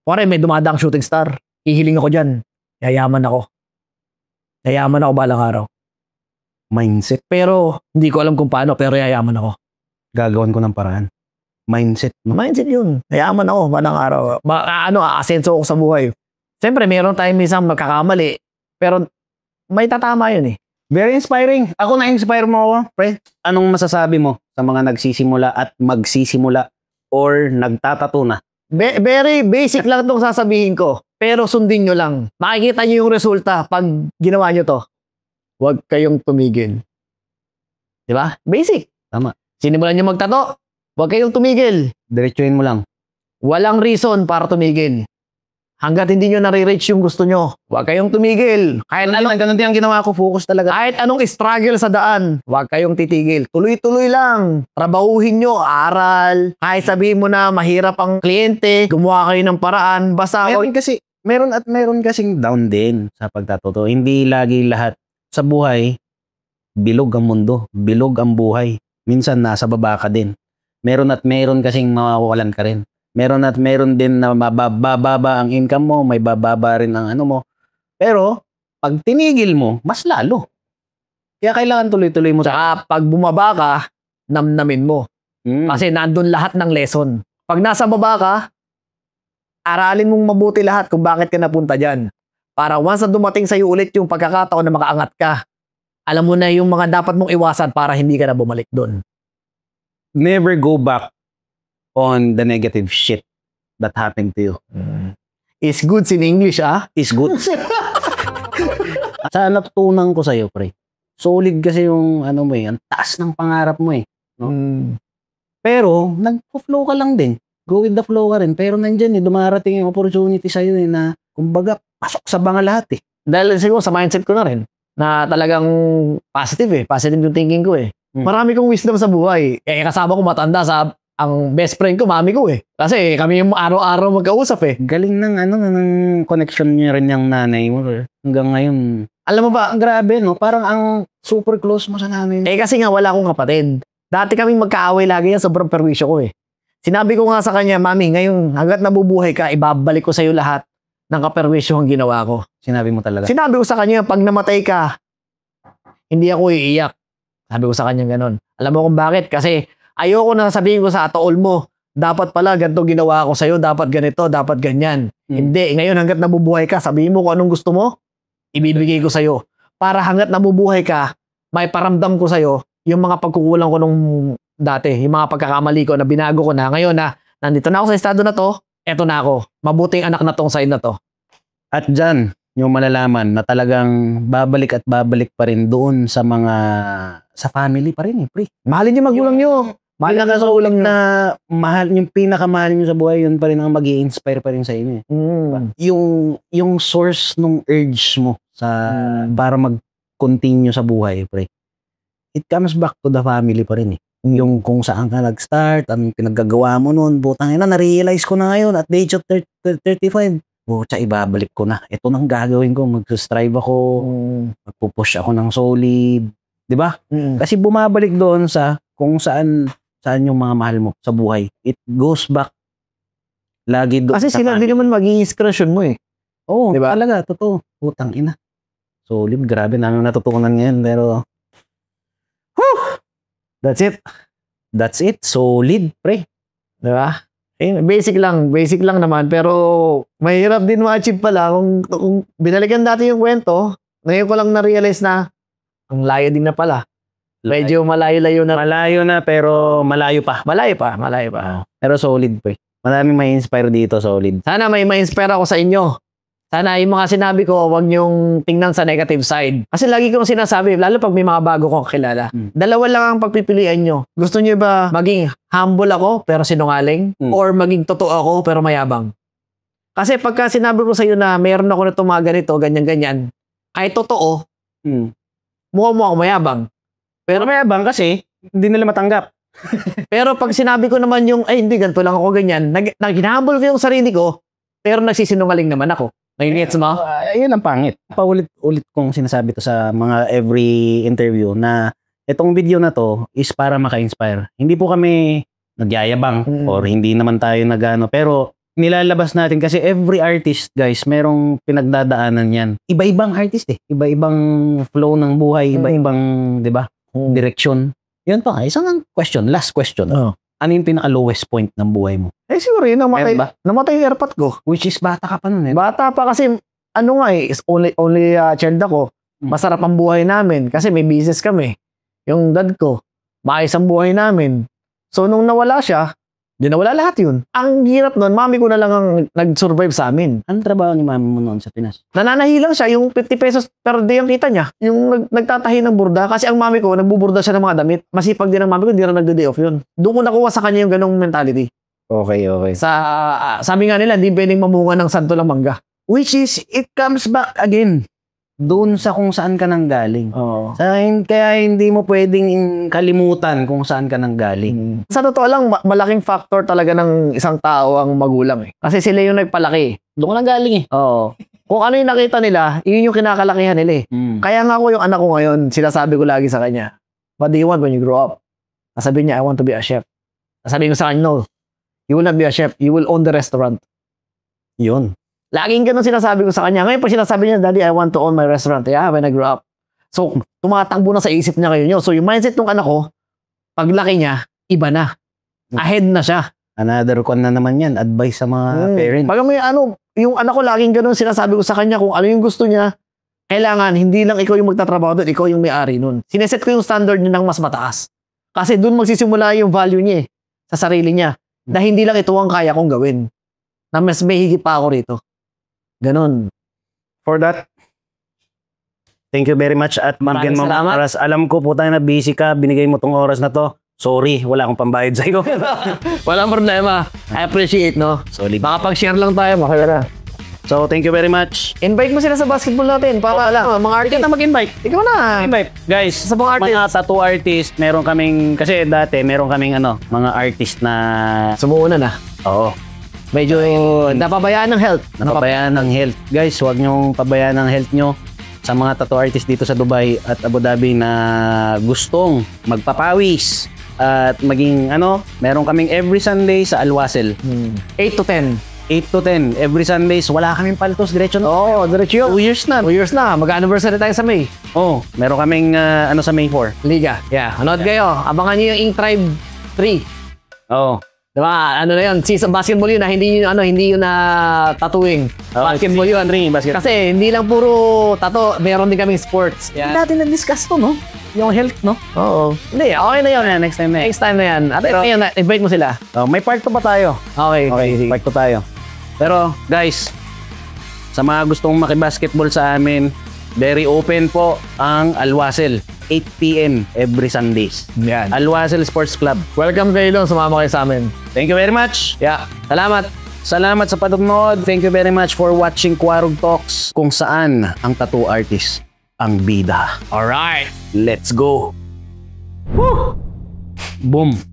Pare, may dumadaang shooting star. Hihiling ako dyan. Yayaman ako. Yayaman ako balang araw. Mindset. Pero, hindi ko alam kung paano, pero yayaman ako. Gagawan ko ng paraan. Mindset. No? Mindset yun. Yayaman ako balang araw. Asenso ako sa buhay. Siyempre, meron tayong minsan magkakamali. Pero, may tatama yun eh. Very inspiring. Ako na-inspire mo ako, pre. Anong masasabi mo sa mga nagsisimula at magsisimula or nagtatato na? Very basic lang itong sasabihin ko. Pero sundin nyo lang. Makikita nyo yung resulta pag ginawa nyo to. Huwag kayong tumigil. Diba? Basic. Tama. Sinimulan nyo magtato. Huwag kayong tumigil. Diretsuhin mo lang. Walang reason para tumigil. Hanggat hindi nyo nare-reach yung gusto nyo, huwag kayong tumigil. Ganun din ang ginawa ko, focus talaga. Kahit anong struggle sa daan, huwag kayong titigil. Tuloy-tuloy lang. Trabahuhin nyo, aral. Kahit sabihin mo na mahirap ang kliyente, gumawa kayo ng paraan. Basta Meron kasing down din sa pagtatuto. Hindi lagi lahat sa buhay, bilog ang mundo, bilog ang buhay. Minsan nasa baba ka din. Meron kasing mawawalan ka rin. Meron din na mababa ang income mo, may bababa rin ang ano mo. Pero, Pag tinigil mo, mas lalo. Kaya kailangan tuloy-tuloy mo. Tsaka pag bumaba ka, namnamin mo. Kasi nandun lahat ng lesson. Pag nasa baba ka, aralin mong mabuti lahat kung bakit ka napunta dyan. Para once na dumating sa'yo ulit yung pagkakataon na makaangat ka, alam mo na yung mga dapat mong iwasan para hindi ka na bumalik doon. Never go back on the negative shit that happened to you. Is goods in English, ah? Is good. Sa natutunan ko sa'yo, pre. Solid kasi yung ano mo ang taas ng pangarap mo eh. No? Pero, nag-flow ka lang din. Go with the flow ka rin. Pero nandyan dumarating yung opportunity sa'yo na, kumbaga, pasok sa banga lahat eh. Dahil siguro sa mindset ko na rin, na talagang positive eh. Positive yung thinking ko eh. Marami kong wisdom sa buhay. Kasama ko matanda ang best friend ko, mami ko eh. Kasi kami yung araw-araw magkausap eh. Galing ng ng connection niya rin yung nanay mo. Hanggang ngayon. Alam mo ba, grabe no? Parang ang super close mo sa nanay mo. Kasi nga wala akong kapatid. Dati kaming magkaaway lagi yan, sobrang perwisyo ko eh. Sinabi ko nga sa kanya, mami, ngayon hanggat nabubuhay ka, ibabalik ko sa iyo lahat ng kaperwisyo ang ginawa ko. Sinabi mo talaga? Sinabi ko sa kanya, pag namatay ka, hindi ako iiyak. Sabi ko sa kanya ganon. Alam mo kung bakit? Kasi ayoko na sabihin ko sa atool mo, dapat pala ganito ginawa ko sa'yo, dapat ganito, dapat ganyan. Hindi, ngayon hanggat nabubuhay ka, sabihin mo kung anong gusto mo, ibibigay ko sa'yo. Para hanggat nabubuhay ka, may paramdam ko sa'yo yung mga pagkukulang ko nung dati, yung mga pagkakamali ko na binago ko na. Ngayon na, nandito na ako sa estado na to, eto na ako. Mabuting anak na tong side na to. At dyan, yung malalaman na talagang babalik at babalik pa rin doon sa sa family pa rin eh, pre. Mahalin yung magulang nyo. Mahal na magulang na mahal, yung pinakamahal nyo sa buhay, yun pa rin ang mag-i-inspire pa rin sa inyo eh. Yung source nung urge mo para mag-continue sa buhay, pre. It comes back to the family pa rin eh. Yung kung saan ka nag-start, anong pinaggagawa mo noon, butang ina, na-realize ko na ngayon at the age of 35. Butsa, ibabalik ko na. Ito nang gagawin ko. Mag-strive ako. Magpupush ako ng solid. Diba? Kasi bumabalik doon sa kung saan yung mga mahal mo sa buhay. It goes back lagi doon. Kasi sila din naman maging inspiration mo eh. Oo, diba? Talaga. Totoo. Putang ina. Solid. Grabe namin natutunan ngayon. Pero that's it. That's it. Solid, pre. Diba? Basic lang naman, pero mahirap din ma-achieve pala kung binalikan dati yung kwento, ngayon ko lang na-realize na ang layo din na pala. Medyo malayo-layo na. Malayo na, pero malayo pa. Malayo pa. Pero solid pa eh. Maraming may inspire dito, solid. Sana may ma-inspire ako sa inyo. Sana yung mga sinabi ko, huwag niyong tingnan sa negative side. Kasi lagi kong sinasabi, lalo pag may mga bago kong kilala, dalawa lang ang pagpipilian nyo. Gusto nyo ba maging humble ako, pero sinungaling? Or maging totoo ako, pero mayabang? Kasi pagka sinabi ko sa iyo na mayroon ako na itong mga ganito, ganyan-ganyan, kahit totoo, mukha mo ako mayabang. Pero mayabang kasi, hindi nila matanggap. Pero pag sinabi ko naman yung, ay hindi, ganito lang ako ganyan, hinahumble ko yung sarili ko, pero nagsisinungaling naman ako. Nagigets mo? Ayun ang pangit. Paulit-ulit kong sinasabi to sa mga every interview na itong video na to is para maka-inspire. Hindi po kami nagyayabang or hindi naman tayo nagano, pero nilalabas natin kasi every artist, guys, merong pinagdadaanan yan. Iba-ibang artist eh. Iba-ibang flow ng buhay, iba-ibang, 'di ba? Direksyon. Yun pa, isang question, last question. Ano yung pinaka-lowest point ng buhay mo? Siguro yun, namatay yung airpot ko. Which is bata ka pa nun eh. Bata pa kasi, only child ako. Masarap ang buhay namin kasi may business kami. Yung dad ko, maayos ang buhay namin. So, nung nawala siya, di nawala lahat yun. Ang hirap nun, mami ko na lang ang nag-survive sa amin. Anong trabaho ni mami mo noon sa Pinas? Nananahi lang siya, yung 50 pesos per day ang kita niya. Yung nagtatahi ng burda. Kasi ang mami ko, nagbuburda siya ng mga damit. Masipag din ang mami ko, hindi na nagda-day off yun. Doon ko nakuha sa kanya yung ganong mentality. Okay. Sabi nga nila, hindi pwedeng mamunga ng santo lang mangga. Which is, it comes back again. Doon sa kung saan ka nang galing. Kaya hindi mo pwedeng kalimutan kung saan ka nang galing. Sa totoo lang, malaking factor talaga ng isang tao ang magulang eh. Kasi sila yung nagpalaki. Doon ka nang galing eh. Oo. Kung ano yung nakita nila, yun yung kinakalakihan nila eh. Kaya nga ako yung anak ko ngayon, sinasabi ko lagi sa kanya, what do you want when you grow up? Sabi niya, I want to be a chef. Sabi ko sa kanya, no, you will not be a chef, you will own the restaurant. Yun. Laging ganun sinasabi ko sa kanya. Ngayon, pag sinasabi niya, Daddy, I want to own my restaurant. Yeah, when I grow up. So, tumatakbo na sa isip niya ngayon yun. So, yung mindset ng anak ko, paglaki niya, iba na. Ahead na siya. Another con na naman yan. Advice sa mga parents. Pag may yung anak ko laging ganun, sinasabi ko sa kanya kung ano yung gusto niya, kailangan, hindi lang ikaw yung magtatrabaho doon, ikaw yung may-ari nun. Sineset ko yung standard niya ng mas mataas. Kasi doon magsisimula yung value niya sa sarili niya. Na hindi lang ito ang kaya kong gawin. Na mas may higit pa ako rito. Ganon. For that, thank you very much at Maraming bigyan mo salamat. oras. Alam ko po tayo na busy ka, binigay mo tong oras na to. Sorry, wala akong pambayad sa'yo. Walang problema. I appreciate, no? Solid. Baka pag-share lang tayo, makaya na. So, thank you very much. Invite mo sila sa basketball natin. Para mga artist. Ikaw na mag-invite. Ikaw na. Invite. Guys, Sa mga mga tattoo artist, meron kaming, kasi dati, meron kaming mga artist na, Sumuuna na. oo, Medyo napabayaan ng health. napabayaan ng health. Guys, huwag nyong pabayaan ng health nyo sa mga tattoo artist dito sa Dubai at Abu Dhabi na gustong magpapawis at maging meron kaming every Sunday sa Al-Wasel. 8 to 10. 8 to 10. Every Sundays, wala kaming paltos. Diretso na. Oo, diretso yun. 2 years na. 2 years na. Mag-anniversary tayo sa May. Oh, meron kaming sa May 4. Liga. Yeah. Anood kayo. Abangan nyo yung Ink Tribe 3. Oh. Diba? Ano na yun? Season basketball yun na hindi yun na tattooing. Basketball yun. Basketball. Kasi hindi lang puro tattoo, meron din kaming sports. Hindi natin na-discuss to, no? Yung health, no? Oo. Hindi, okay na yun. Next time na. Next time na yan. At ngayon, invite mo sila. Oh, may part 2 pa tayo. Okay. Okay, part 2 tayo. Pero, guys, sa mga gustong makibasketball sa amin, very open po ang Al-Wasel. 8 p.m. every Sundays. Yan. Al-Wasel Sports Club. Welcome kayo doon. Sumama kayo sa amin. Thank you very much. Yeah. Salamat. Salamat sa panonood. Thank you very much for watching Quarog Talks, kung saan ang tattoo artist ang bida. Alright. Let's go. Woo! Boom.